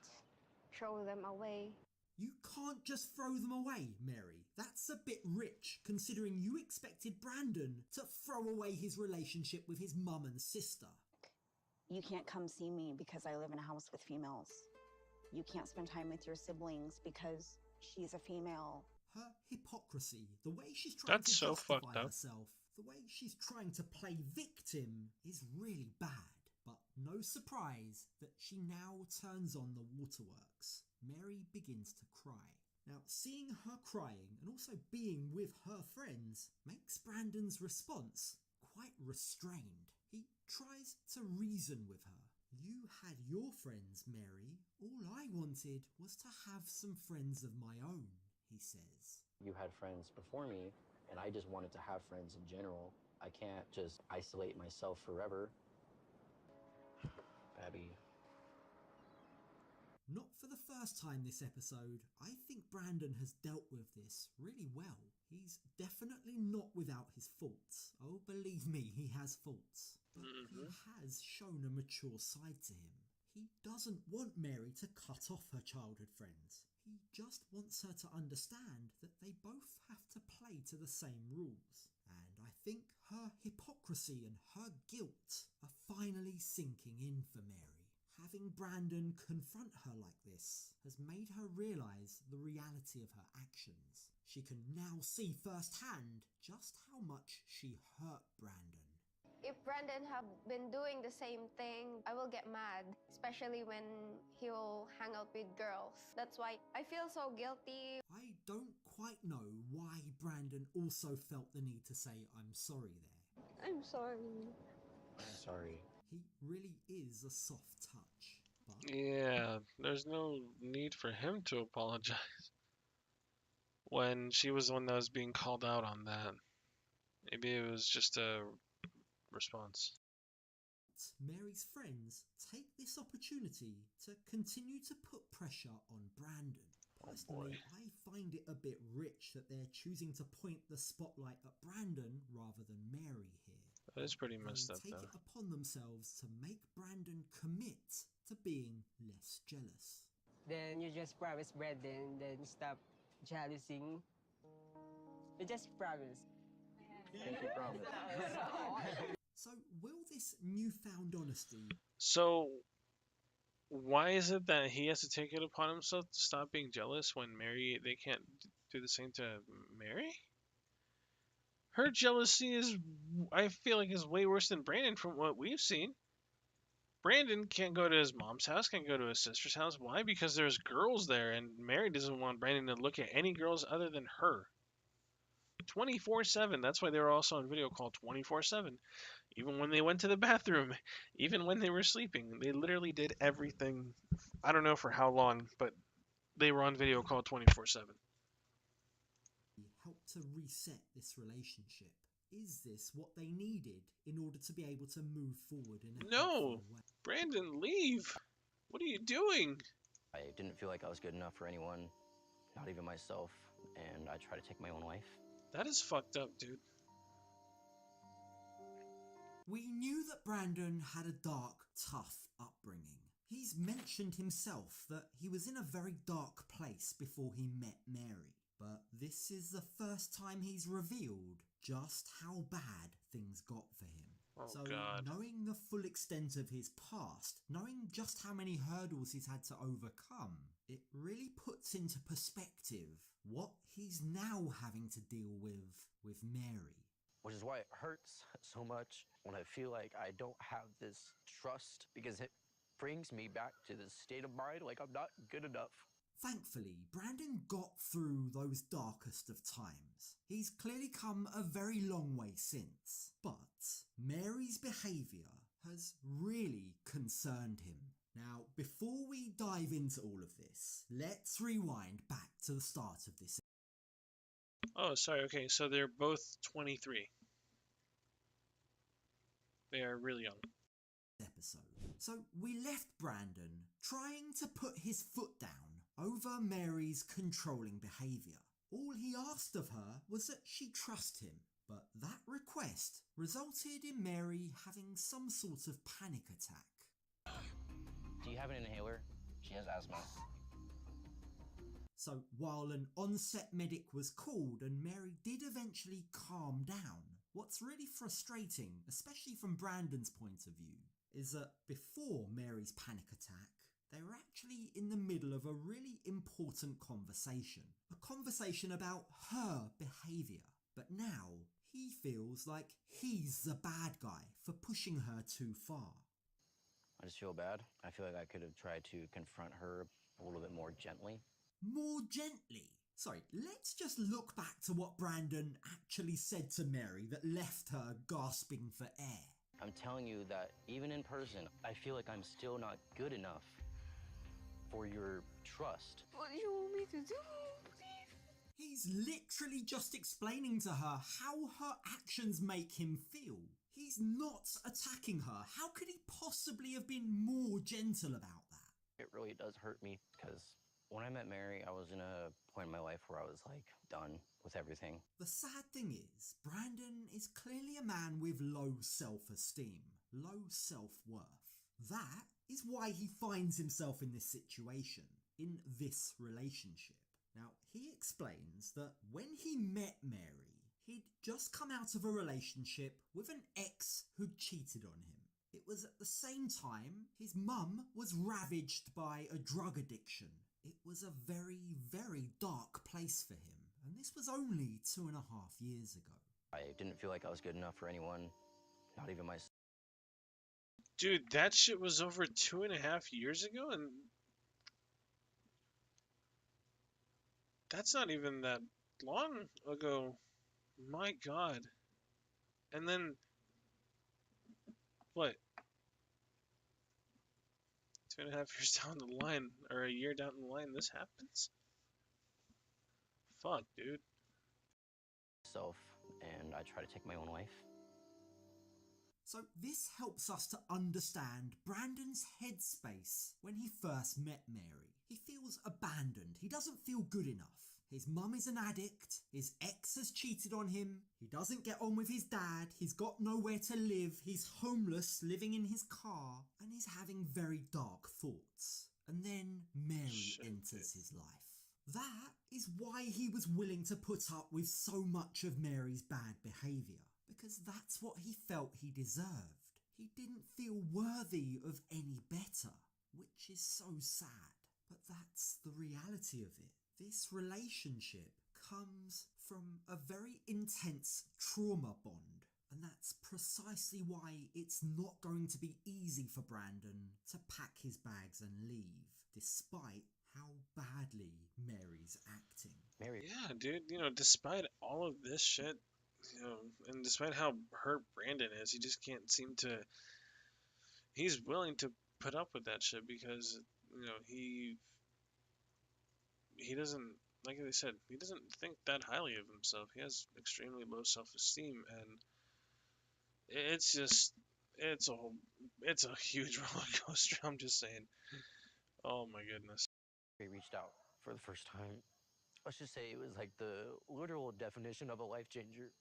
throw them away. You can't just throw them away, Mary. That's a bit rich, considering you expected Brandon to throw away his relationship with his mum and sister. You can't come see me because I live in a house with females. You can't spend time with your siblings because she's a female. Her hypocrisy, the way she's trying to justify herself, the way she's trying to play victim is really bad. But no surprise that she now turns on the waterworks. Mary begins to cry. Now, seeing her crying and also being with her friends makes Brandon's response quite restrained. He tries to reason with her. You had your friends, Mary. All I wanted was to have some friends of my own, he says. You had friends before me, and I just wanted to have friends in general. I can't just isolate myself forever. Abby. Not for the first time this episode, I think Brandon has dealt with this really well. He's definitely not without his faults. Oh, believe me, he has faults. But he has shown a mature side to him. He doesn't want Mary to cut off her childhood friends. He just wants her to understand that they both have to play to the same rules. And I think her hypocrisy and her guilt are finally sinking in for Mary. Having Brandon confront her like this has made her realise the reality of her actions. She can now see firsthand just how much she hurt Brandon. If Brandon have been doing the same thing, I will get mad, especially when he will hang out with girls. That's why I feel so guilty. I don't quite know why Brandon also felt the need to say I'm sorry there. I'm sorry. I'm sorry. He really is a soft touch. But Yeah, there's no need for him to apologize when she was the one that was being called out on that. Maybe it was just a response. Mary's friends take this opportunity to continue to put pressure on Brandon. Personally, I find it a bit rich that they're choosing to point the spotlight at Brandon rather than Mary here. That is pretty messed They up, take though. it upon themselves to make Brandon commit to being less jealous. Then you just promise Brandon, then stop jealousing. You just promise. Pinky promise. So will this newfound honesty... So, why is it that he has to take it upon himself to stop being jealous when they can't do the same to Mary? Her jealousy is, I feel like, is way worse than Brandon from what we've seen. Brandon can't go to his mom's house, can't go to his sister's house. Why? Because there's girls there, and Mary doesn't want Brandon to look at any girls other than her. 24/7. That's why they were also on video call 24/7. Even when they went to the bathroom, even when they were sleeping, they literally did everything. I don't know for how long, but they were on video call 24/7. help to reset this relationship? Is this what they needed in order to be able to move forward in a No, way? Brandon, leave. What are you doing? I didn't feel like I was good enough for anyone, not even myself, and I tried to take my own life. That is fucked up, dude. We knew that Brandon had a dark, tough upbringing. He's mentioned himself that he was in a very dark place before he met Mary. But this is the first time he's revealed just how bad things got for him. Oh, so God. knowing the full extent of his past, knowing just how many hurdles he's had to overcome, it really puts into perspective what he's now having to deal with Mary. Which is why it hurts so much when I feel like I don't have this trust, because it brings me back to this state of mind like I'm not good enough. Thankfully, Brandon got through those darkest of times. He's clearly come a very long way since. But Mary's behaviour has really concerned him. Now, before we dive into all of this, let's rewind back to the start of this. Oh, sorry. Okay, so they're both 23. They are really young. Episode. So we left Brandon trying to put his foot down over Mary's controlling behaviour. All he asked of her was that she trust him, but that request resulted in Mary having some sort of panic attack. Do you have an inhaler? She has asthma. So while an on-set medic was called and Mary did eventually calm down, what's really frustrating, especially from Brandon's point of view, is that before Mary's panic attack, they were actually in the middle of a really important conversation. A conversation about her behaviour. But now, he feels like he's the bad guy for pushing her too far. I just feel bad. I feel like I could have tried to confront her a little bit more gently. More gently? Sorry, let's just look back to what Brandon actually said to Mary that left her gasping for air. I'm telling you that even in person, I feel like I'm still not good enough for your trust. What do you want me to do, please? He's literally just explaining to her how her actions make him feel. He's not attacking her. How could he possibly have been more gentle about that? It really does hurt me because when I met Mary, I was in a point in my life where I was like done with everything. The sad thing is, Brandon is clearly a man with low self-esteem, low self-worth. That is why he finds himself in this situation, in this relationship. Now, he explains that when he met Mary, he'd just come out of a relationship with an ex who'd cheated on him. It was at the same time his mum was ravaged by a drug addiction. It was a very, very dark place for him, and this was only 2.5 years ago. I didn't feel like I was good enough for anyone, not even myself. Dude, that shit was over 2.5 years ago, and that's not even that long ago. My God. And then, what? 2.5 years down the line, or a year down the line, this happens? Fuck, dude. And I try to take my own life. So this helps us to understand Brandon's headspace when he first met Mary. He feels abandoned. He doesn't feel good enough. His mum is an addict. His ex has cheated on him. He doesn't get on with his dad. He's got nowhere to live. He's homeless, living in his car, and he's having very dark thoughts. And then Mary enters his life. That is why he was willing to put up with so much of Mary's bad behaviour. Because that's what he felt he deserved. He didn't feel worthy of any better, which is so sad. But that's the reality of it. This relationship comes from a very intense trauma bond. And that's precisely why it's not going to be easy for Brandon to pack his bags and leave, despite how badly Mary's acting. Yeah, dude, despite all of this shit, and despite how hurt Brandon is, he just can't seem to. He's willing to put up with that shit because, he doesn't, like I said, he doesn't think that highly of himself. He has extremely low self-esteem, and it's a huge roller coaster. I'm just saying. Oh my goodness. We reached out for the first time. Let's just say it was like the literal definition of a life changer.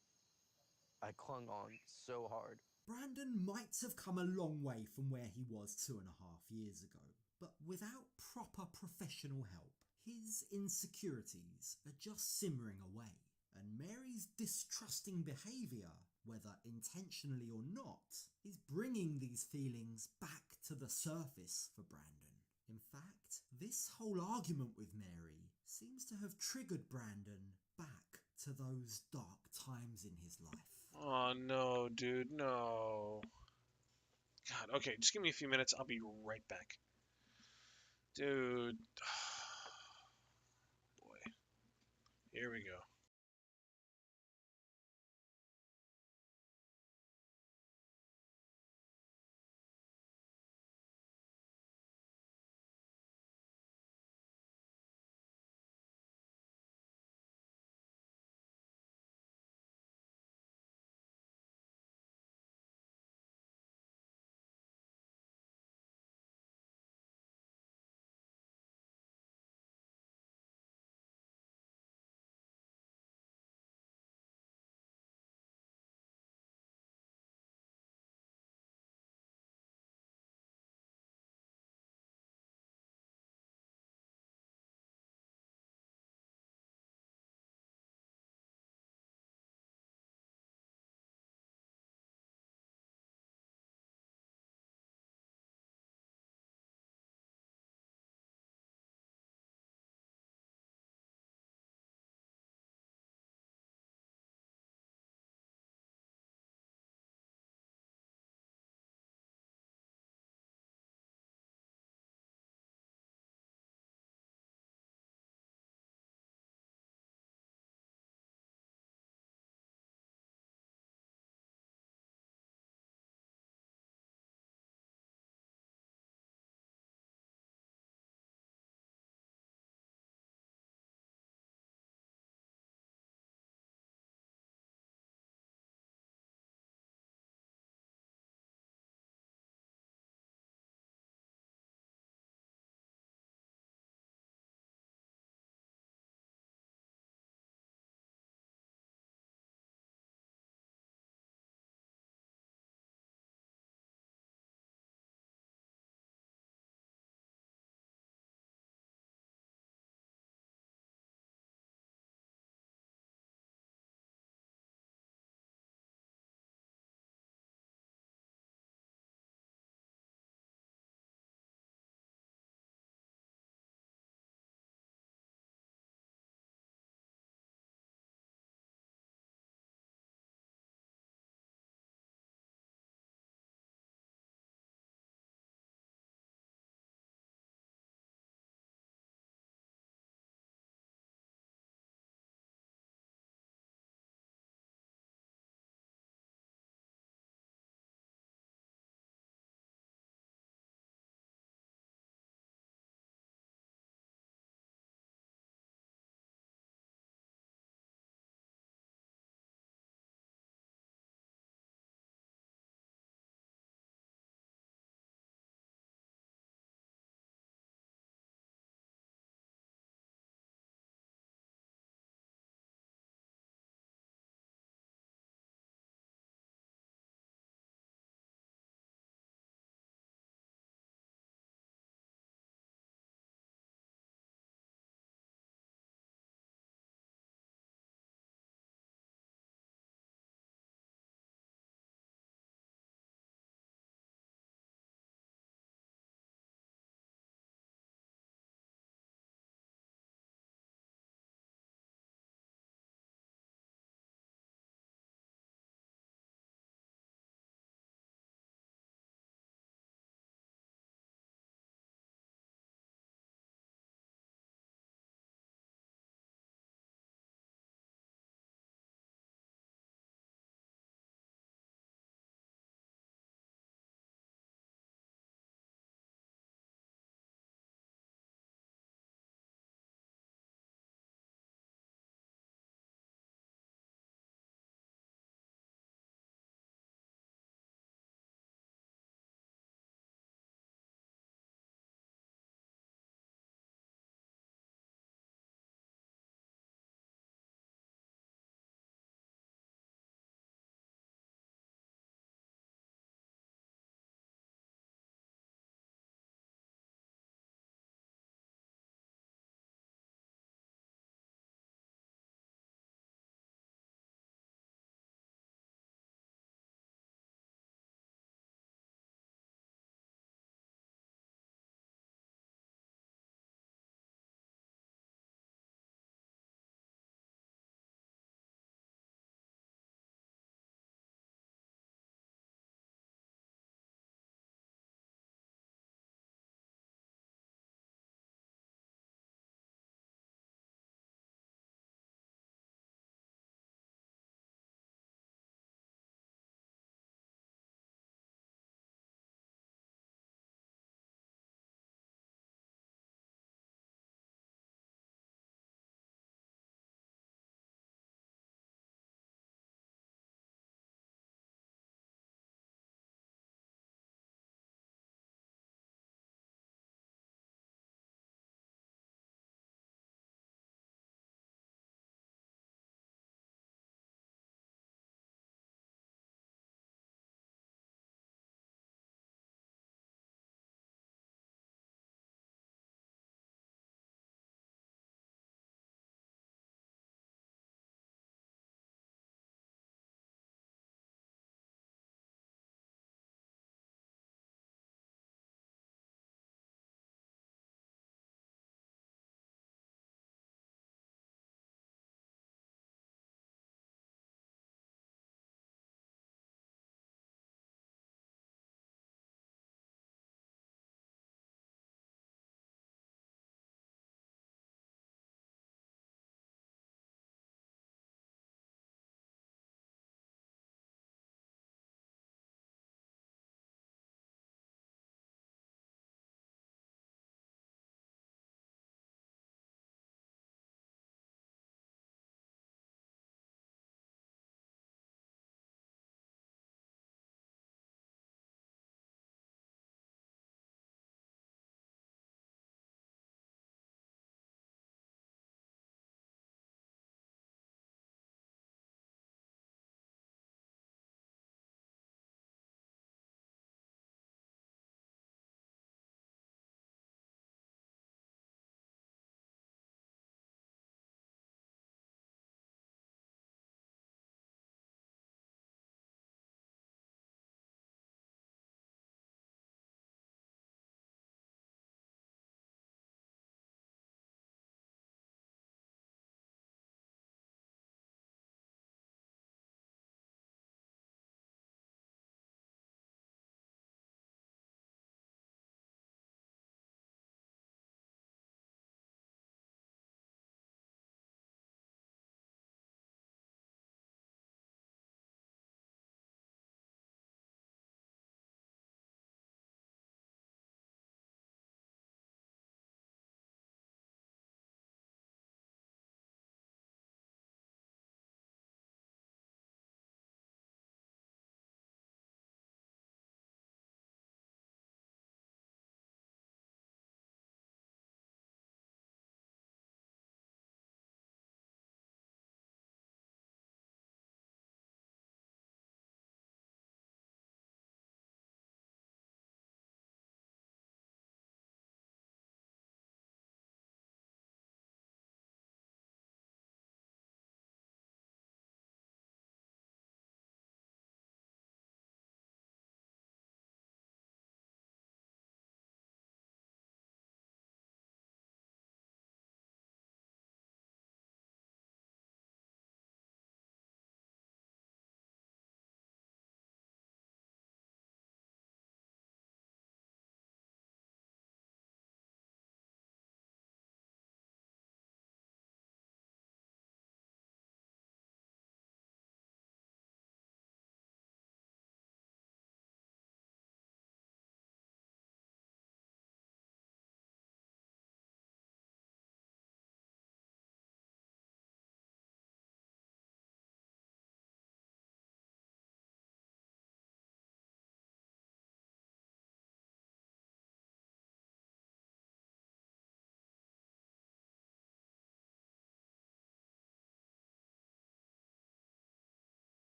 I clung on so hard. Brandon might have come a long way from where he was 2.5 years ago, but without proper professional help, his insecurities are just simmering away, and Mary's distrusting behaviour, whether intentionally or not, is bringing these feelings back to the surface for Brandon. In fact, this whole argument with Mary seems to have triggered Brandon back to those dark times in his life. Oh no, dude, no. God, okay, just give me a few minutes. I'll be right back. Dude. Boy. Here we go.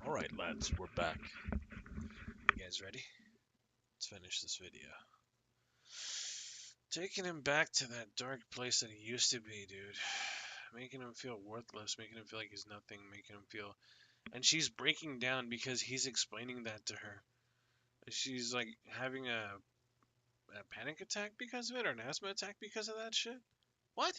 Alright, lads, we're back. You guys ready? Let's finish this video. Taking him back to that dark place that he used to be, dude. Making him feel worthless, making him feel like he's nothing, making him feel... And she's breaking down because he's explaining that to her. She's like having a panic attack because of it, or an asthma attack because of that shit? What?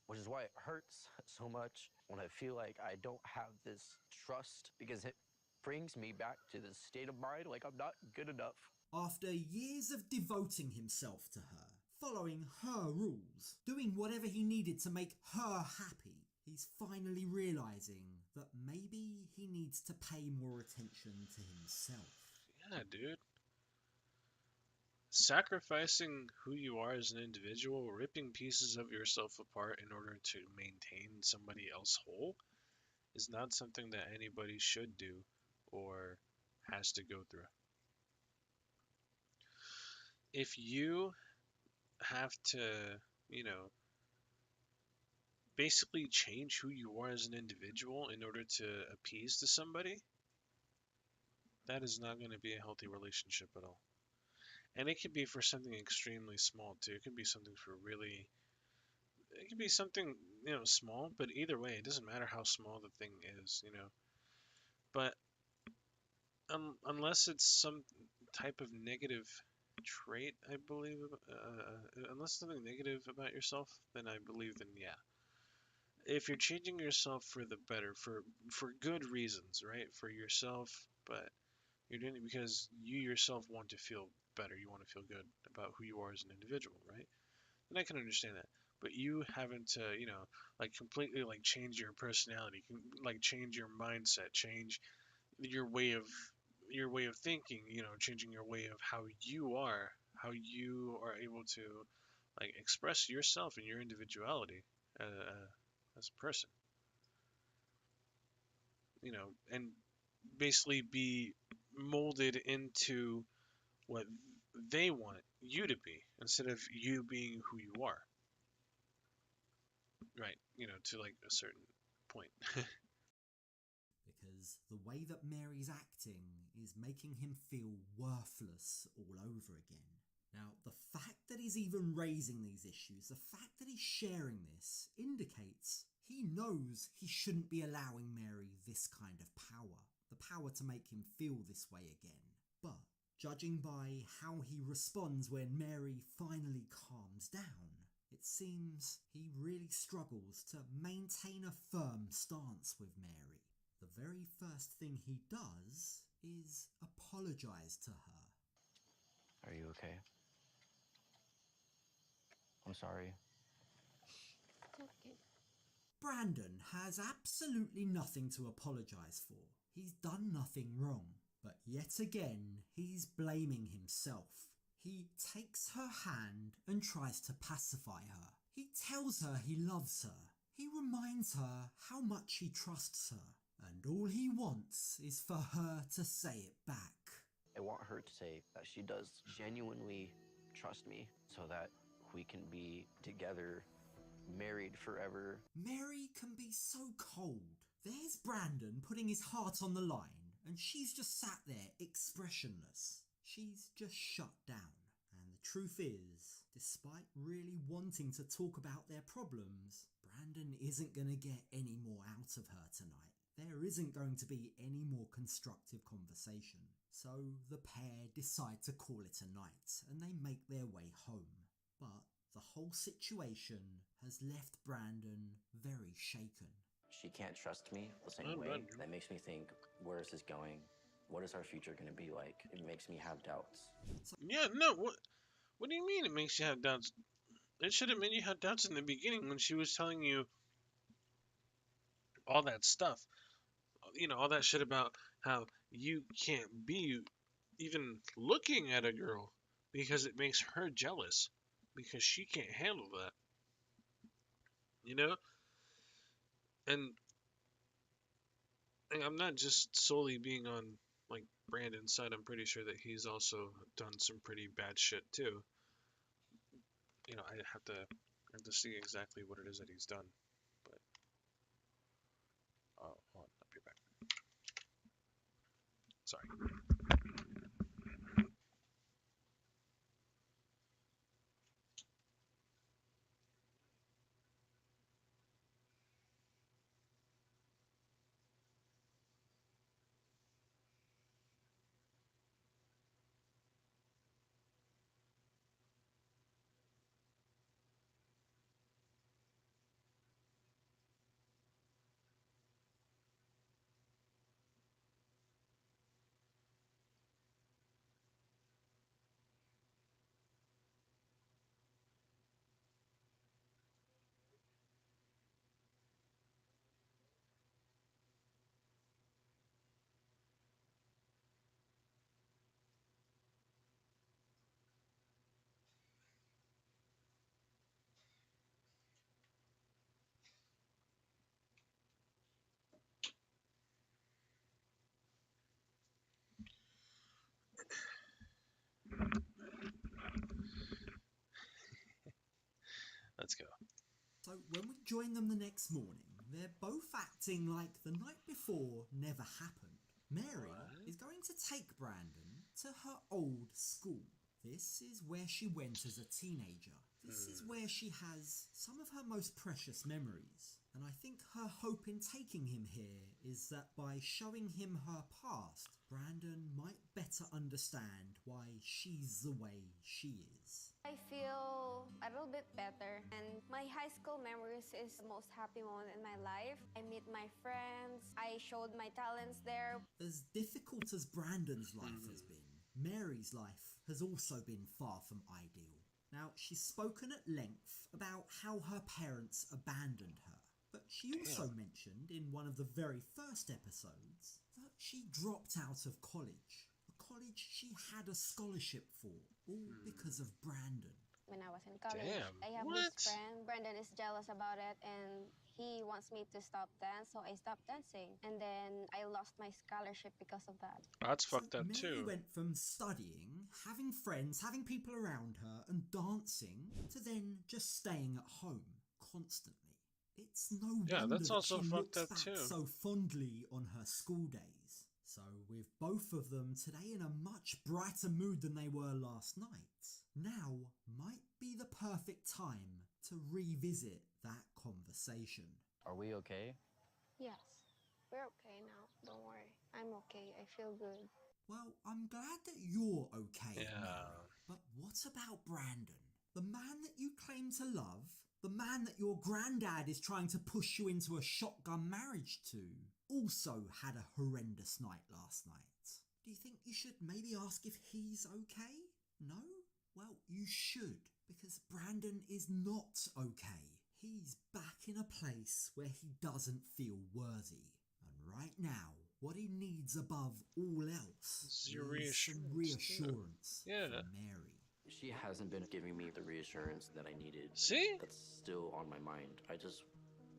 Which is why it hurts so much when I feel like I don't have this trust, because it brings me back to this state of mind like I'm not good enough. After years of devoting himself to her, following her rules, doing whatever he needed to make her happy, he's finally realizing that maybe he needs to pay more attention to himself. Yeah, dude. Sacrificing who you are as an individual, ripping pieces of yourself apart in order to maintain somebody else whole, is not something that anybody should do or has to go through. If you have to, you know, basically change who you are as an individual in order to appease to somebody, that is not going to be a healthy relationship at all. And it could be for something extremely small too. It could be something for really, it could be something, you know, small, but either way, it doesn't matter how small the thing is, you know. But unless it's some type of negative trait, I believe, unless something negative about yourself, then I believe, then yeah. If you're changing yourself for the better, for good reasons, right? For yourself, but you're doing it because you yourself want to feel better. You want to feel good about who you are as an individual, right? And I can understand that. But you having to, you know, like completely like change your personality, like change your mindset, change your way of thinking, you know, changing your way of how you are able to like express yourself and your individuality as a person, you know, and basically be molded into what they want you to be instead of you being who you are, right? You know, to like a certain point. Because the way that Mary's acting is making him feel worthless all over again. Now, the fact that he's even raising these issues, the fact that he's sharing this, indicates he knows he shouldn't be allowing Mary this kind of power. The power to make him feel this way again. But, judging by how he responds when Mary finally calms down, it seems he really struggles to maintain a firm stance with Mary. The very first thing he does is apologize to her. Are you okay? I'm sorry. It's okay. Brandon has absolutely nothing to apologise for. He's done nothing wrong. But yet again, he's blaming himself. He takes her hand and tries to pacify her. He tells her he loves her. He reminds her how much he trusts her. And all he wants is for her to say it back. I want her to say that she does genuinely trust me so that we can be together, married forever. Mary can be so cold. There's Brandon putting his heart on the line, and she's just sat there expressionless. She's just shut down. And the truth is, despite really wanting to talk about their problems, Brandon isn't going to get any more out of her tonight. There isn't going to be any more constructive conversation. So the pair decide to call it a night and they make their way home. But the whole situation has left Brandon very shaken. She can't trust me the same way. That makes me think, where is this going? What is our future going to be like? It makes me have doubts. Yeah, no, what do you mean it makes you have doubts? It should have made you have doubts in the beginning when she was telling you all that stuff. You know, all that shit about how you can't be even looking at a girl because it makes her jealous because she can't handle that. You know? And I'm not just solely being on like Brandon's side. I'm pretty sure that he's also done some pretty bad shit too. You know, I have to see exactly what it is that he's done. But hold on, I'll be back. Sorry. Let's go. So when we join them the next morning, they're both acting like the night before never happened. Mary is going to take Brandon to her old school. This is where she went as a teenager. This is where she has some of her most precious memories. And I think her hope in taking him here is that by showing him her past, Brandon might better understand why she's the way she is. I feel a little bit better, and my high school memories is the most happy moment in my life. I meet my friends, I showed my talents there. As difficult as Brandon's life has been, Mary's life has also been far from ideal. Now, she's spoken at length about how her parents abandoned her, but she also mentioned in one of the very first episodes that she dropped out of college. A college she had a scholarship for, all because of Brandon. When I was in college, Damn, I have this friend. Brandon is jealous about it, and he wants me to stop dance, so I stopped dancing. And then I lost my scholarship because of that. That's fucked up Mary too. went from studying, having friends, having people around her, and dancing, to then just staying at home constantly. It's no wonder that's that also she fucked looks up back too. so fondly on her school days. So with both of them today in a much brighter mood than they were last night, now might be the perfect time to revisit that conversation. Are we okay? Yes, we're okay now. Don't worry. I'm okay. I feel good. Well, I'm glad that you're okay, Yeah. Mary. But what about Brandon? The man that you claim to love? The man that your granddad is trying to push you into a shotgun marriage to? Also had a horrendous night last night. Do you think you should maybe ask if he's okay? No? Well, you should, because Brandon is not okay. He's back in a place where he doesn't feel worthy. And right now, what he needs above all else It's is your some reassurance, reassurance from Mary. She hasn't been giving me the reassurance that I needed. See? That's still on my mind.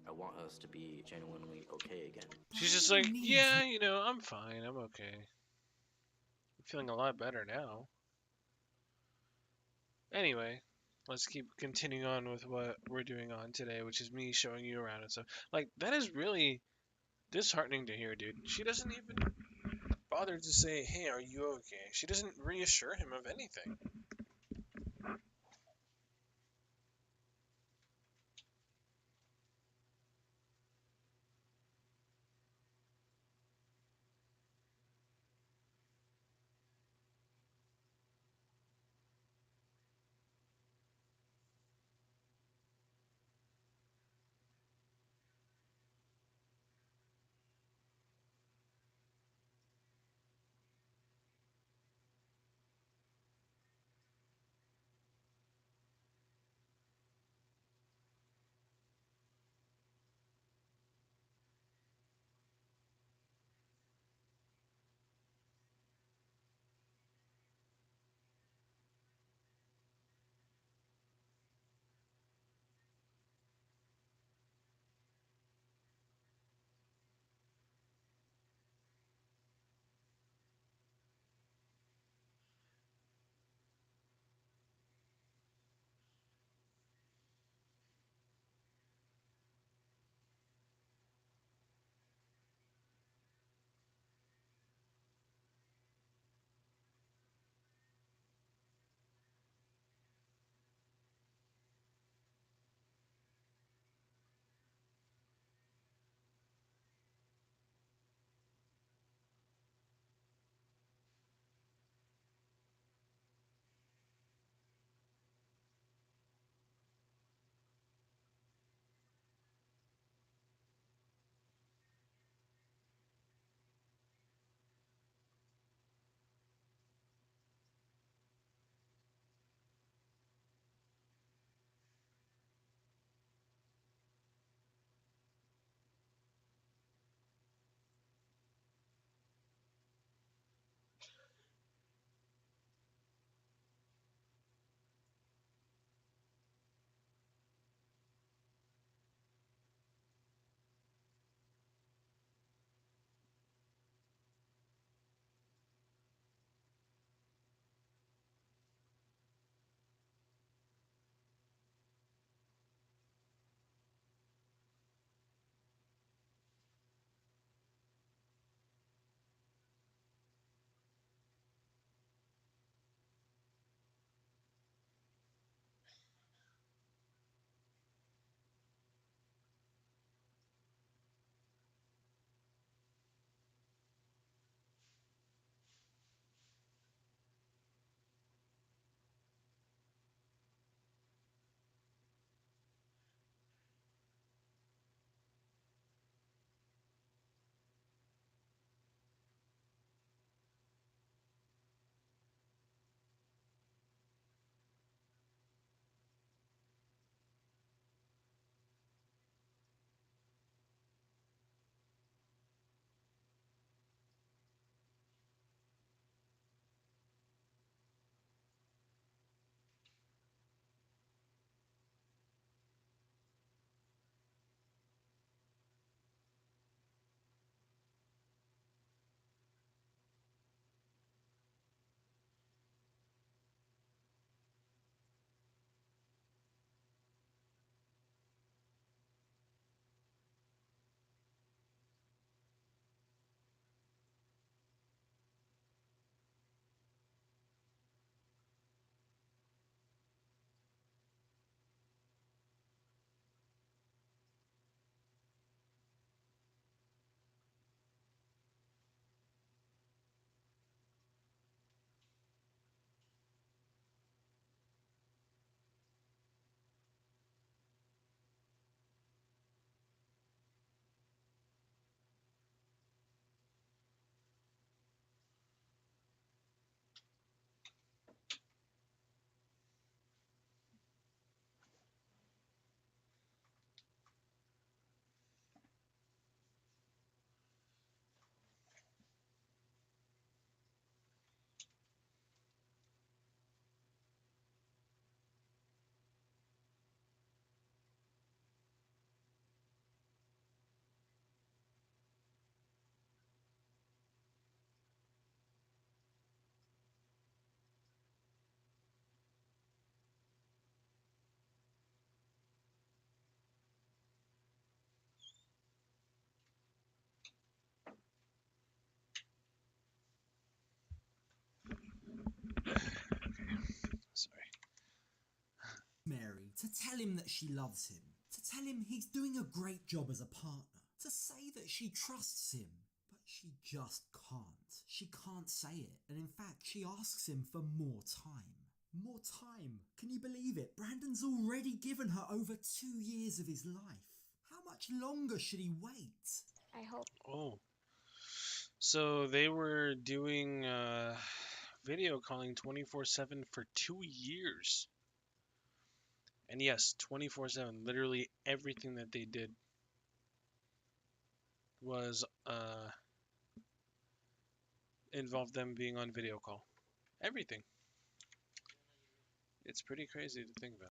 I want us to be genuinely okay again. She's just like, yeah, I'm fine. I'm okay. I'm feeling a lot better now. Anyway, let's keep continuing on with what we're doing on today, which is me showing you around and stuff. Like, that is really disheartening to hear, dude. She doesn't even bother to say, hey, are you okay? She doesn't reassure him of anything. to tell him that she loves him, to tell him he's doing a great job as a partner, to say that she trusts him. But she just can't. She can't say it. And in fact, she asks him for more time. More time. Can you believe it? Brandon's already given her over 2 years of his life. How much longer should he wait? I hope. Oh. So they were doing video calling 24/7 for 2 years. And yes, 24/7. Literally everything that they did was involved them being on video call. Everything. It's pretty crazy to think about.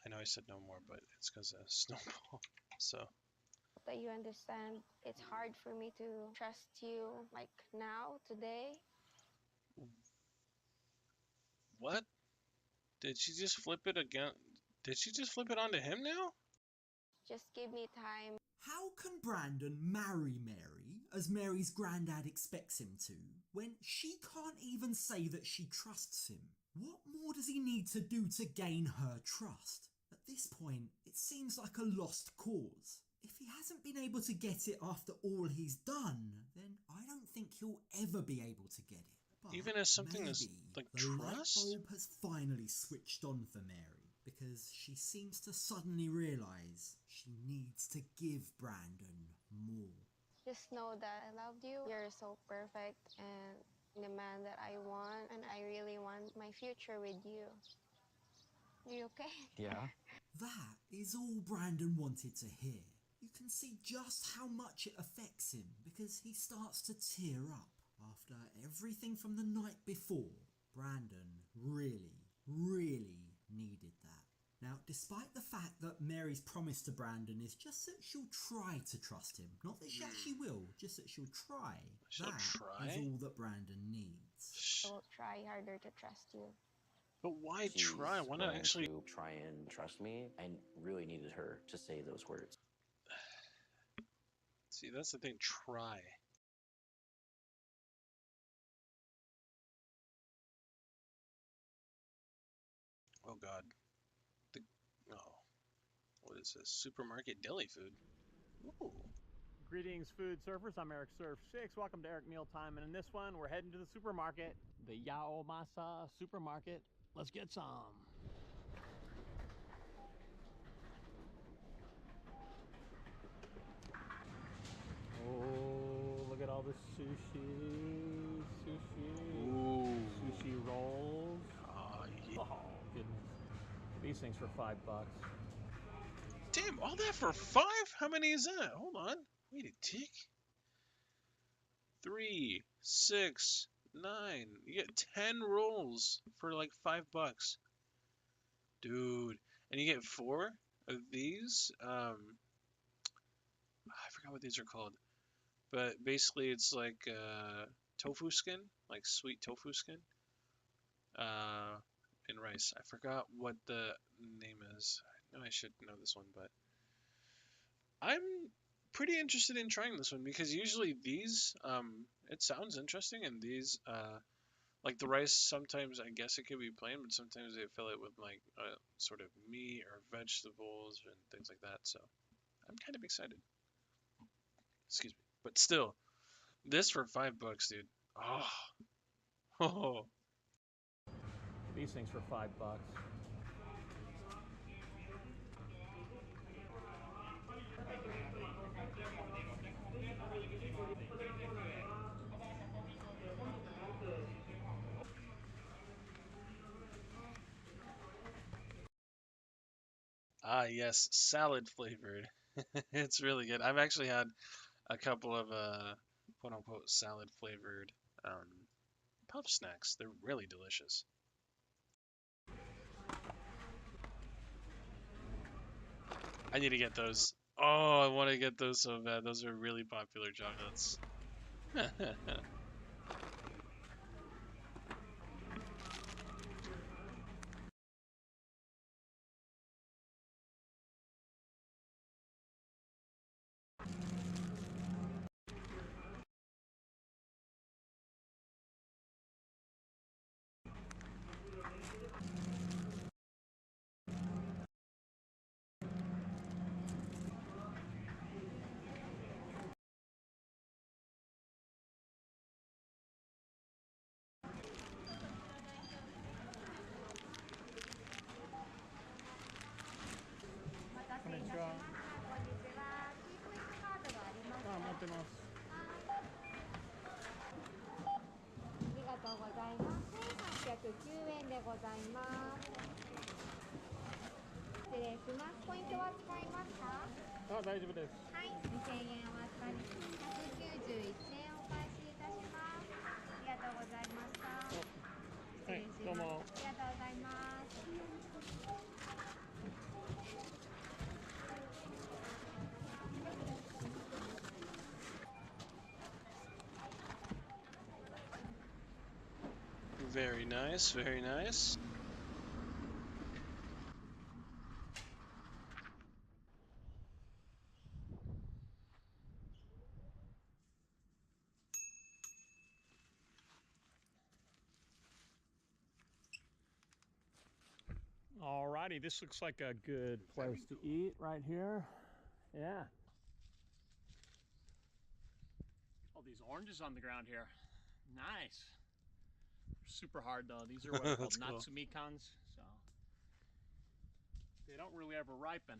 I know I said no more, but it's because of Snowball. So. That you understand it's hard for me to trust you like now, today. What? Did she just flip it again? Did she just flip it onto him now? Just give me time. How can Brandon marry Mary, as Mary's granddad expects him to, when she can't even say that she trusts him? What more does he need to do to gain her trust? At this point, it seems like a lost cause. If he hasn't been able to get it after all he's done, then I don't think he'll ever be able to get it. But even as something as like the trust? light bulb has finally switched on for Mary, because she seems to suddenly realise she needs to give Brandon more. Just know that I loved you. You're so perfect and the man that I want, and I really want my future with you. You okay? Yeah. That is all Brandon wanted to hear. You can see just how much it affects him, because he starts to tear up. After everything from the night before, Brandon really, really needed that. Now, despite the fact that Mary's promise to Brandon is just that she'll try to trust him, not that she actually will, just that she'll try, is all that Brandon needs. I'll try harder to trust you. But why She's try? Why not going actually to try and trust me? I really needed her to say those words. see? That's the thing. Try. Oh God. What is this? Supermarket deli food. Ooh. Greetings, food surfers. I'm Eric Surf 6. Welcome to Eric Mealtime. And in this one, we're heading to the supermarket, the Yaomasa supermarket. Let's get some. Oh, look at all the sushi. Ooh. Sushi rolls. Yeah. Oh, goodness. These things for $5. Damn, all that for 5? How many is that? Hold on. Wait a tick. 3, 6, 9. You get 10 rolls for like $5. Dude. And you get 4 of these. I forgot what these are called. But basically it's like tofu skin, like sweet tofu skin. And rice. I forgot what the name is. I know I should know this one, but I'm pretty interested in trying this one because usually these, it sounds interesting, and these, like the rice, sometimes I guess it could be plain, but sometimes they fill it with like sort of meat or vegetables and things like that. So I'm kind of excited. Excuse me, but still, this for $5, dude. Oh, oh. These things for $5. Ah, yes, salad flavored. It's really good. I've actually had a couple of quote unquote salad flavored puff snacks. They're really delicious. I need to get those. Oh, I want to get those so bad. Those are really popular chocolates. Very nice, very nice. Alrighty, this looks like a good place to eat right here. Yeah. Oh, these oranges on the ground here. Nice. Super hard though. These are what are called Cool. Natsumikans, so they don't really ever ripen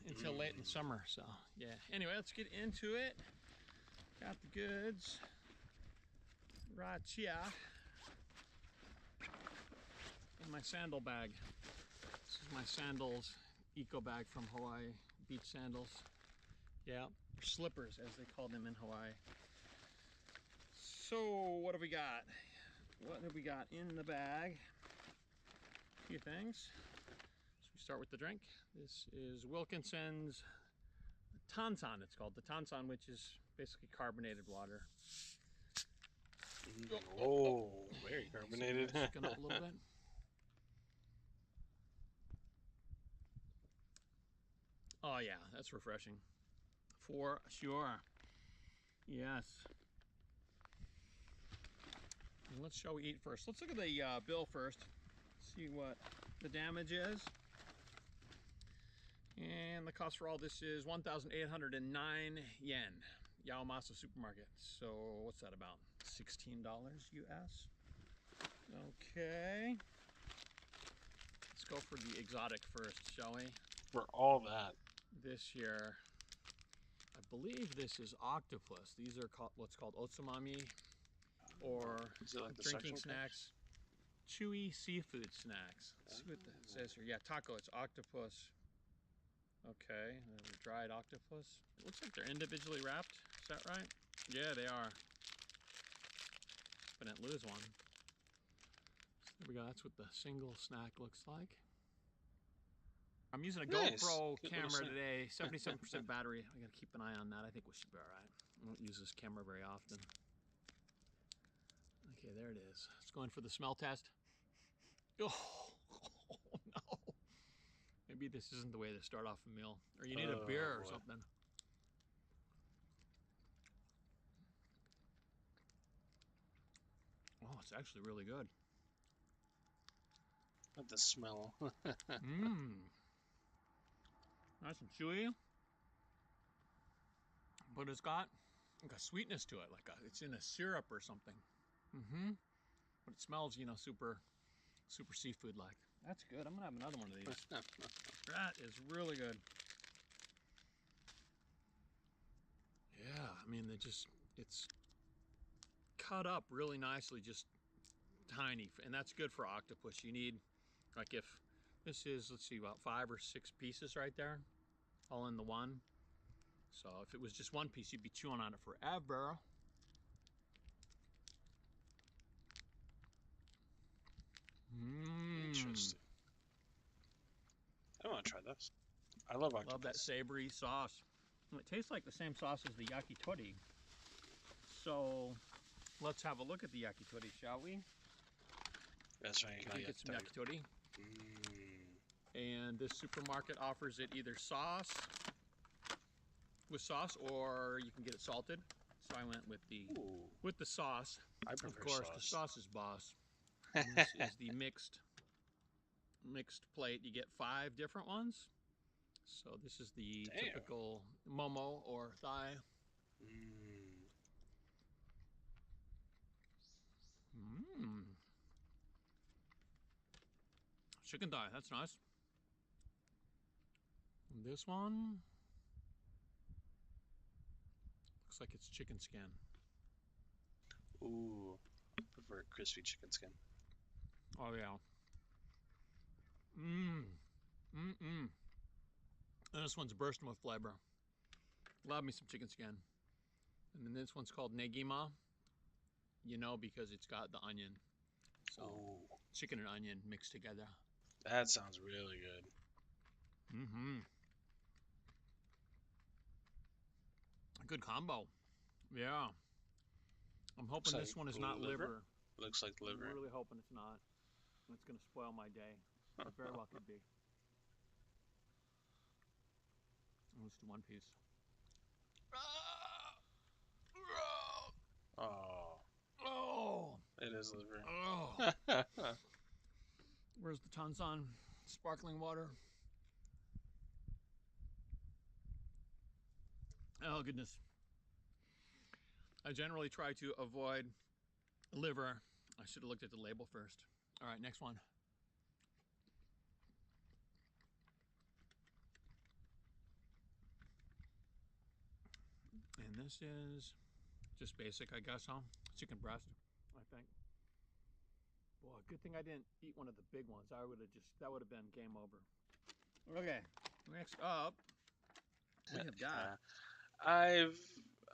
until late in the summer. So yeah. Anyway, let's get into it. Got the goods right here in my sandal bag. This is my sandals eco bag from Hawaii. Beach sandals. Yeah, or slippers as they call them in Hawaii. So what have we got? What have we got in the bag? A few things. So we start with the drink. This is Wilkinson's Tansan, it's called. The Tansan, which is basically carbonated water. Oh, very carbonated. Shaken up a little bit. Oh yeah, that's refreshing. For sure. Yes. And let's shall we eat first. Let's look at the bill first. See what the damage is. And the cost for all this is 1,809 yen. Yaomasa Supermarket. So what's that about? $16 US. Okay. Let's go for the exotic first, shall we? For all that. This year, I believe this is octopus. These are what's called otsumami, or is it like the drinking suction snacks. Chewy seafood snacks. Let's see what it says here. Yeah, taco. It's octopus. Okay, dried octopus. It looks like they're individually wrapped. Is that right? Yeah, they are. But I didn't lose one. So there we go. That's what the single snack looks like. I'm using a GoPro camera today. 77% battery. I gotta keep an eye on that. I think we should be all right. I don't use this camera very often. Okay, there it is. It's going for the smell test. Oh, no. Maybe this isn't the way to start off a meal. Or you need a beer or something. Oh, it's actually really good. Not the smell. Mmm. Nice and chewy. But it's got like a sweetness to it, like it's in a syrup or something. Mm-hmm. But it smells, you know, super seafood-like. That's good. I'm gonna have another one of these. That is really good. Yeah, I mean, it's cut up really nicely, just tiny, and that's good for octopus. You need, like, if this is, let's see, about 5 or 6 pieces right there, all in the one. So if it was just one piece, you'd be chewing on it forever. Interesting. I want to try this. I love octopus. Love that savory sauce. It tastes like the same sauce as the yakitori. So let's have a look at the yakitori, shall we? That's right. You can get some yakitori. And this supermarket offers it either with sauce, or you can get it salted. So I went with the sauce. I prefer of course, sauce. the sauce is boss. And this is the mixed plate. You get 5 different ones. So this is the typical momo or thigh. Chicken thigh, that's nice. And this one looks like it's chicken skin. Ooh, I prefer crispy chicken skin. Oh yeah. And this one's bursting with flavor. Love me some chicken skin. And then this one's called negima. You know, because it's got the onion. So chicken and onion mixed together. That sounds really good. Good combo. Yeah. I'm hoping Looks this like one is not liver. Looks like liver. I'm really hoping it's not. It's going to spoil my day. It very well could be. Let's do one piece. Oh, it is liver. Oh. Where's the Tansan sparkling water? Oh, goodness. I generally try to avoid liver. I should have looked at the label first. All right, next one. And this is just basic, I guess, huh? Chicken breast, I think. Boy, good thing I didn't eat one of the big ones. That would have been game over. Okay, next up, we have got.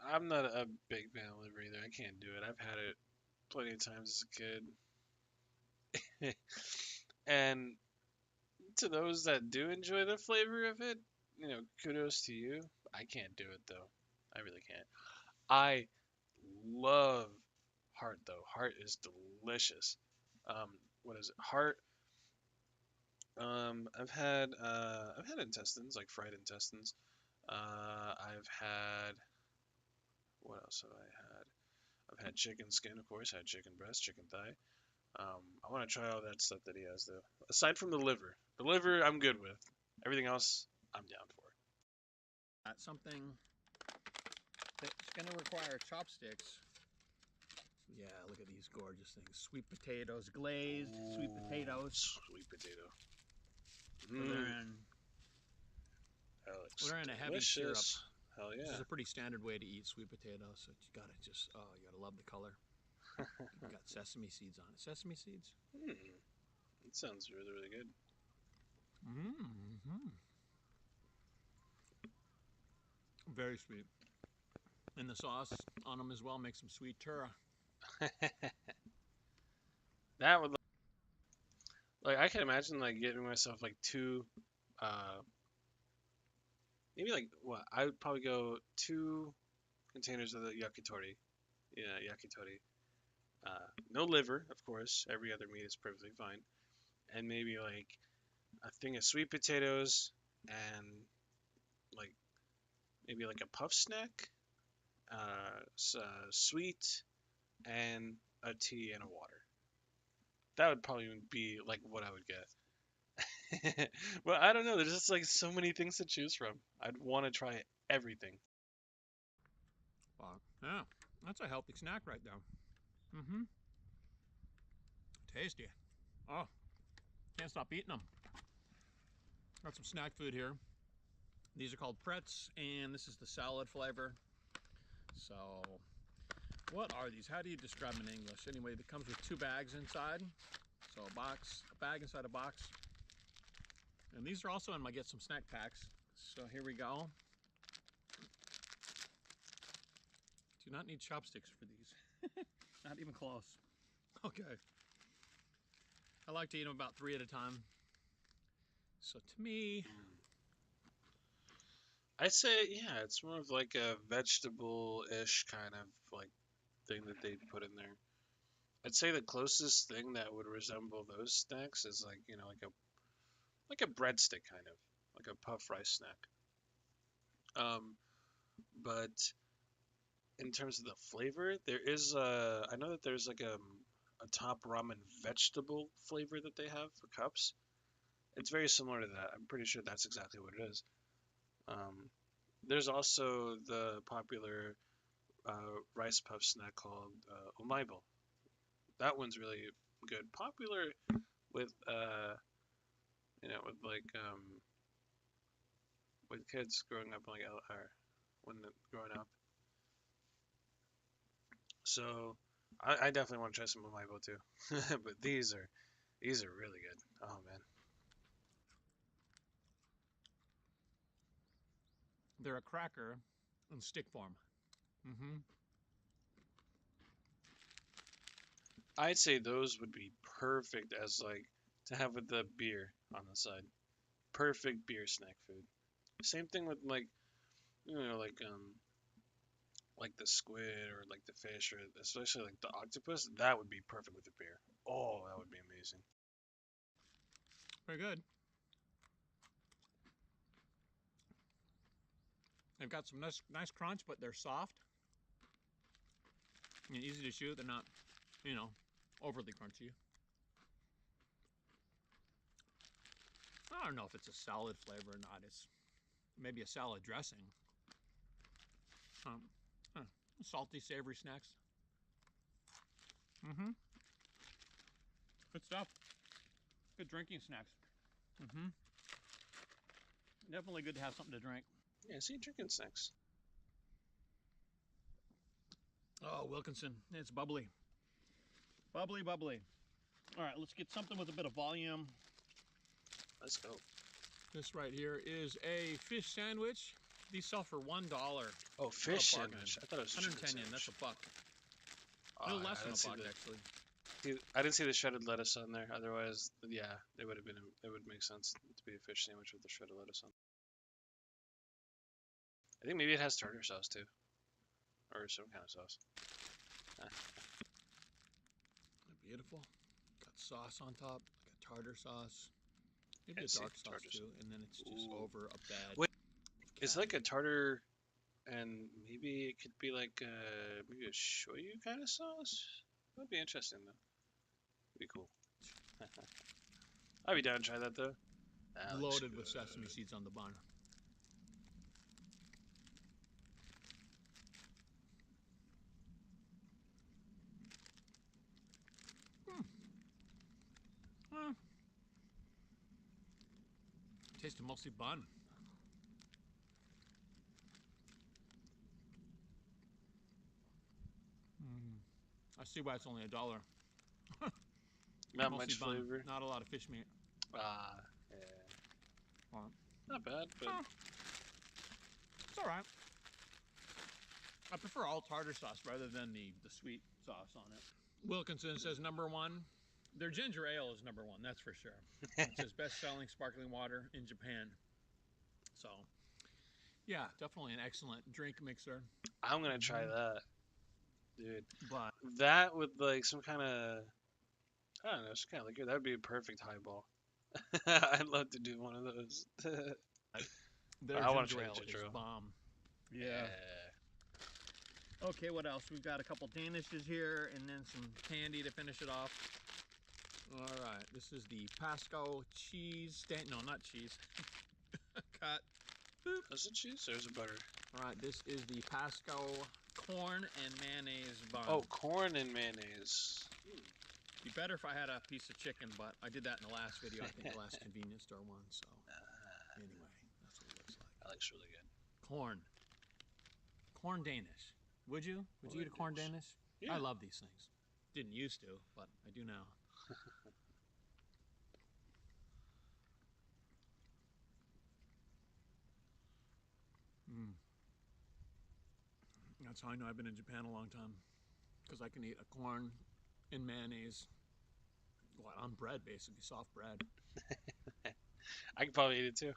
I'm not a big fan of liver either. I can't do it. I've had it plenty of times as a kid. And to those that do enjoy the flavor of it, you know, kudos to you. I can't do it though. I really can't. I love heart though. Heart is delicious. What is it? Heart. I've had intestines, like fried intestines. I've had, what else have I had? I've had chicken skin, of course. I had chicken breast, chicken thigh. I want to try all that stuff that he has though. Aside from the liver. The liver I'm good with. Everything else I'm down for. That's something that's going to require chopsticks. Yeah, look at these gorgeous things. Sweet potatoes, glazed sweet potatoes. Sweet potato. They're in a heavy syrup. Hell yeah. This is a pretty standard way to eat sweet potatoes. So you gotta you gotta love the color. You got sesame seeds on it. Sesame seeds? It sounds really, really good. Very sweet. And the sauce on them as well makes them sweet tura. That would, like, I can imagine like getting myself like 2, maybe like what? I would probably go 2 containers of the yakitori. Yeah, yakitori. No liver, of course. Every other meat is perfectly fine. And maybe like a thing of sweet potatoes, and like maybe like a puff snack, sweet, and a tea and a water. That would probably be like what I would get. But I don't know. There's just like so many things to choose from. I'd want to try everything. Wow. Yeah, that's a healthy snack right there. Mm-hmm. Tasty. Oh, can't stop eating them. Got some snack food here. These are called Pretz, and this is the salad flavor. So, what are these? How do you describe them in English? Anyway, it comes with 2 bags inside. So a bag inside a box. And these are also in my Get Some Snack Packs. So here we go. Do not need chopsticks for these. Not even close. Okay. I like to eat them about 3 at a time. So to me, I'd say, yeah, it's more of like a vegetable-ish kind of like thing that they put in there. I'd say the closest thing that would resemble those snacks is like, like a breadstick kind of, like a puff rice snack. But in terms of the flavor, there is I know that there's like a top ramen vegetable flavor that they have for cups. It's very similar to that. I'm pretty sure that's exactly what it is. There's also the popular rice puff snack called Omaibo. That one's really good. Popular with with like with kids growing up, like or when growing up. So I definitely want to try some Omaibo too. But these are really good. Oh man. they're a cracker in stick form. Mm-hmm. I'd say those would be perfect as like to have with the beer on the side. Perfect beer snack food. Same thing with like like the squid or like the fish or especially like the octopus. That would be perfect with the beer. Oh, that would be amazing. Very good. They've got some nice crunch, but they're soft and easy to chew. They're not, overly crunchy. I don't know if it's a salad flavor or not. It's maybe a salad dressing. Salty, savory snacks. Mm-hmm. Good stuff. Good drinking snacks. Mm-hmm. Definitely good to have something to drink. Yeah, see, drinking snacks. Oh, Wilkinson, it's bubbly. Bubbly, bubbly. All right, let's get something with a bit of volume. Let's go. This right here is a fish sandwich. These sell for $1. Oh, fish sandwich. I thought it was 110 yen. That's a buck. A little less than a buck, actually. Dude, I didn't see the shredded lettuce on there. Otherwise, yeah, it would have been. It would make sense to be a fish sandwich with the shredded lettuce on. I think maybe it has tartar sauce too, or some kind of sauce. Beautiful. Got sauce on top, like a tartar sauce. Maybe Yeah, a dark sauce too, and then it's just over a bed. Wait, it's like a tartar, and maybe it could be like maybe a shoyu kind of sauce. That'd be interesting though. Be cool. I'd be down to try that though. Loaded with sesame seeds on the bun. Tasted mostly bun. I see why it's only $1. Not mostly much bun, flavor. not a lot of fish meat. Yeah. Not bad, but it's all right. I prefer all tartar sauce rather than the sweet sauce on it. Wilkinson says #1. Their ginger ale is #1, that's for sure. It says best-selling sparkling water in Japan. So, yeah, definitely an excellent drink mixer. I'm gonna try that, dude. But that with like some kind of, I don't know, some kind of liquor, that would be a perfect highball. I'd love to do one of those. Their I want to ginger try ale the ginger is ale. bomb. Yeah. Okay, what else? We've got a couple Danishes here, and then some candy to finish it off. All right, this is the Pasco cheese. No, not cheese. Cut. Boop. Is it cheese or is it butter? All right, this is the Pasco corn and mayonnaise bun. Oh, corn and mayonnaise. Be better if I had a piece of chicken, but I did that in the last video. I think the last convenience store one. So anyway, that's what it looks like. That looks really good. Corn Danish. Would you? Would you eat a corn Danish? Yeah. I love these things. Didn't used to, but I do now. That's how I know I've been in Japan a long time, because I can eat a corn and mayonnaise, on bread, basically, soft bread. I could probably eat it too.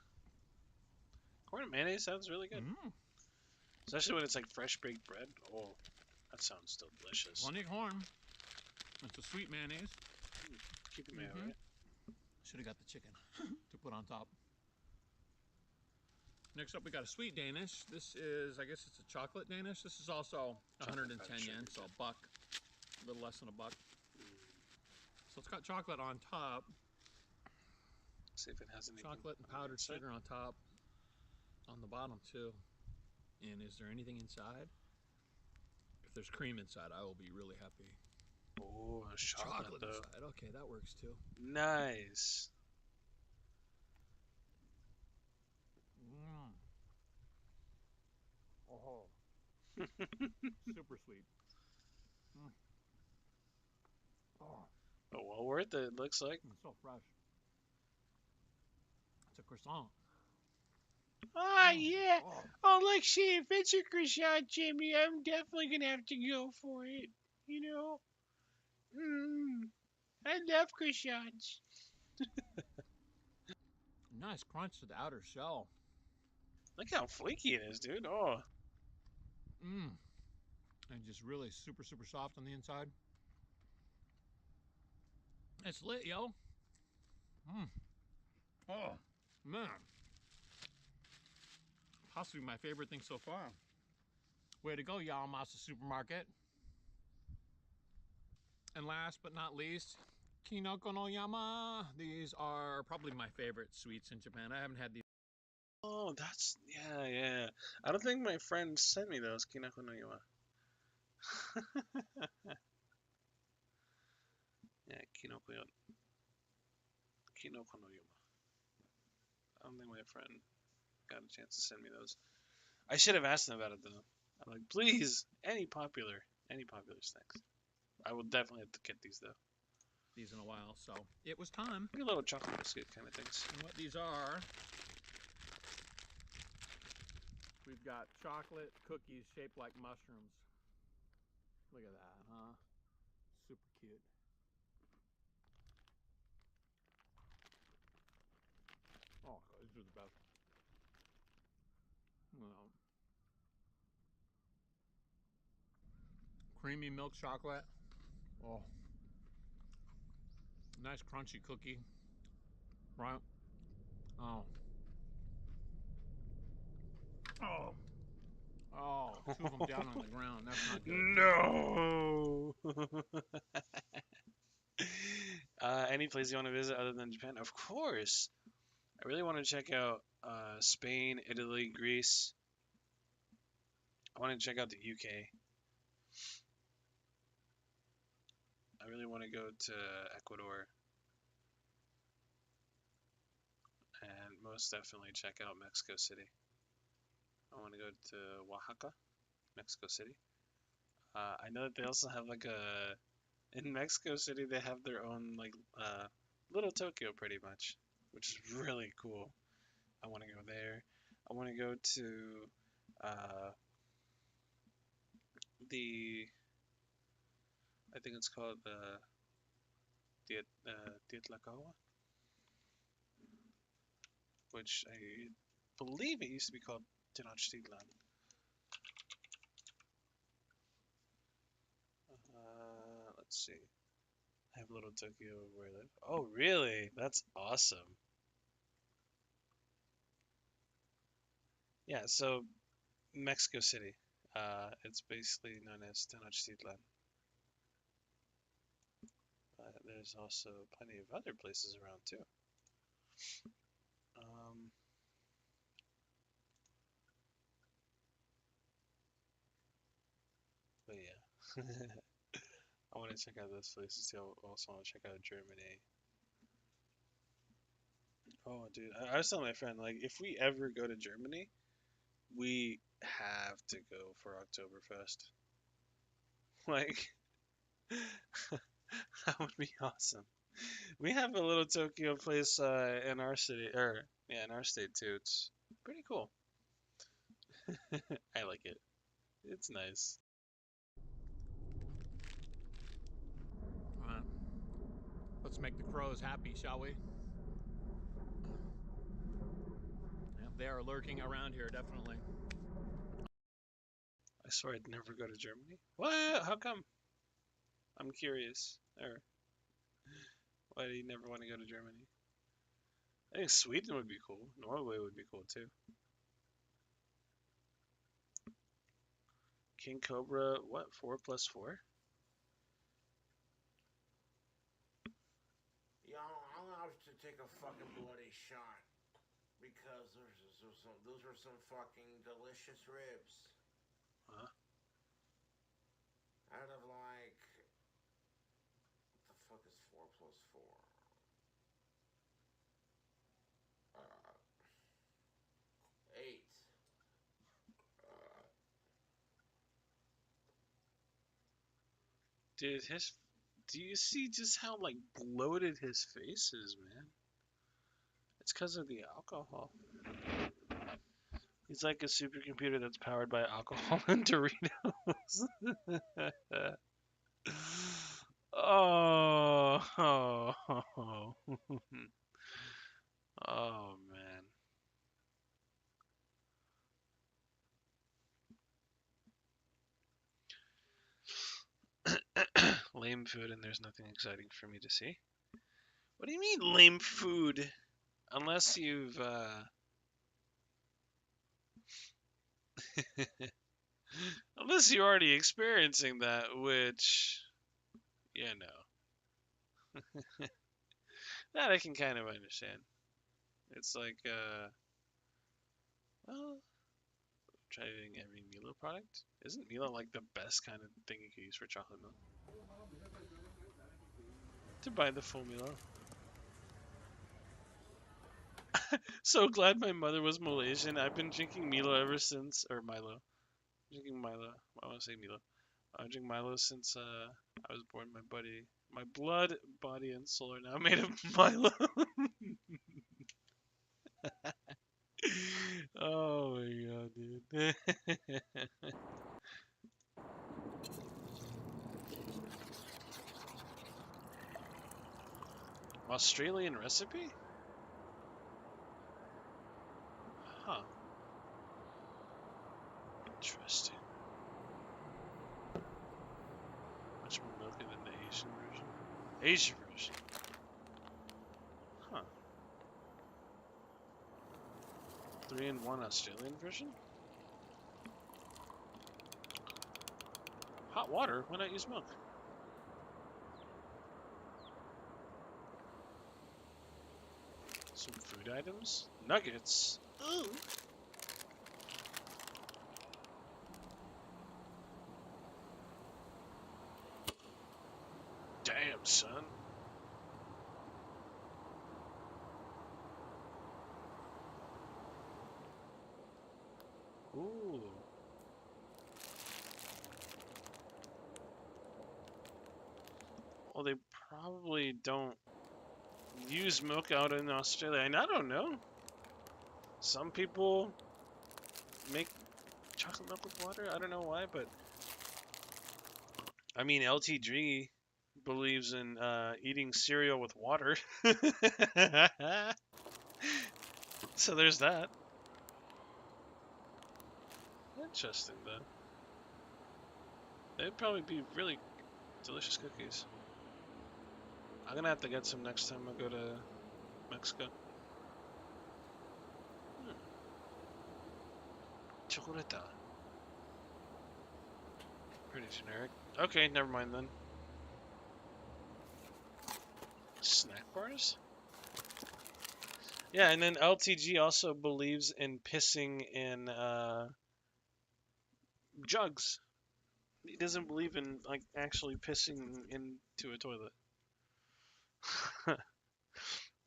Corn and mayonnaise sounds really good. Especially when it's like fresh baked bread. Oh, that sounds delicious. Plenty of corn. It's a sweet mayonnaise. Keep it mayo, right? Should have got the chicken to put on top. Next up, we got a sweet Danish. This is, I guess it's a chocolate Danish. This is also 110 yen, so $1, a little less than $1. So it's got chocolate on top. See if it has any chocolate and powdered sugar on top, on the bottom too. And is there anything inside? If there's cream inside, I will be really happy. Oh, there's chocolate though. Inside. Okay, that works too. Nice. Oh. Super sweet. Oh. But well worth it, it looks like. It's so fresh. It's a croissant. Ah, yeah. Oh, look, see, if it's a croissant, Jimmy, I'm definitely going to have to go for it. You know? I love croissants. Nice crunch to the outer shell. Look how flaky it is, dude. Oh. And just really super, super soft on the inside. It's lit, yo. Oh, man. Possibly my favorite thing so far. Way to go, Yaomasa Supermarket. And last but not least, Kinoko no Yama. These are probably my favorite sweets in Japan. I haven't had these. Oh, that's, yeah. I don't think my friend sent me those, Kinoko no Yama. Yeah, Kinoko no Yama. I don't think my friend got a chance to send me those. I should have asked them about it though. I'm like, please, any popular snacks. I will definitely have to get these though. These in a while, so it was time. Maybe little chocolate biscuit kind of things. And what these are, we've got chocolate cookies shaped like mushrooms. Look at that, huh? Super cute. Oh, these are the best. Well, creamy milk chocolate. Oh, nice crunchy cookie. Right? Oh. Oh, two of them down on the ground. That's not good. No. Any place you want to visit other than Japan? Of course. I really want to check out Spain, Italy, Greece. I want to check out the UK. I really want to go to Ecuador. And most definitely check out Mexico City. I want to go to Oaxaca, Mexico City. I know that they also have like in Mexico City they have their own like little Tokyo pretty much, which is really cool. I want to go there. I want to go to I think it's called Tlaxcala, which I believe it used to be called Tenochtitlan. Let's see. I have Little Tokyo where I live. Oh, really? That's awesome. Yeah, so Mexico City. It's basically known as Tenochtitlan. There's also plenty of other places around too. But yeah, I want to check out those places too. I also want to check out Germany. Oh, dude, I was telling my friend, like, if we ever go to Germany, we have to go for Oktoberfest. Like, that would be awesome. We have a little Tokyo place in our city, or yeah, in our state too. It's pretty cool. I like it. It's nice. Let's make the crows happy, shall we? Yep, they are lurking around here, definitely. I swear I'd never go to Germany. What? How come? I'm curious. Or why do you never want to go to Germany? I think Sweden would be cool. Norway would be cool too. King Cobra, what? 4+4? Yo, I'm gonna have to take a fucking bloody shot because those are some fucking delicious ribs. Huh? Out of like, what the fuck is 4+4? 8. Dude, do you see just how like bloated his face is, man? It's because of the alcohol. He's like a supercomputer that's powered by alcohol and Doritos. Oh, oh man. Lame food, and there's nothing exciting for me to see. What do you mean lame food? Unless you've unless you're already experiencing that, which you know. That I can kind of understand. It's like well, trying every Milo product. Isn't Milo like the best kind of thing you could use for chocolate milk? To buy the full Milo. So glad my mother was Malaysian. I've been drinking Milo ever since, or Milo. Drinking Milo. I want to say Milo. I drink Milo since I was born. My blood, body, and soul are now made of Milo. Oh my god, dude. Australian recipe? Huh. Interesting. Much more milky than the Asian version. Asian version. Huh. 3-in-1 Australian version? Hot water? Why not use milk? Some food items? Nuggets? Ooh. Damn, son. Ooh. Well, they probably don't use milk out in Australia, and I don't know. Some people make chocolate milk with water. I don't know why, but I mean, LTG believes in eating cereal with water. So there's that. Interesting, though. They'd probably be really delicious cookies. I'm gonna have to get some next time I go to Mexico. Chocolate. Pretty generic. Okay, never mind then. Snack bars? Yeah, and then LTG also believes in pissing in jugs. He doesn't believe in like actually pissing into a toilet.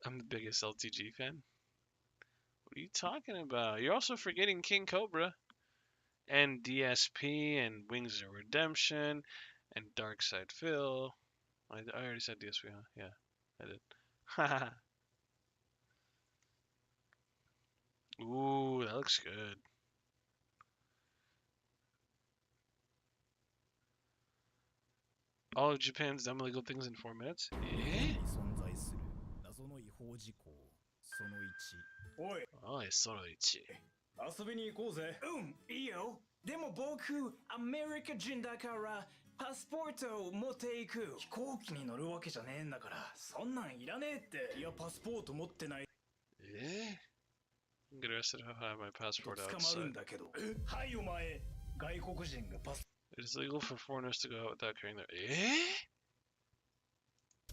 I'm the biggest LTG fan. What are you talking about? You're also forgetting King Cobra and DSP and Wings of Redemption and Darkside Phil. I already said DSP, huh? Yeah, I did. Haha. Ooh, that looks good. All of Japan's dumb illegal things in 4 minutes? Eh? Oh, it's totally cheap. 遊びに行こうぜ。いいよ。でも僕、アメリカ人だからパスポートを持っていく。飛行機に乗るわけじゃねえんだから、そんなんいらねえって。いや、パスポート持ってない。I'm get arrested if I have my passport 捕まる outside. んだけど。はいお前、外国人がパス It is illegal for foreigners to go out without carrying their.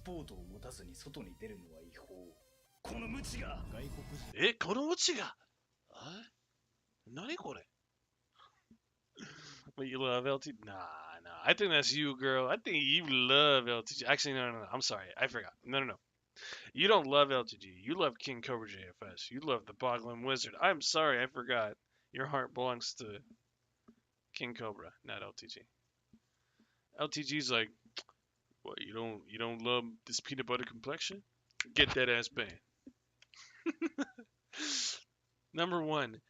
ポートを持たずに外に出るのは違法。この無知が外国人。この無知が。何これ? But you love LTG? Nah. I think that's you, girl. I think you love LTG. Actually, no. I'm sorry. I forgot. No. You don't love LTG. You love King Cobra JFS. You love the Boglin Wizard. I'm sorry. I forgot. Your heart belongs to King Cobra, not LTG. LTG's like, what? You don't love this peanut butter complexion? Get that ass banned. Number 1.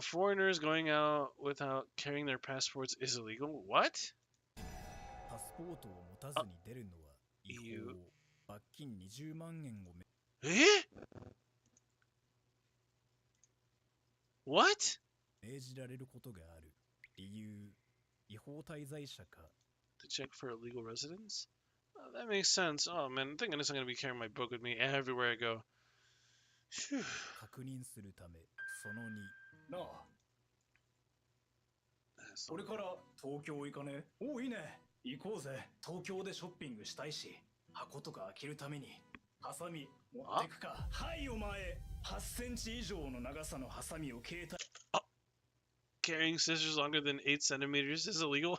Foreigners going out without carrying their passports is illegal. What? パスポートを持たずに出るのは違法。罰金20万円をWhat? 命じられることがある。理由、違法滞在者か。To check for illegal residents? Oh, that makes sense. Oh man, I'm thinking I'm gonna be carrying my book with me everywhere I go. 確認するため、その2。なあ。俺から東京行かね？おいいね。行こうぜ。東京でショッピングしたいし、箱とか開けるためにハサミ持ってくか。はいお前、8センチ以上の長さのハサミを携帯。Carrying scissors longer than 8 centimeters is illegal?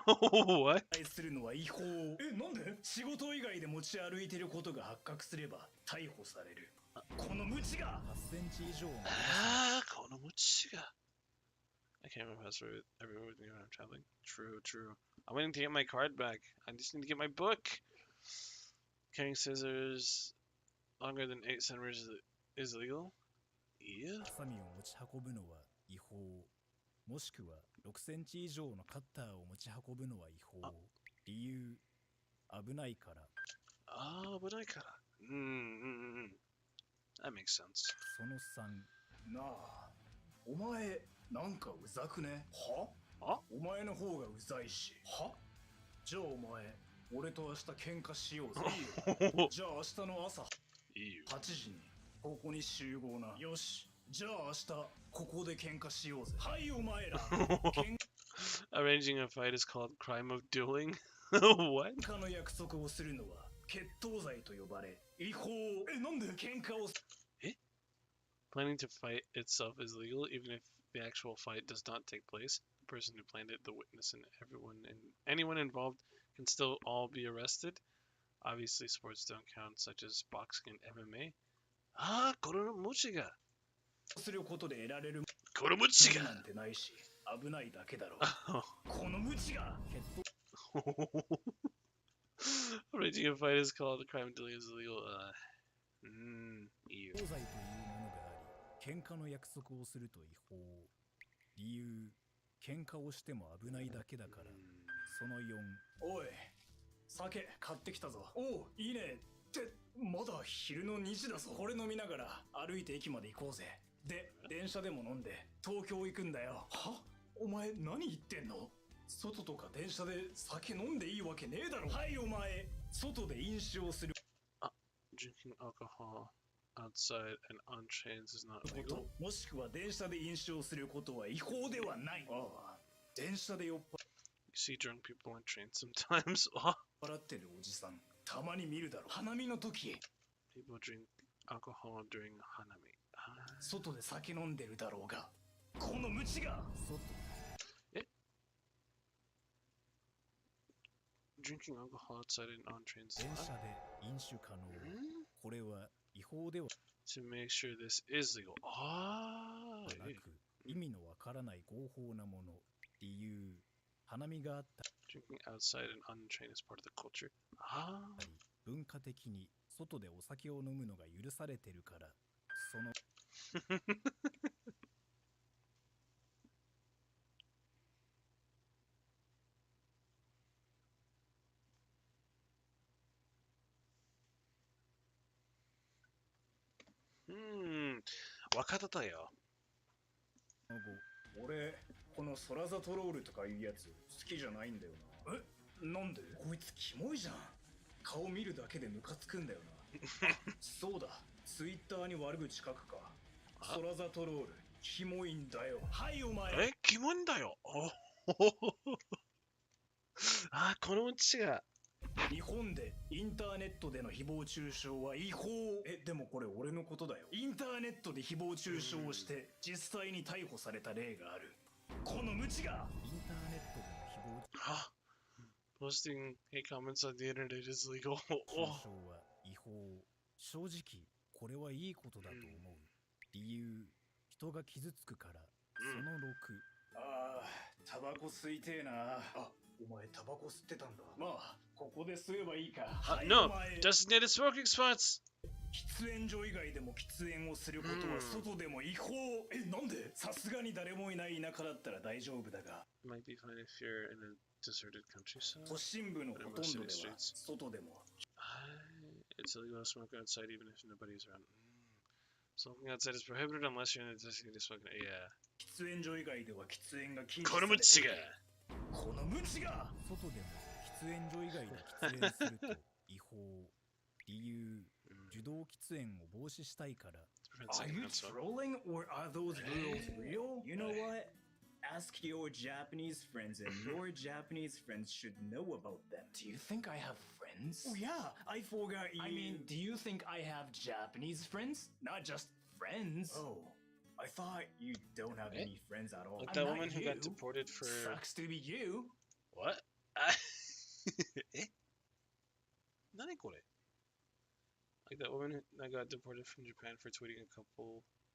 What? するのは違法。なんで？仕事以外で持ち歩いてることが発覚すれば逮捕される。この無知が8センチ以上の。この無知が。I can't remember password everywhere with me when I'm traveling. True. I'm waiting to get my card back. I just need to get my book. Carrying scissors longer than 8 centimeters is illegal? Yeah. ハサミを持ち運ぶのは違法。もしくは6センチ以上のカッターを持ち運ぶのは違法。理由、危ないから。危ないから。That makes sense. その3。なあ、お前、なんかうざくね？は？お前の方がうざいし。は？じゃあお前、俺と明日喧嘩しようぜ。いいよ。じゃあ明日の朝、8時にここに集合な。よし。じゃあ明日ここで喧嘩しようぜ。はいお前ら。Arranging a fight is called crime of dueling. What? 喧嘩の約束をするのは決闘罪と呼ばれ違法。なんで喧嘩をPlanning to fight itself is legal even if the actual fight does not take place. The person who planned it, the witness, and anyone involved can still all be arrested. Obviously, sports don't count, such as boxing and MMA. この無知が。することで得られるこの無知がなんてないし危ないだけだろ。この無知が。Arranging a fight is called a crime of dueling is illegal. EU. 罪というものがあり、喧嘩の約束をすると違法。理由、喧嘩をしても危ないだけだから。その4。おい、酒買ってきたぞ。おう、いいね。ってまだ昼の2時だぞ。これ飲みながら歩いて駅まで行こうぜ。で、電車でも飲んで東京行くんだよ。は？お前何言ってんの？外とか電車で酒飲んでいいわけねえだろ。はいお前、外で飲酒をする。Drinking alcohol outside and on trains is not こ legal. ともしくは電車で飲酒をすることは違法ではない。ああ、電車で酔っ You see drunk people on trains sometimes. Oh. 払ってるおじさん、たまに見るだろ。花見の時。 People drink alcohol during hanami. 外で酒飲んでるだろうが。このムチが。Drinking alcohol outside and on trains. 電車で飲酒可能。これは違法では To make sure this is legal. Ah. なく、意味のわからない合法なもの。理由、花見があった。 Drinking outside and on the train is part of the culture. Ah. 文化的に外でお酒を飲むのが許されてるから、そのわかったよ。俺、このソラザトロールとかいうやつ好きじゃないんだよな。え、なんで？こいつキモいじゃん。顔見るだけでムカつくんだよな。そうだ、ツイッターに悪口書くか。ソラザトロール、キモいんだよ。はいお前。え、キモいんだよ。あ、このうちが。日本でインターネットでの誹謗中傷は違法。え、でもこれ俺のことだよ。インターネットで誹謗中傷をして実際に逮捕された例がある。この無知がインターネットでの誹謗 Posting hate comments on the internet is legal. 中傷は違法。正直これはいいことだと思う。理由、人が傷つくから。その6。ああ、タバコ吸いてえな。あ、お前タバコ吸ってたんだ。まあ、ここで吸えばいいか。はい、No, designated smoking spots. 喫煙所以外でも喫煙をすることは外でも違法。え、なんで？さすがに誰もいない田舎だったら大丈夫だが。Might be fine if you're in a deserted countryside. 都心部のほとんどでは外でも。It's illegal to smoke outside even if nobody's around. Smoking outside is prohibited unless you're in a designated smoking area. Yeah. 喫煙所以外では喫煙が禁止。このムチが。このムチが。外でも喫煙所以外で喫煙すると違法。理由、受動喫煙を防止したいから。Are you trolling or are those rules real? You know what? Ask your Japanese friends and your Japanese friends should know about them. Do you think I have friends? Oh yeah, I forgot you. I mean, do you think I have Japanese friends? Not just friends. Oh, I thought you don't have any friends at all. Like that woman who got deported for... Sucks to be you. What? え？何これ? Like that woman that got deported from Japan for tweeting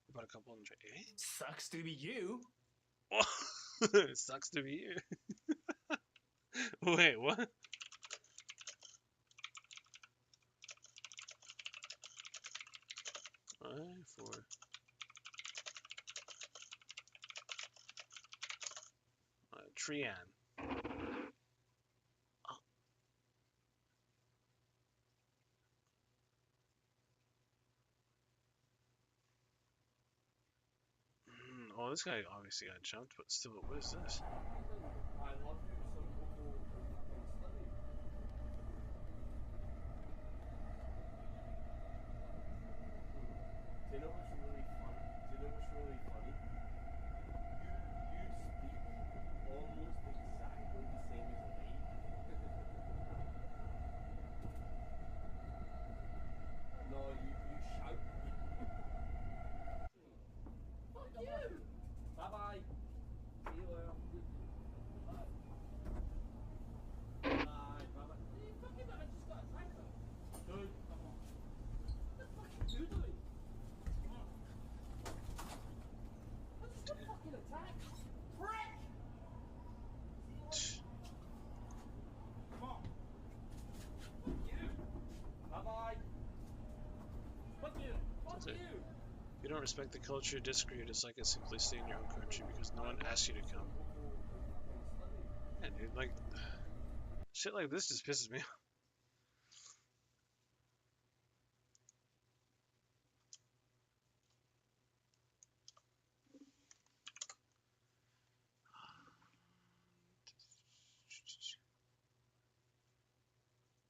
about a couple in Japan. Eh? Sucks to be you. It sucks to be you. Wait, what? Trian. Oh, this guy obviously got jumped, but still, what is this? Do you know what's really funny? You speak almost exactly the same as me. No, you shout. Fuck you! Bye-bye. See you later. Bye. Bye-bye. Hey, fucking man, I just got attacked though. Dude, come on. What the fuck are you doing? Fucking attack! Frick! Come on! Fuck you! Bye-bye! Fuck you! Fuck you! If you don't respect the culture, disagree or dislike it, simply stay in your own country because no one asked you to come. Man, dude, like... Shit like this just pisses me off.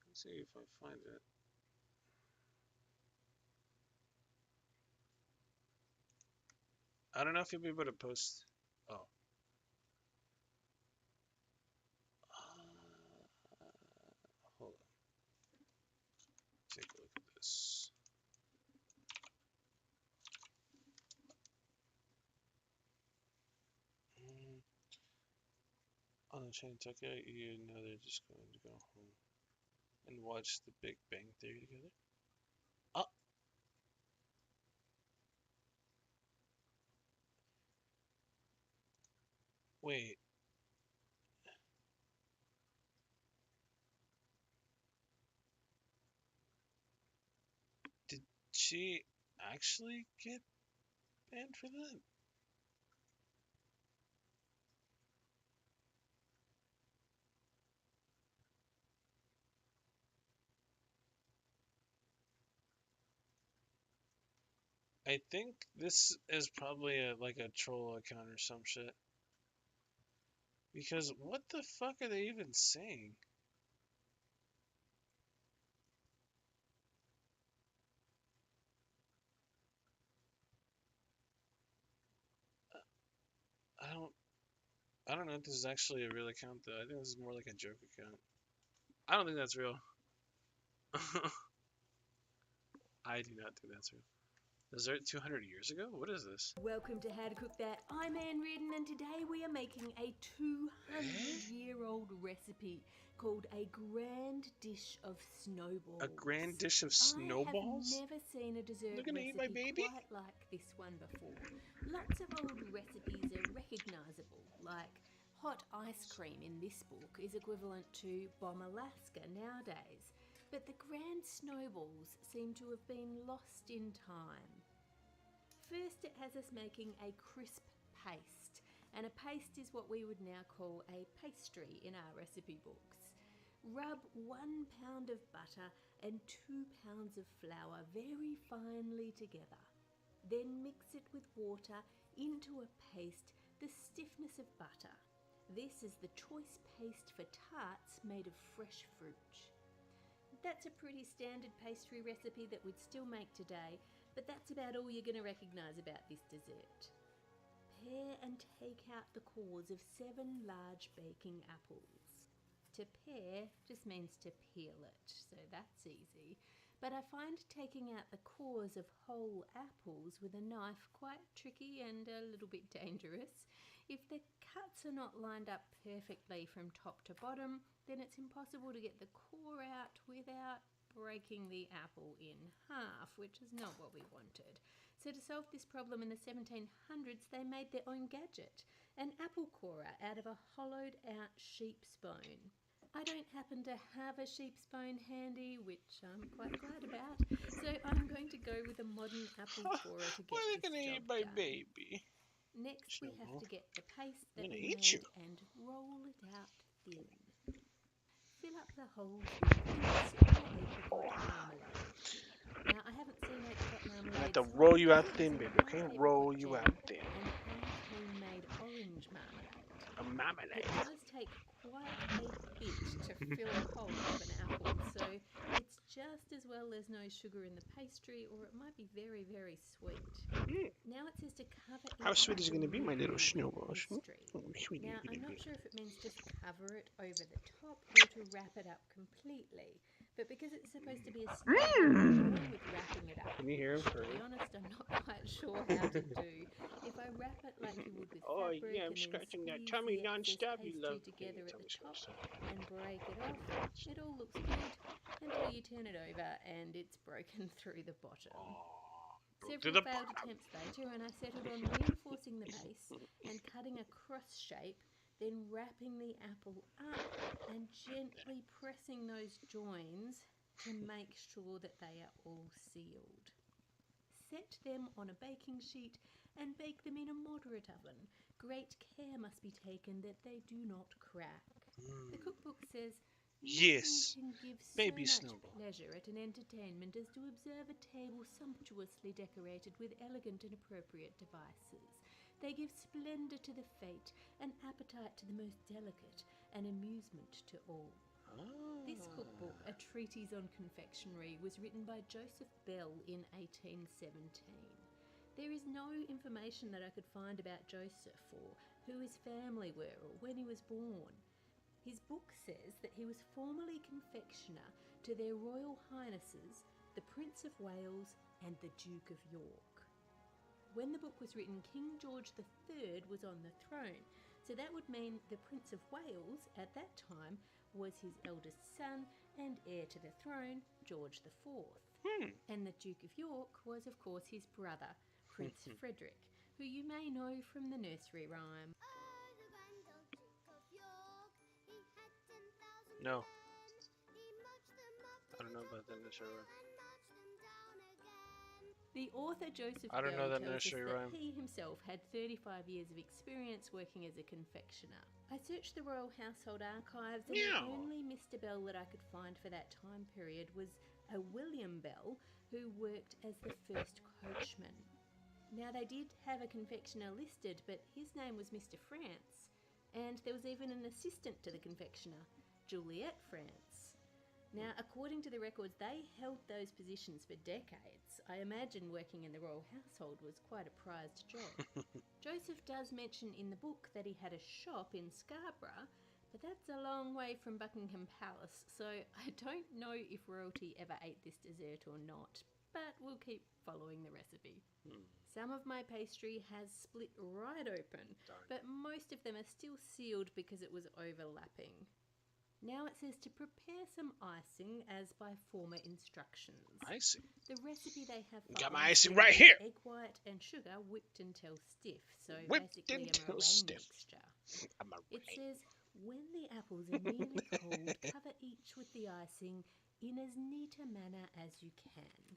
Let's see if I find it. I don't know if you'll be able to post. Oh. Hold on. Take a look at this. On the train Tokyo, you know they're just going to go home and watch The Big Bang Theory together. Oh. Wait. Did she actually get banned for that? I think this is probably like a troll account or some shit. Because what the fuck are they even saying? I don't know if this is actually a real account though. I think this is more like a joke account. I don't think that's real. I do not think that's real. Dessert 200 years ago? What is this? Welcome to How to Cook That. I'm Anne Reardon, and today we are making a 200-year-old recipe called a grand dish of snowballs. A grand dish of snowballs? I have never seen a dessert They're gonna eat my recipe baby? quite like this one before. Lots of old recipes are recognisable, like hot ice cream in this book is equivalent to Bomb Alaska nowadays. But the grand snowballs seem to have been lost in time. First, it has us making a crisp paste, and a paste is what we would now call a pastry in our recipe books. Rub 1 pound of butter and 2 pounds of flour very finely together. Then mix it with water into a paste the stiffness of butter. This is the choice paste for tarts made of fresh fruit. That's a pretty standard pastry recipe that we'd still make today, but that's about all you're going to recognise about this dessert. Pare and take out the cores of 7 large baking apples. To pare just means to peel it, so that's easy. But I find taking out the cores of whole apples with a knife quite tricky and a little bit dangerous. If the cuts are not lined up perfectly from top to bottom, then it's impossible to get the core out without breaking the apple in half, which is not what we wanted. So to solve this problem in the 1700s, they made their own gadget, an apple corer out of a hollowed out sheep's bone. I don't happen to have a sheep's bone handy, which I'm quite glad about, so I'm going to go with a modern apple corer to get this job Eat my done. baby. Next, we have to get the paste I'm that gonna we eat made you. and roll it out thin. Fill up the holes with hints or apricot marmalade. Now, I haven't seen apricot marmalade. I have to roll you out thin, baby. Okay, roll you out thin. And half homemade orange marmalade. A marmalade. It does take quite a bit to fill a hole of an apple, so it's just as well there's no sugar in the pastry, or it might be very, very sweet. Now it says to cover it. How sweet is it going to be, my little with snowballs? pastry. Sweet. Now, I'm not sure if it means just cover it over the top or to wrap it up completely. But because it's supposed to be a snowball with wrapping it up, Can you hear him? to be honest, I'm not quite sure how to do. If I wrap it like you would with Oh, fabric yeah, I'm and then scratching that squeeze tummy the excess non-stop. You pastry love together at the top stuff. and break it off, it all looks good until you turn it over and it's broken through the bottom. Several failed attempts later, and I settled on reinforcing the base and cutting a cross shape, then wrapping the apple up and gently pressing those joins to make sure that they are all sealed. Set them on a baking sheet and bake them in a moderate oven. Great care must be taken that they do not crack. The cookbook says, Yes, nothing can give baby so much snowball. pleasure at an entertainment as to observe a table sumptuously decorated with elegant and appropriate devices. They give splendour to the fete, an appetite to the most delicate, and amusement to all. This cookbook, A Treatise on Confectionery, was written by Joseph Bell in 1817. There is no information that I could find about Joseph or who his family were or when he was born. His book says that he was formerly confectioner to their Royal Highnesses, the Prince of Wales and the Duke of York. When the book was written, King George III was on the throne, so that would mean the Prince of Wales at that time was his eldest son and heir to the throne, George IV. And the Duke of York was, of course, his brother, Prince Frederick, who you may know from the nursery rhyme. No. I don't know about the nursery rhyme. The author Joseph I don't know Bell that tells us nursery that rhyme. he himself had 35 years of experience working as a confectioner. I searched the Royal Household Archives and the only Mr. Bell that I could find for that time period was a William Bell who worked as the first coachman. Now they did have a confectioner listed, but his name was Mr. France, and there was even an assistant to the confectioner, Juliet France. Now, according to the records, they held those positions for decades. I imagine working in the royal household was quite a prized job. Joseph does mention in the book that he had a shop in Scarborough, but that's a long way from Buckingham Palace, so I don't know if royalty ever ate this dessert or not, but we'll keep following the recipe. Some of my pastry has split right open, but most of them are still sealed because it was overlapping. Now it says to prepare some icing as by former instructions. Icing? The recipe they have for Got my icing icing right is here. egg white and sugar whipped until stiff, so Whipped basically until a meringue stiff. mixture. A meringue. It says when the apples are nearly cold, cover each with the icing in as neat a manner as you can.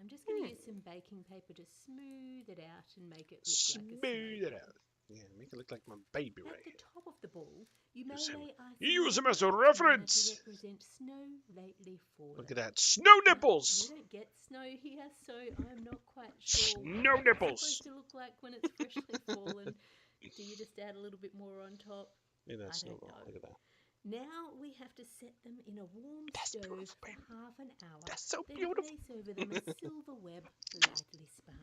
I'm just going to use some baking paper to smooth it out and make it look like a Smooth it out. Yeah, make it look like my baby right At the here. top of the bowl, you may Use him. lay icing You use him on as a manner reference. to represent snow lately fallen. Look at that. Snow Now, nipples. we don't get snow here, so I'm not quite sure Snow what nipples. it's supposed to look like when it's freshly fallen. Do you just add a little bit more on top? Look at that I don't snowball. know. Look at that. Now we have to set them in a warm stove for half an hour. That's so then beautiful. place over them a silver web lightly spun.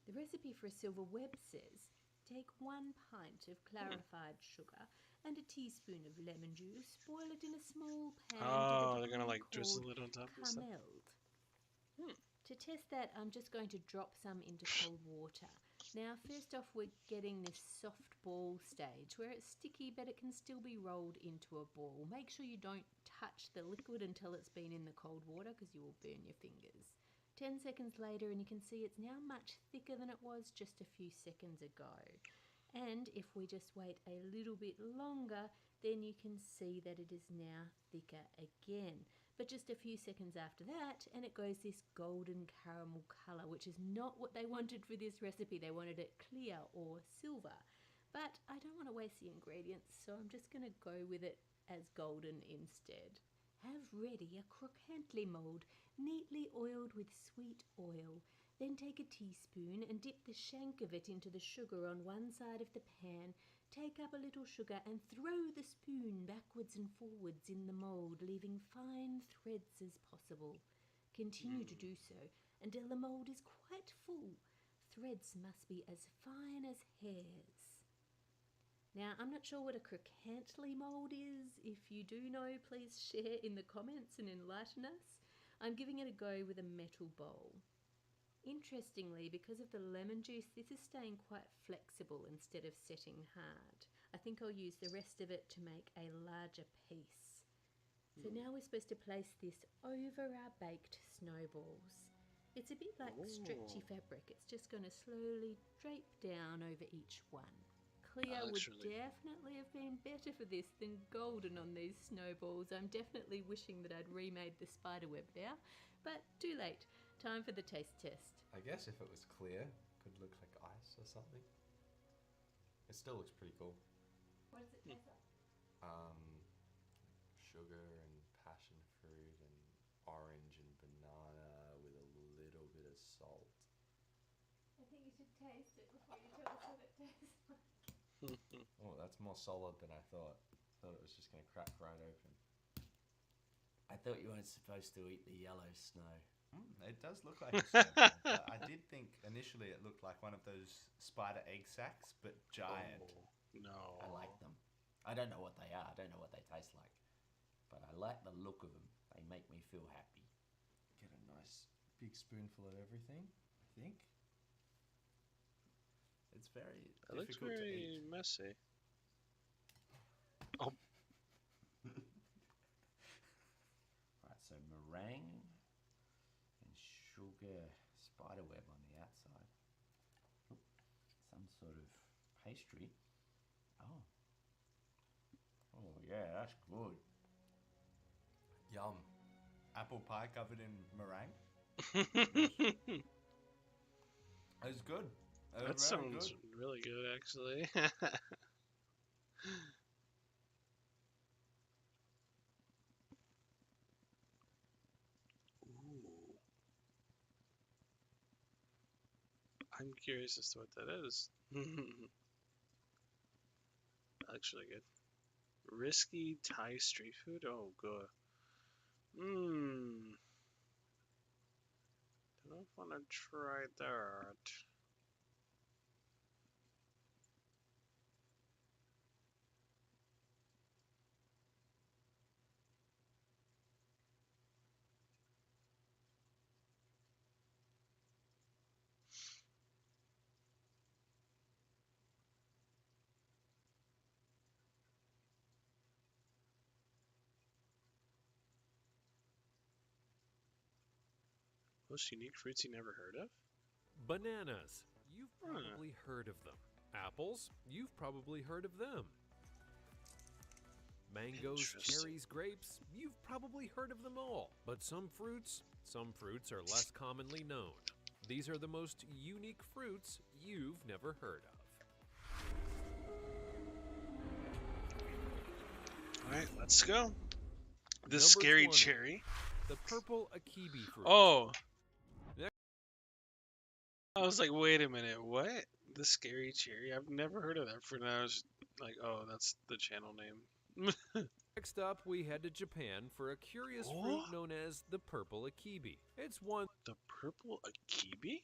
The recipe for a silver web says, take 1 pint of clarified sugar and a teaspoon of lemon juice, boil it in a small pan to Oh, the they're gonna degree like drizzle called it on top of stuff. caramelled. To test that, I'm just going to drop some into cold water. Now, first off, we're getting this soft ball stage where it's sticky but it can still be rolled into a ball. Make sure you don't touch the liquid until it's been in the cold water because you will burn your fingers. 10 seconds later and you can see it's now much thicker than it was just a few seconds ago. And if we just wait a little bit longer, then you can see that it is now thicker again. But just a few seconds after that, and it goes this golden caramel colour, which is not what they wanted for this recipe. They wanted it clear or silver. But I don't want to waste the ingredients, so I'm just going to go with it as golden instead. Have ready a croquantly mould, neatly oiled with sweet oil. Then take a teaspoon and dip the shank of it into the sugar on one side of the pan. Take up a little sugar and throw the spoon backwards and forwards in the mould, leaving fine threads as possible. Continue to do so until the mould is quite full. Threads must be as fine as hairs. Now, I'm not sure what a croquantly mould is. If you do know, please share in the comments and enlighten us. I'm giving it a go with a metal bowl. Interestingly, because of the lemon juice, this is staying quite flexible instead of setting hard. I think I'll use the rest of it to make a larger piece. So now we're supposed to place this over our baked snowballs. It's a bit like stretchy fabric. It's just going to slowly drape down over each one. Clear would definitely have been better for this than golden on these snowballs. I'm definitely wishing that I'd remade the spiderweb there, but too late. Time for the taste test. I guess if it was clear, it could look like ice or something. It still looks pretty cool. What does it taste like? Sugar and passion fruit and orange and banana with a little bit of salt. I think you should taste it before you tell us what it tastes like. Oh, that's more solid than I thought. I thought it was just going to crack right open. I thought you weren't supposed to eat the yellow snow. It does look like a snowball, but I did think initially it looked like one of those spider egg sacs, but giant. Oh, no. I like them. I don't know what they are. I don't know what they taste like. But I like the look of them. They make me feel happy. Get a nice big spoonful of everything, I think. It's very It looks difficult to very eat. messy. Oh. Right, so meringue and sugar spiderweb on the outside. Oop, some sort of pastry. Oh. Oh yeah, that's good. Yum. Apple pie covered in meringue. It's good. That Very sounds good. really good, actually. Ooh. I'm curious as to what that is. That looks really good. Risky Thai street food? Oh, good. Mmm. Don't want to try that. Most unique fruits you never heard of? Bananas. You've probably heard of them. Apples. You've probably heard of them. Mangoes, cherries, grapes. You've probably heard of them all. But some fruits are less commonly known. These are the most unique fruits you've never heard of. Alright, let's go. The Number scary 20, cherry. The purple akibi fruit. Oh. I was like, wait a minute, what? The scary cherry? I've never heard of that fruit. And I was like, oh, that's the channel name. Next up, we head to Japan for a curious fruit known as the purple akibi. It's one The purple akibi?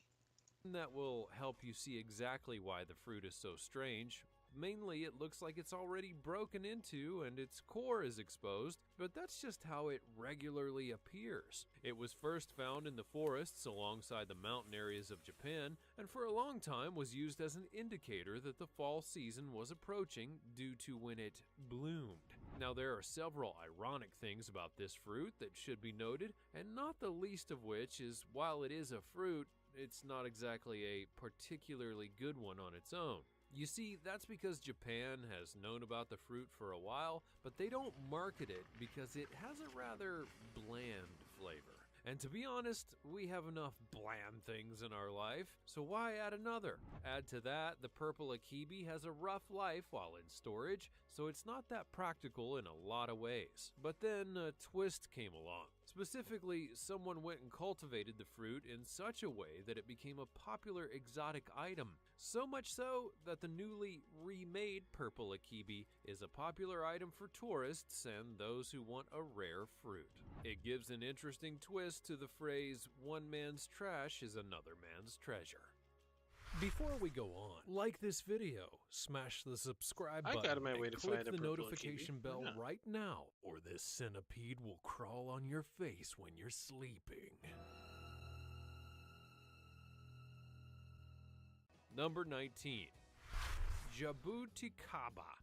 that will help you see exactly why the fruit is so strange. Mainly, it looks like it's already broken into and its core is exposed, but that's just how it regularly appears. It was first found in the forests alongside the mountain areas of Japan, and for a long time was used as an indicator that the fall season was approaching due to when it bloomed. Now, there are several ironic things about this fruit that should be noted, and not the least of which is while it is a fruit, it's not exactly a particularly good one on its own. You see, that's because Japan has known about the fruit for a while, but they don't market it because it has a rather bland flavor. And to be honest, we have enough bland things in our life, so why add another? Add to that, the purple akibi has a rough life while in storage, so it's not that practical in a lot of ways. But then a twist came along. Specifically, someone went and cultivated the fruit in such a way that it became a popular exotic item. So much so that the newly remade purple akibi is a popular item for tourists and those who want a rare fruit. It gives an interesting twist to the phrase, "One man's trash is another man's treasure." Before we go on, like this video, smash the subscribe I button, got on my way and to click find a the purple notification akibi. bell Why not? right now, or this centipede will crawl on your face when you're sleeping. Number 19, Jabuticaba.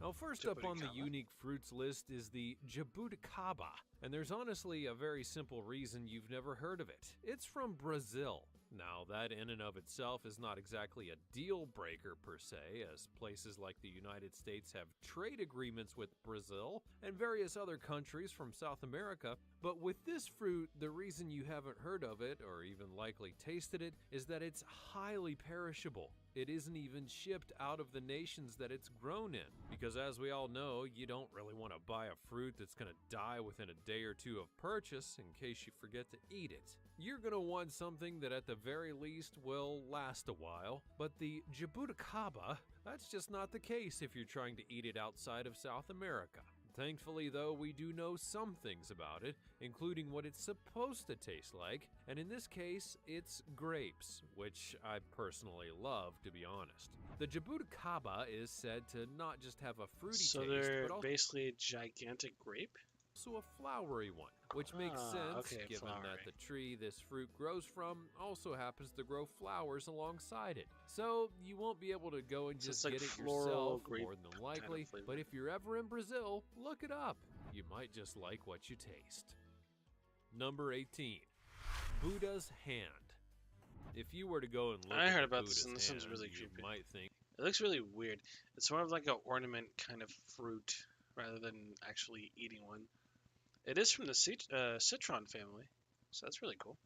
Now, first up on the Jabuticaba? unique fruits list is the Jabuticaba, and there's honestly a very simple reason you've never heard of it. It's from Brazil. Now, that in and of itself is not exactly a deal breaker per se, as places like the United States have trade agreements with Brazil and various other countries from South America, but with this fruit, the reason you haven't heard of it, or even likely tasted it, is that it's highly perishable. It isn't even shipped out of the nations that it's grown in, because as we all know, you don't really want to buy a fruit that's going to die within a day or two of purchase in case you forget to eat it. You're going to want something that at the very least will last a while, but the Jabuticaba, that's just not the case if you're trying to eat it outside of South America. Thankfully, though, we do know some things about it, including what it's supposed to taste like, and in this case, it's grapes, which I personally love, to be honest. The jabuticaba is said to not just have a fruity So taste, they're but also basically a gigantic grape? a flowery one, which makes sense okay, given flowery. that the tree this fruit grows from also happens to grow flowers alongside it. So you won't be able to go and So just it's like get it floral yourself grape more than kind of likely, flavor. but if you're ever in Brazil, look it up. You might just like what you taste. Number 18, Buddha's hand. If you were to go and look I at heard the about Buddha's this, and this hand, one's really you creepy. might think It looks really weird. It's more of like an ornament kind of fruit rather than actually eating one. It is from the citron family, so that's really cool.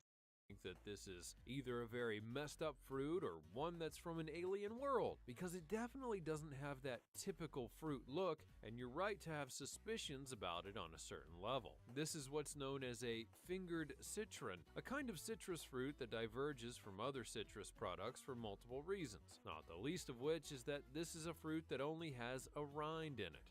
that this is either a very messed up fruit or one that's from an alien world, because it definitely doesn't have that typical fruit look, and you're right to have suspicions about it on a certain level. This is what's known as a fingered citron, a kind of citrus fruit that diverges from other citrus products for multiple reasons, not the least of which is that this is a fruit that only has a rind in it,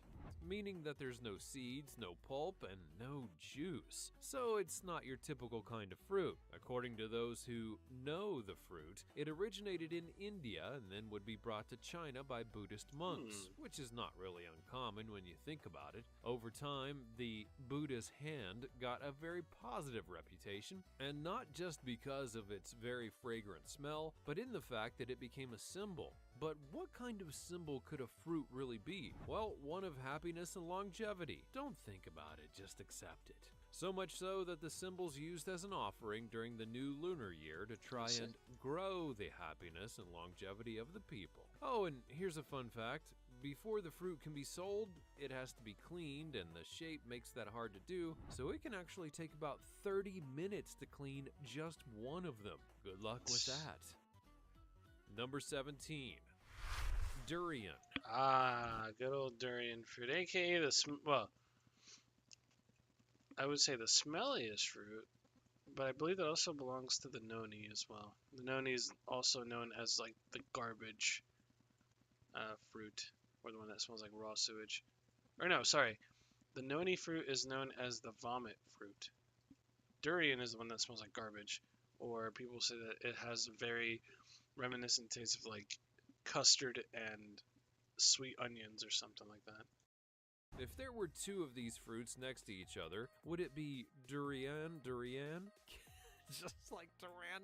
meaning that there's no seeds, no pulp, and no juice. So it's not your typical kind of fruit. According to those who know the fruit, it originated in India and then would be brought to China by Buddhist monks, which is not really uncommon when you think about it. Over time, the Buddha's hand got a very positive reputation, and not just because of its very fragrant smell, but in the fact that it became a symbol. But what kind of symbol could a fruit really be? Well, one of happiness and longevity. Don't think about it, just accept it. So much so that the symbol's used as an offering during the new lunar year to try and grow the happiness and longevity of the people. Oh, and here's a fun fact. Before the fruit can be sold, it has to be cleaned, and the shape makes that hard to do, so it can actually take about 30 minutes to clean just one of them. Good luck with that. Number 17, durian. Ah, good old durian fruit, aka well, I would say the smelliest fruit, but I believe that also belongs to the noni as well. The noni is also known as like the garbage fruit, or the one that smells like raw sewage. Or no, sorry, the noni fruit is known as the vomit fruit. Durian is the one that smells like garbage, or people say that it has very reminiscent taste of like custard and sweet onions or something like that. If there were two of these fruits next to each other, would it be durian? Just like Duran.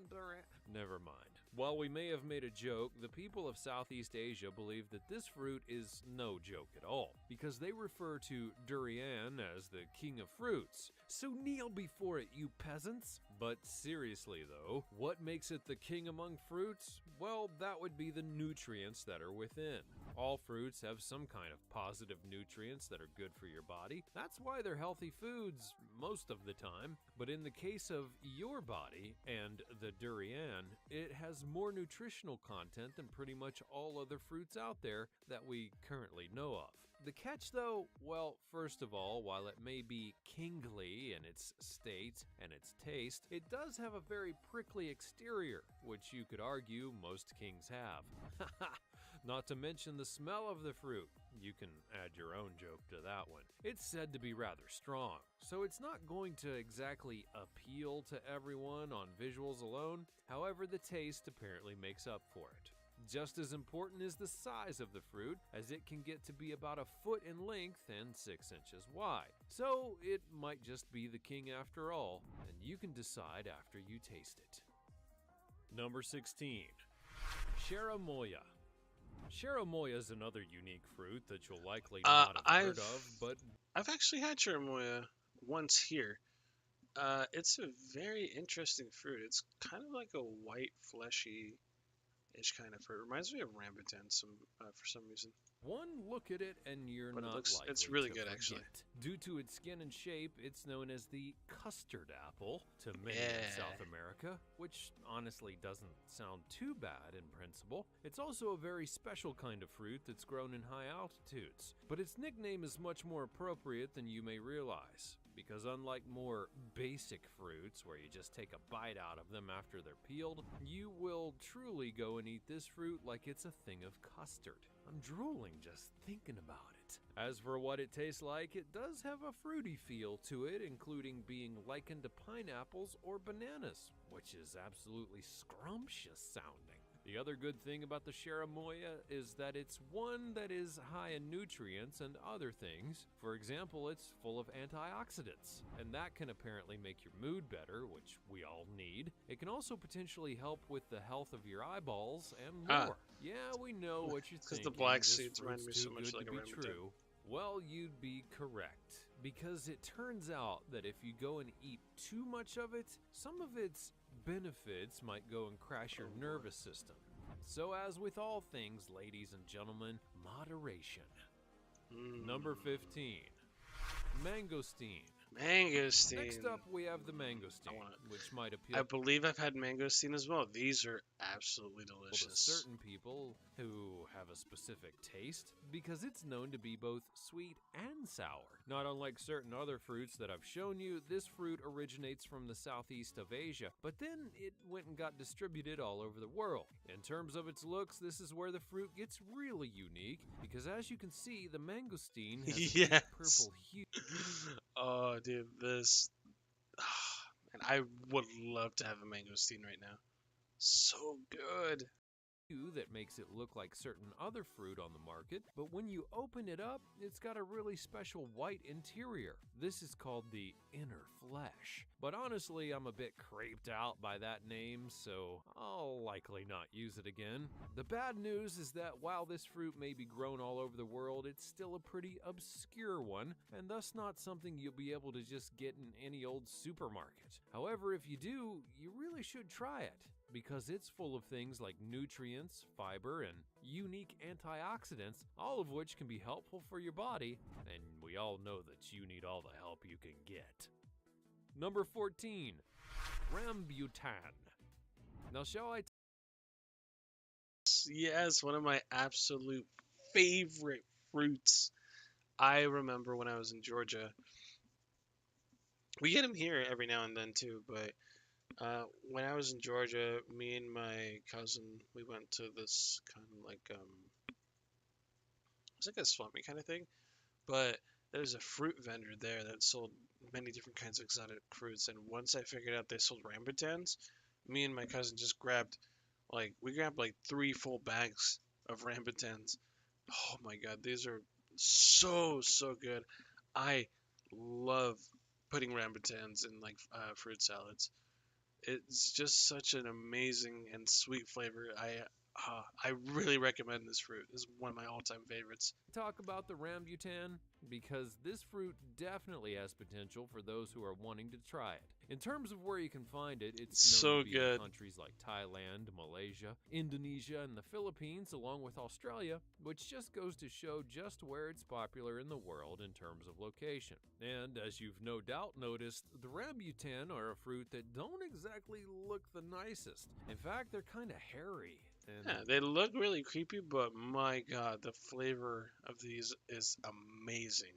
Never mind. While we may have made a joke, the people of Southeast Asia believe that this fruit is no joke at all, because they refer to durian as the king of fruits. So kneel before it, you peasants! But seriously though, what makes it the king among fruits? Well, that would be the nutrients that are within. All fruits have some kind of positive nutrients that are good for your body. That's why they're healthy foods most of the time. But in the case of your body and the durian, it has more nutritional content than pretty much all other fruits out there that we currently know of. The catch though, well, first of all, while it may be kingly in its state and its taste, it does have a very prickly exterior, which you could argue most kings have. Not to mention the smell of the fruit. You can add your own joke to that one. It's said to be rather strong, so it's not going to exactly appeal to everyone on visuals alone. However, the taste apparently makes up for it. Just as important is the size of the fruit, as it can get to be about a foot in length and 6 inches wide. So it might just be the king after all, and you can decide after you taste it. Number 16, Cherimoya. Cherimoya is another unique fruit that you'll likely not have heard of, but I've actually had cherimoya once here. It's a very interesting fruit. It's kind of like a white, fleshy-ish kind of fruit. It reminds me of rambutan for some reason. one look at it and you're But not likely it's really to good, forget. actually. Due to its skin and shape, it's known as the custard apple to many in South America, which honestly doesn't sound too bad in principle. It's also a very special kind of fruit that's grown in high altitudes, but its nickname is much more appropriate than you may realize, because unlike more basic fruits where you just take a bite out of them after they're peeled, you will truly go and eat this fruit like it's a thing of custard. I'm drooling just thinking about it. As for what it tastes like, it does have a fruity feel to it, including being likened to pineapples or bananas, which is absolutely scrumptious sounding. The other good thing about the cherimoya is that it's one that is high in nutrients and other things. For example, it's full of antioxidants, and that can apparently make your mood better, which we all need. It can also potentially help with the health of your eyeballs and more. Yeah, we know what you're thinking. Because the black This seeds remind me fruit's so too much good like to a be rambutan. true. Well, you'd be correct, because it turns out that if you go and eat too much of it, some of its benefits might go and crash your nervous system. So as with all things, ladies and gentlemen, moderation. Number 15, mangosteen. Mangosteen. Next up, we have the mangosteen, which might appeal I believe I've had mangosteen as well. These are absolutely to delicious. certain people who have a specific taste, because it's known to be both sweet and sour. Not unlike certain other fruits that I've shown you, this fruit originates from the southeast of Asia, but then it went and got distributed all over the world. In terms of its looks, this is where the fruit gets really unique, because as you can see, the mangosteen has a deep Yes. purple hue. Oh, dude, this. And I would love to have a mangosteen right now. So good. That makes it look like certain other fruit on the market, but when you open it up, it's got a really special white interior. This is called the inner flesh. But honestly, I'm a bit creeped out by that name, so I'll likely not use it again. The bad news is that while this fruit may be grown all over the world, it's still a pretty obscure one, and thus not something you'll be able to just get in any old supermarket. However, if you do, you really should try it, because it's full of things like nutrients, fiber, and unique antioxidants, all of which can be helpful for your body, and we all know that you need all the help you can get. Number 14, rambutan. Now shall I Yes, one of my absolute favorite fruits. I remember when I was in Georgia. We get them here every now and then too, but when I was in Georgia, me and my cousin, we went to this kind of like it's like a swammy kind of thing, but there's a fruit vendor there that sold many different kinds of exotic fruits, and once I figured out they sold rambutans, me and my cousin just grabbed like 3 full bags of rambutans. Oh my god, these are so good. I love putting rambutans in like fruit salads. It's just such an amazing and sweet flavor. I really recommend this fruit. This is one of my all-time favorites. talk about the rambutan? Because this fruit definitely has potential for those who are wanting to try it. In terms of where you can find it, it's known to be in countries like Thailand, Malaysia, Indonesia, and the Philippines, along with Australia, which just goes to show just where it's popular in the world in terms of location. And as you've no doubt noticed, the rambutan are a fruit that don't exactly look the nicest. In fact, they're kind of hairy. And Yeah, they look really creepy, but my god, the flavor of these is amazing.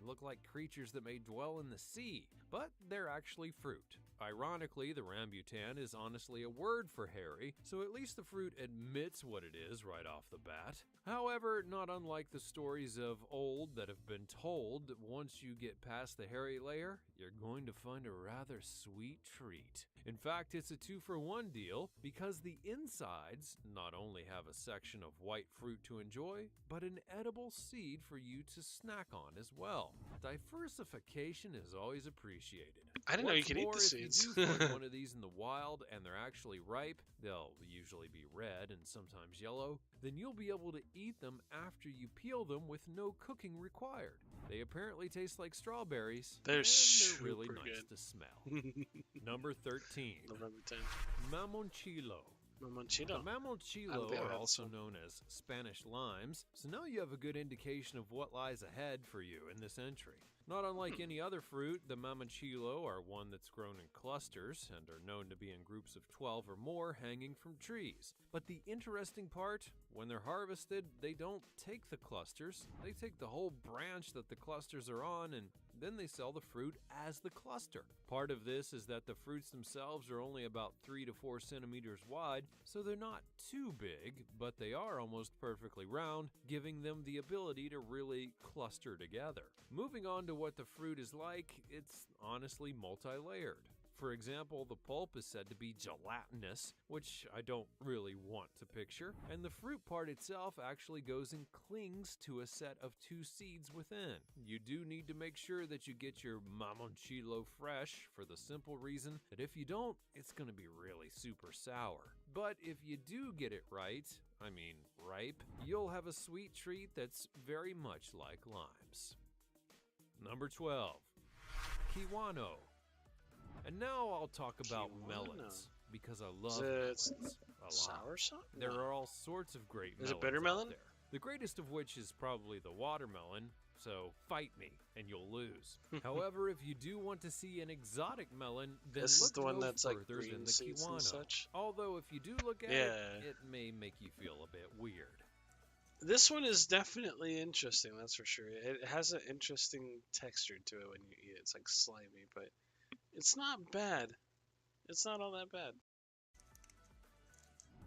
look like creatures that may dwell in the sea, but they're actually fruit. Ironically, the rambutan is honestly a word for hairy, so at least the fruit admits what it is right off the bat. However, not unlike the stories of old that have been told, once you get past the hairy layer, you're going to find a rather sweet treat. In fact, it's a 2-for-1 deal because the insides not only have a section of white fruit to enjoy, but an edible seed for you to snack on as well. Diversification is always appreciated. I didn't know you What's could eat more, the if seeds. you do find one of these in the wild and they're actually ripe, they'll usually be red and sometimes yellow, then you'll be able to eat them after you peel them with no cooking required. They apparently taste like strawberries, They're and they're really super nice good. to smell. Number 13, The rambutan. mamonchilo. Mamonchilo. The I don't mamonchilo think I've are had also this known as Spanish limes, so now you have a good indication of what lies ahead for you in this entry. Not unlike any other fruit, the mamonchilo are one that's grown in clusters and are known to be in groups of 12 or more hanging from trees. But the interesting part, When they're harvested, they don't take the clusters. They take the whole branch that the clusters are on, and then they sell the fruit as the cluster. Part of this is that the fruits themselves are only about 3 to 4 centimeters wide, so they're not too big, but they are almost perfectly round, giving them the ability to really cluster together. Moving on to what the fruit is like, it's honestly multi-layered. For example, the pulp is said to be gelatinous, which I don't really want to picture, and the fruit part itself actually goes and clings to a set of 2 seeds within. You do need to make sure that you get your mamonchilo fresh for the simple reason that if you don't, it's going to be really super sour. But if you do get it right, I mean ripe, you'll have a sweet treat that's very much like limes. Number 12. Kiwano. And now I'll talk about melons, because I love melons a lot. Soursop? There are all sorts of great melons Is it bitter melon? out there. The greatest of which is probably the watermelon, so fight me and you'll lose. However, if you do want to see an exotic melon, then This look is the one no that's like further than green the seeds and Kiwano. such. Although if you do look at Yeah. it may make you feel a bit weird. This one is definitely interesting, that's for sure. It has an interesting texture to it when you eat it. It's like slimy, but it's not bad. It's not all that bad.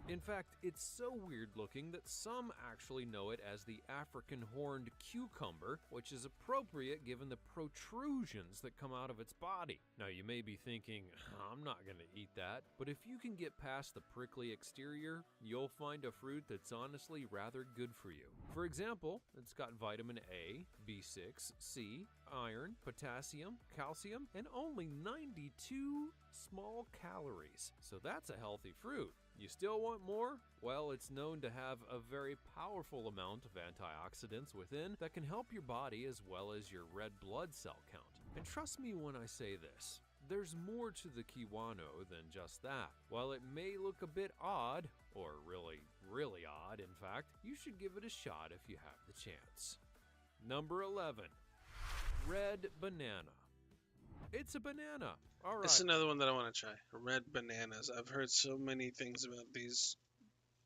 In fact, it's so weird looking that some actually know it as the African horned cucumber, which is appropriate given the protrusions that come out of its body. Now you may be thinking, I'm not going to eat that, but if you can get past the prickly exterior, you'll find a fruit that's honestly rather good for you. For example, it's got vitamin A, B6, C, iron, potassium, calcium, and only 92 small calories. So that's a healthy fruit. You still want more? Well, it's known to have a very powerful amount of antioxidants within that can help your body as well as your red blood cell count. And trust me when I say this, there's more to the Kiwano than just that. While it may look a bit odd, or really odd in fact, you should give it a shot if you have the chance. Number 11. Red banana. It's a banana. All right. This is another one that I want to try. Red bananas. I've heard so many things about these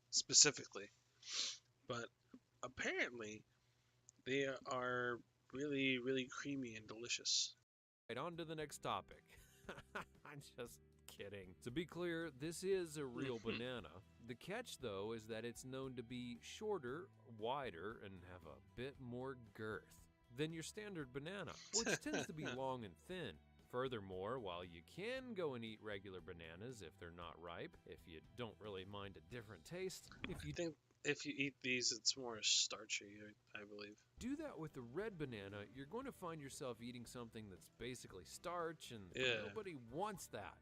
specifically, but apparently they are really, really creamy and delicious. Right, on to the next topic. I'm just kidding. To be clear, this is a real banana. The catch, though, is that it's known to be shorter, wider, and have a bit more girth than your standard banana, which tends to be long and thin. Furthermore, while you can go and eat regular bananas if they're not ripe, if you don't really mind a different taste, if you eat these, it's more starchy, I believe. Do that with the red banana, you're going to find yourself eating something that's basically starch, and nobody wants that.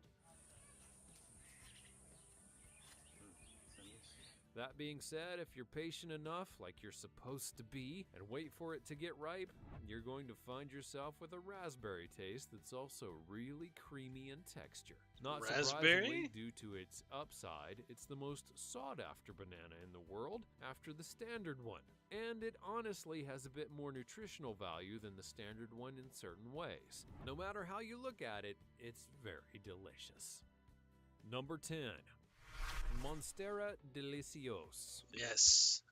That being said, if you're patient enough, like you're supposed to be, and wait for it to get ripe, you're going to find yourself with a raspberry taste that's also really creamy in texture. Not surprisingly, due to its upside, it's the most sought-after banana in the world after the standard one. And it honestly has a bit more nutritional value than the standard one in certain ways. No matter how you look at it, it's very delicious. Number 10. Monstera Deliciosa. Yes,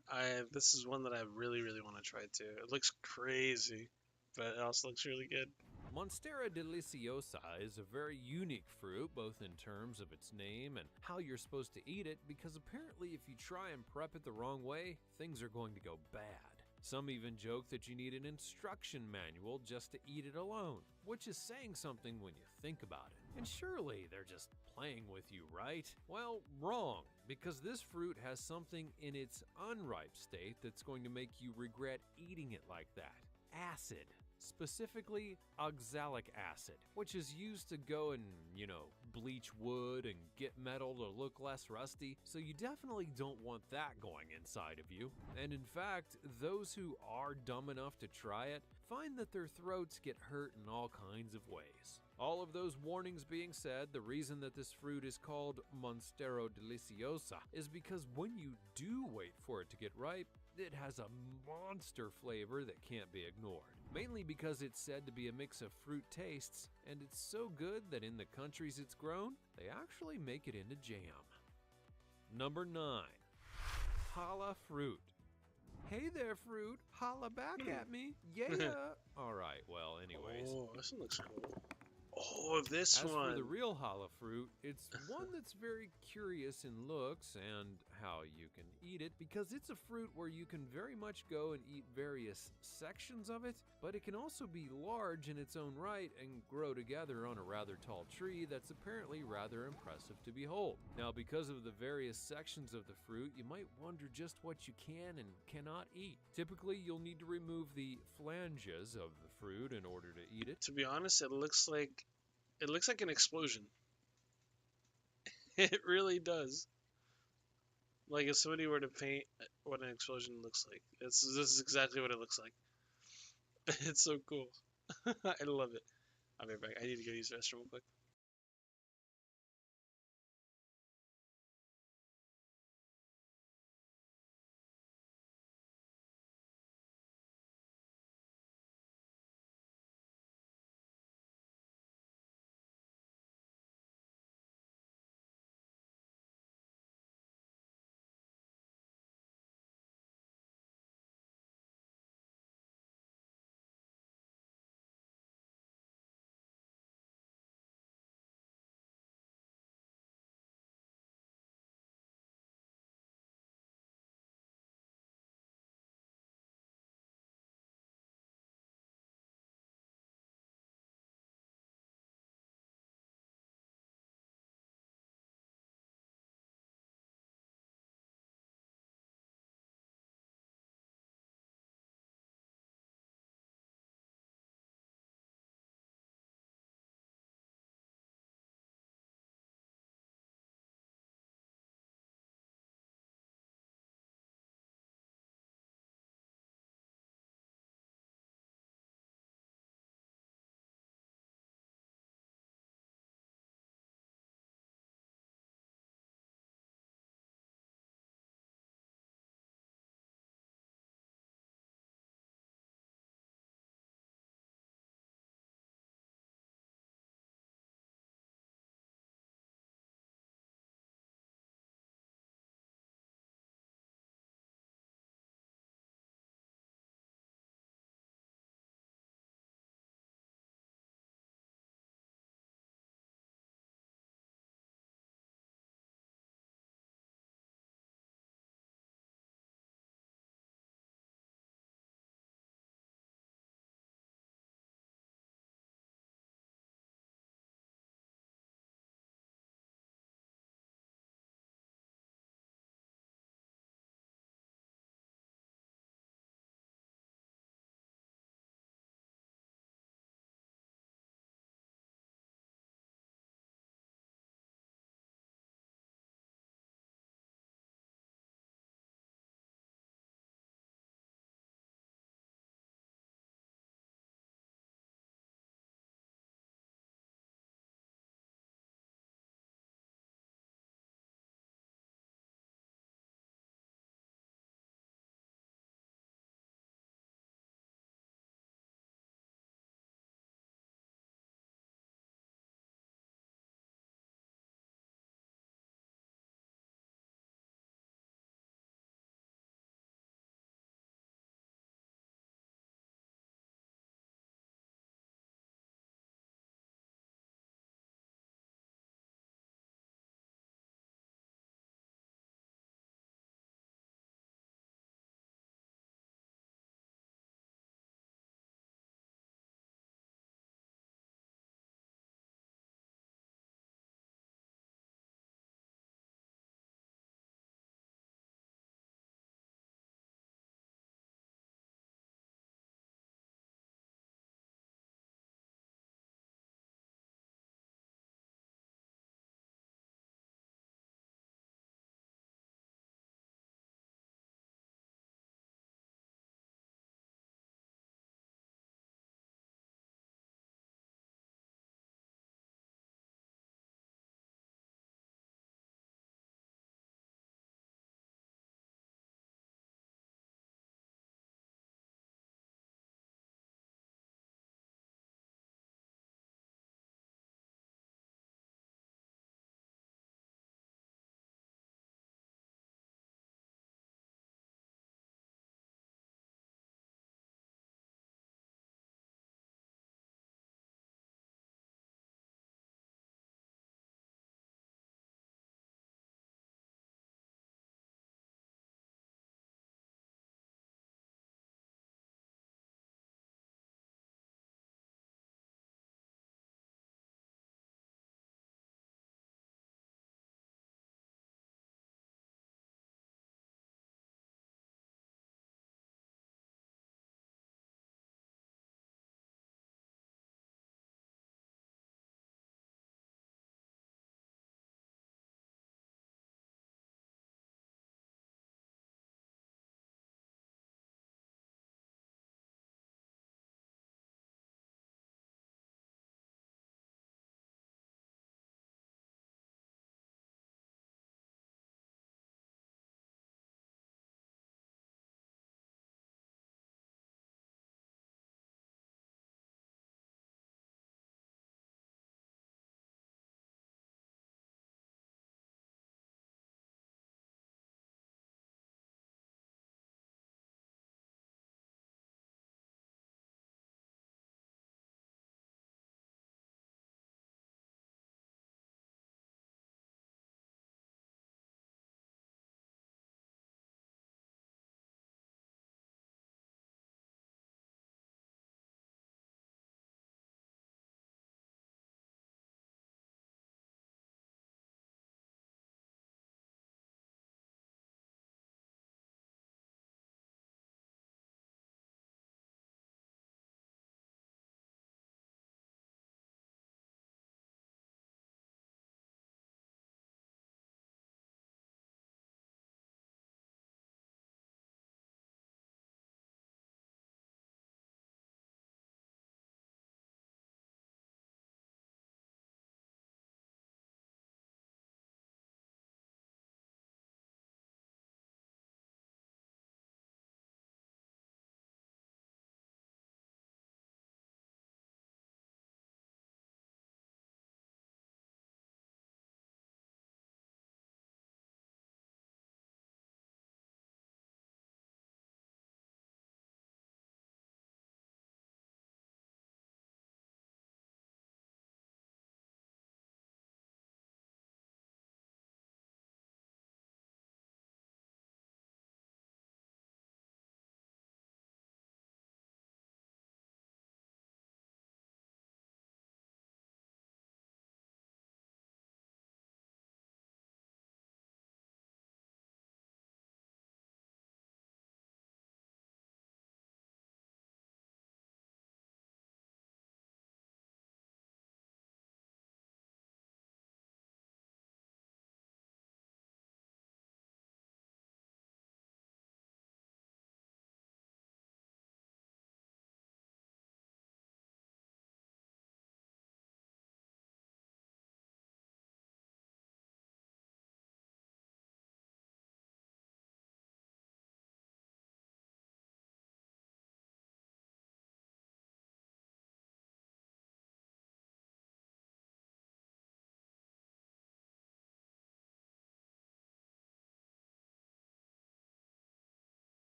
this is one that I really, really want to try too. It looks crazy, but it also looks really good. Monstera Deliciosa is a very unique fruit, both in terms of its name and how you're supposed to eat it, because apparently if you try and prep it the wrong way, things are going to go bad. Some even joke that you need an instruction manual just to eat it alone, which is saying something when you think about it. And surely they're just playing with you, right? Well, wrong, because this fruit has something in its unripe state that's going to make you regret eating it like that. Acid. Specifically, oxalic acid, which is used to go and, bleach wood and get metal to look less rusty, so you definitely don't want that going inside of you. And in fact, those who are dumb enough to try it find that their throats get hurt in all kinds of ways. All of those warnings being said, the reason that this fruit is called Monstera Deliciosa is because when you do wait for it to get ripe, it has a monster flavor that can't be ignored. Mainly because it's said to be a mix of fruit tastes, and it's so good that in the countries it's grown, they actually make it into jam. Number 9. Holla fruit. Hey there, fruit. Holla back at me. Yeah. All right. Well, anyways. Oh, this one looks cool. Oh, this As one. for the real challah fruit, it's one that's very curious in looks and how you can eat it, because it's a fruit where you can very much go and eat various sections of it, but it can also be large in its own right and grow together on a rather tall tree that's apparently rather impressive to behold. Now, because of the various sections of the fruit, you might wonder just what you can and cannot eat. Typically, you'll need to remove the flanges of the fruit in order to eat it. To be honest, it looks like an explosion. It really does. Like if somebody were to paint what an explosion looks like, this is exactly what it looks like. It's so cool. I love it. I'll be right back. I need to go use the restroom real quick.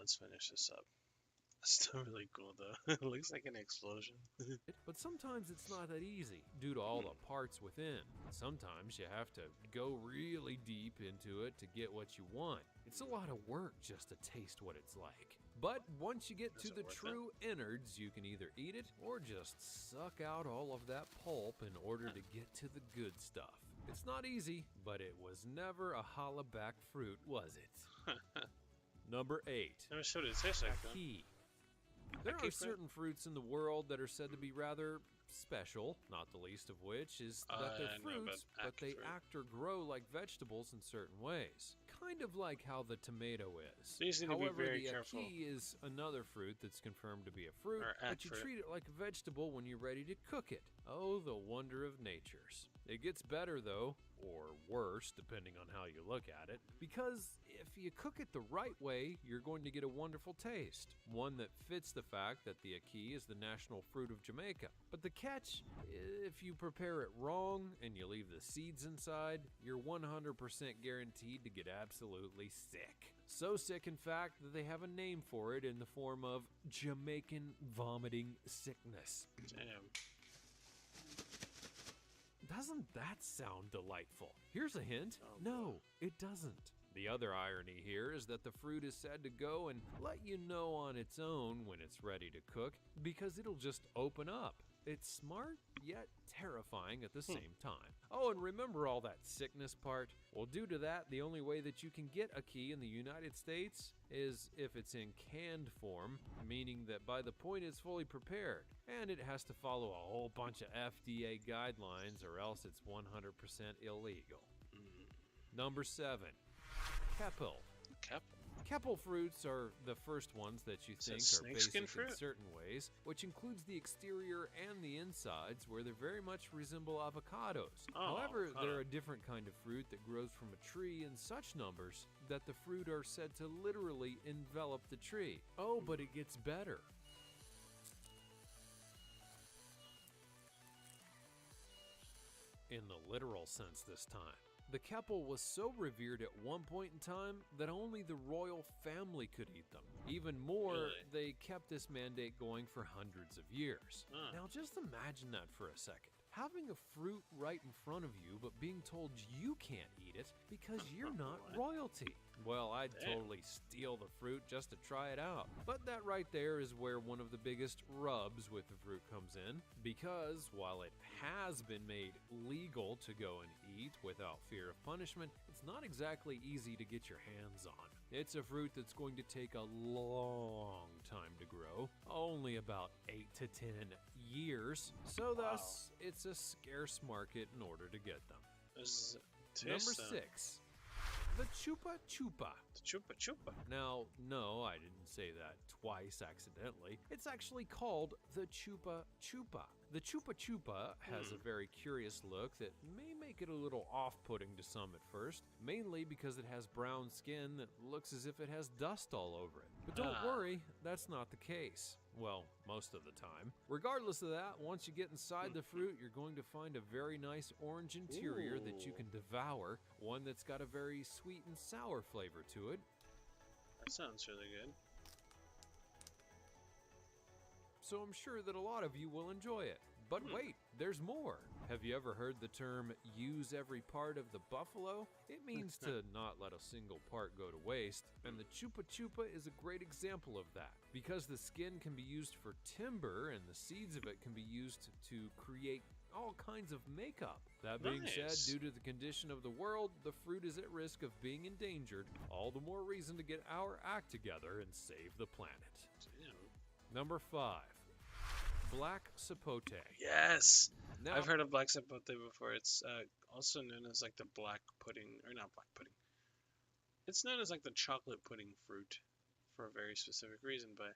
Let's finish this up. It's still really cool though. It looks like an explosion. But sometimes it's not that easy due to all the parts within. Sometimes you have to go really deep into it to get what you want. It's a lot of work just to taste what it's like. But once you get to the true innards, you can either eat it or just suck out all of that pulp in order to get to the good stuff. It's not easy, but it was never a hollaback fruit, was it? Number 8. Never showed it tastes like though. Ackee. There are certain fruits in the world that are said to be rather special, not the least of which is that they're fruits, but they act or grow like vegetables in certain ways. Kind of like how the tomato is. So you need to be However, very the careful. ackee is another fruit that's confirmed to be a fruit, but you treat it like a vegetable when you're ready to cook it. Oh, the wonder of natures. It gets better though, or worse, depending on how you look at it, because if you cook it the right way, you're going to get a wonderful taste. One that fits the fact that the ackee is the national fruit of Jamaica. But the catch, if you prepare it wrong and you leave the seeds inside, you're 100% guaranteed to get absolutely sick. So sick, in fact, that they have a name for it in the form of Jamaican vomiting sickness. Damn. Doesn't that sound delightful? Here's a hint. No, it doesn't. The other irony here is that the fruit is said to go and let you know on its own when it's ready to cook because it'll just open up. It's smart, yet terrifying at the same time. Oh, and remember all that sickness part? Well, due to that, the only way that you can get ackee in the United States is if it's in canned form, meaning that by the point it's fully prepared, and it has to follow a whole bunch of FDA guidelines or else it's 100% illegal. Number 7. Keppel. Keppel fruits are the first ones that you think are basic in certain ways, which includes the exterior and the insides, where they very much resemble avocados. However, they're a different kind of fruit that grows from a tree in such numbers that the fruit are said to literally envelop the tree. Oh, but it gets better. In the literal sense this time. The Keppel was so revered at one point in time that only the royal family could eat them. Even more, they kept this mandate going for hundreds of years. Now just imagine that for a second. Having a fruit right in front of you, but being told you can't eat it because you're not royalty. Well, I'd totally steal the fruit just to try it out. But that right there is where one of the biggest rubs with the fruit comes in, because while it has been made legal to go and eat without fear of punishment, it's not exactly easy to get your hands on. It's a fruit that's going to take a long time to grow, only about 8 to 10 years, so thus it's a scarce market in order to get them. Number 6. The Chupa Chupa. The Chupa Chupa. Now, no, I didn't say that twice accidentally. It's actually called the Chupa Chupa. The Chupa Chupa has a very curious look that may make it a little off-putting to some at first, mainly because it has brown skin that looks as if it has dust all over it. But don't worry, that's not the case. Well, most of the time. Regardless of that, once you get inside the fruit, you're going to find a very nice orange interior that you can devour, one that's got a very sweet and sour flavor to it. That sounds really good. So I'm sure that a lot of you will enjoy it. But wait, there's more. Have you ever heard the term, use every part of the buffalo? It means to not let a single part go to waste, and the Chupa Chupa is a great example of that, because the skin can be used for timber and the seeds of it can be used to create all kinds of makeup. That being said, due to the condition of the world, the fruit is at risk of being endangered. All the more reason to get our act together and save the planet. Number 5. Black sapote. Yes! Now, I've heard of black sapote before. It's also known as like the black pudding, or not black pudding. It's known as like the chocolate pudding fruit for a very specific reason, but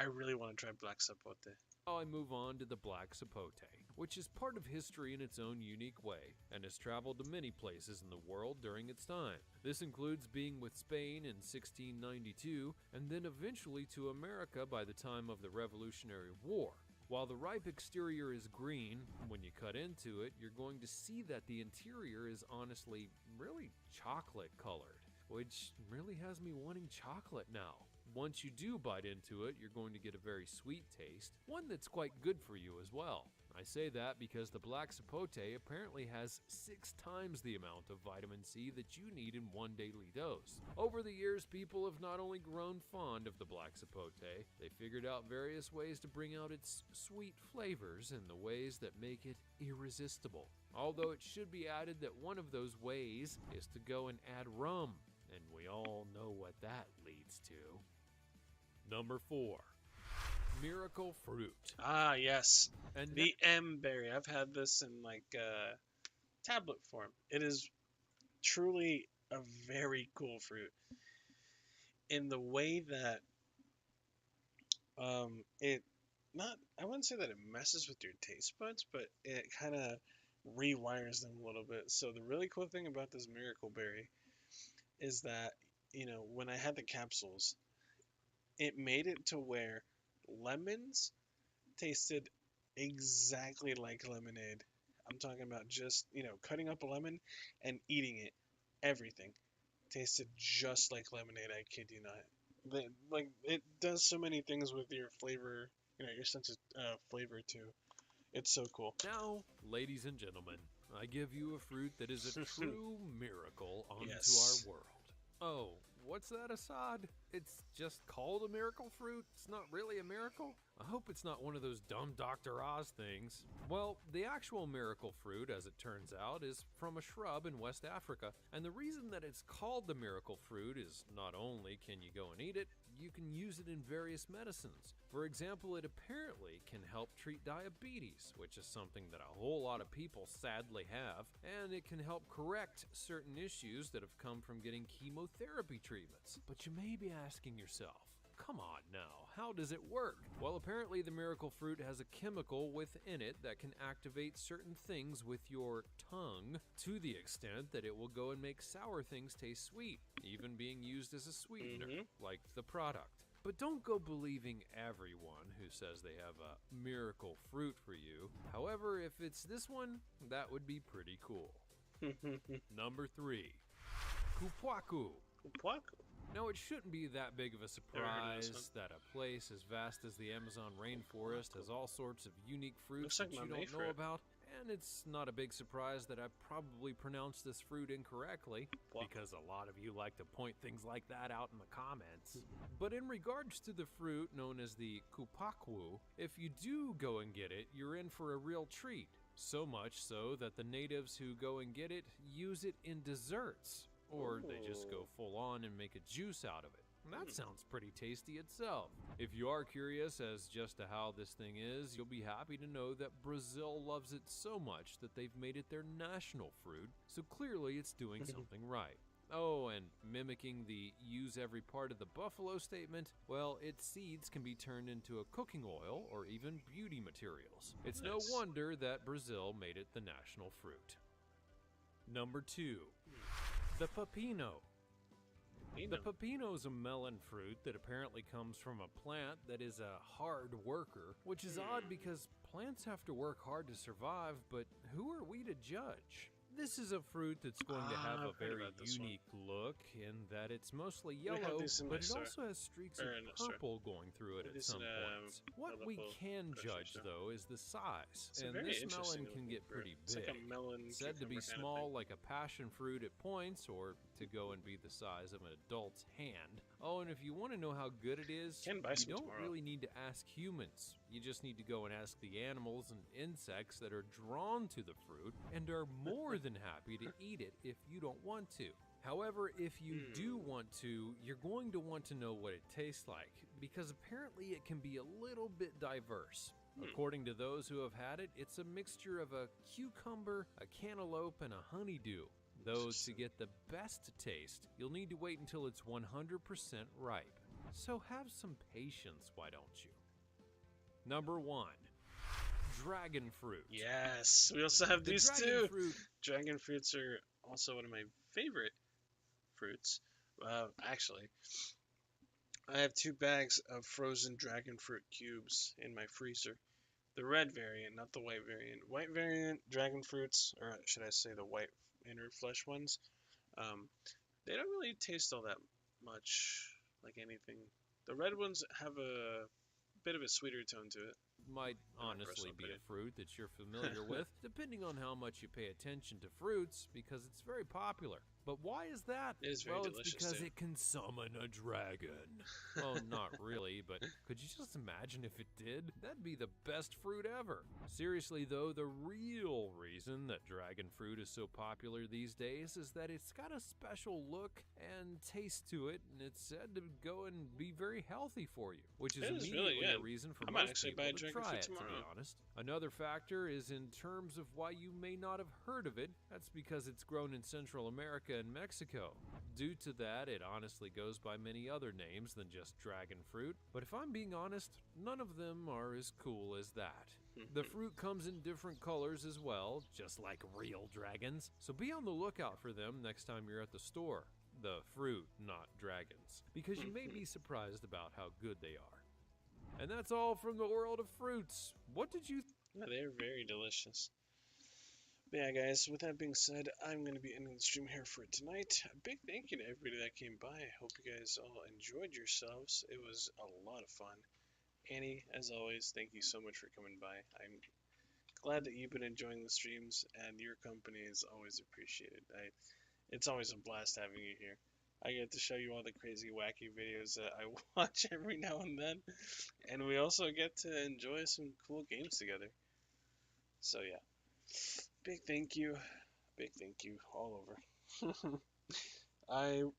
I really want to try black sapote. I move on to the black sapote, which is part of history in its own unique way and has traveled to many places in the world during its time. This includes being with Spain in 1692 and then eventually to America by the time of the Revolutionary War. While the ripe exterior is green, when you cut into it, you're going to see that the interior is honestly really chocolate colored, which really has me wanting chocolate now. once you do bite into it, you're going to get a very sweet taste, one that's quite good for you as well. I say that because the black sapote apparently has 6 times the amount of vitamin C that you need in one daily dose. Over the years, people have not only grown fond of the black sapote, they figured out various ways to bring out its sweet flavors in the ways that make it irresistible. Although it should be added that one of those ways is to go and add rum, and we all know what that leads to. Number 4. Miracle fruit. Ah, yes. And the M berry. I've had this in like tablet form. It is truly a very cool fruit in the way that it not I wouldn't say that it messes with your taste buds, but it kind of rewires them a little bit. So the really cool thing about this miracle berry is that, you know, when I had the capsules, it made it to where lemons tasted exactly like lemonade. I'm talking about just, you know, cutting up a lemon and eating it. Everything tasted just like lemonade. I kid you not. Like it does so many things with your flavor, you know, your sense of flavor too. It's so cool. Now, ladies and gentlemen, I give you a fruit that is a true miracle onto Yes. our world. Oh, what's that, Assad? It's just called a miracle fruit? It's not really a miracle? I hope it's not one of those dumb Dr. Oz things. Well, the actual miracle fruit, as it turns out, is from a shrub in West Africa, and the reason that it's called the miracle fruit is not only can you go and eat it, you can use it in various medicines. For example, it apparently can help treat diabetes, which is something that a whole lot of people sadly have, and it can help correct certain issues that have come from getting chemotherapy treatments. But you may be asking yourself, come on now, how does it work? Well, apparently the miracle fruit has a chemical within it that can activate certain things with your tongue to the extent that it will go and make sour things taste sweet, even being used as a sweetener, like the product. But don't go believing everyone who says they have a miracle fruit for you. However, if it's this one, that would be pretty cool. Number 3. Kupwaku. Kupwaku. Now, it shouldn't be that big of a surprise that a place as vast as the Amazon rainforest has all sorts of unique fruits Looks like that you my don't know fruit. about. And it's not a big surprise that I probably pronounced this fruit incorrectly, because a lot of you like to point things like that out in the comments. But in regards to the fruit known as the kupakwu, if you do go and get it, you're in for a real treat. So much so that the natives who go and get it use it in desserts. Or they just go full on and make a juice out of it. And that sounds pretty tasty itself. If you are curious as just to how this thing is, you'll be happy to know that Brazil loves it so much that they've made it their national fruit, so clearly it's doing something right. Oh, and mimicking the use every part of the buffalo statement, well, its seeds can be turned into a cooking oil or even beauty materials. It's no wonder that Brazil made it the national fruit. Number 2. The pepino. The pepino is a melon fruit that apparently comes from a plant that is a hard worker, which is odd because plants have to work hard to survive, but who are we to judge? This is a fruit that's going to have a I've heard very about this one. unique look in that it's mostly We have yellow, these in but my it store. also has streaks Or of in the store. purple going through it We have at these some in, points. What a we local can grocery judge, store. though, is the size, It's a and very this interesting melon can looking get fruit. pretty It's big. like a melon Said to be cucumber kind of small thing. like a passion fruit at points, or to go and be the size of an adult's hand. Oh, and if you want to know how good it is, Can buy you some don't tomorrow. really need to ask humans. You just need to go and ask the animals and insects that are drawn to the fruit and are more than happy to eat it if you don't want to. However, if you do want to, you're going to want to know what it tastes like, because apparently it can be a little bit diverse. According to those who have had it, it's a mixture of a cucumber, a cantaloupe, and a honeydew. Though to get the best taste, you'll need to wait until it's 100% ripe. So have some patience, why don't you? Number 1. Dragon fruit. Yes, we also have The these dragon too. fruit. Dragon fruits are also one of my favorite fruits. Actually, I have 2 bags of frozen dragon fruit cubes in my freezer. The red variant, not the white variant. White variant dragon fruits, or should I say the white inner flesh ones, they don't really taste all that much like anything The red ones have a bit of a sweeter tone to it. Might my honestly personal be a opinion. fruit that you're familiar with, depending on how much you pay attention to fruits, because it's very popular. But why is that? It is very well, delicious, it's because too. it can summon a dragon. Well, not really, but could you just imagine if it did? That'd be the best fruit ever. Seriously though, the real reason that dragon fruit is so popular these days is that it's got a special look and taste to it, and it's said to go and be very healthy for you, which is It is immediately really a good. reason for I might most actually people buy a to dragon try fruit it, to be tomorrow. honest. Another factor is in terms of why you may not have heard of it. That's because it's grown in Central America and Mexico. Due to that, it honestly goes by many other names than just dragon fruit, but if I'm being honest, none of them are as cool as that. The fruit comes in different colors as well, just like real dragons, so be on the lookout for them next time you're at the store. The fruit, not dragons, because you may be surprised about how good they are. And that's all from the world of fruits. What did you Yeah, they're very delicious. But yeah, guys, with that being said, I'm going to be ending the stream here for tonight. A big thank you to everybody that came by. I hope you guys all enjoyed yourselves. It was a lot of fun. Annie, as always, thank you so much for coming by. I'm glad that you've been enjoying the streams, and your company is always appreciated. It's always a blast having you here. I get to show you all the crazy, wacky videos that I watch every now and then, and we also get to enjoy some cool games together. So yeah, big thank you all over. I'm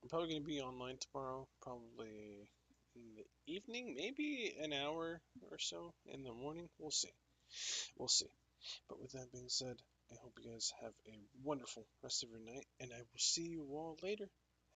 probably going to be online tomorrow, probably in the evening, maybe an hour or so in the morning. We'll see. We'll see. But with that being said, I hope you guys have a wonderful rest of your night, and I will see you all later.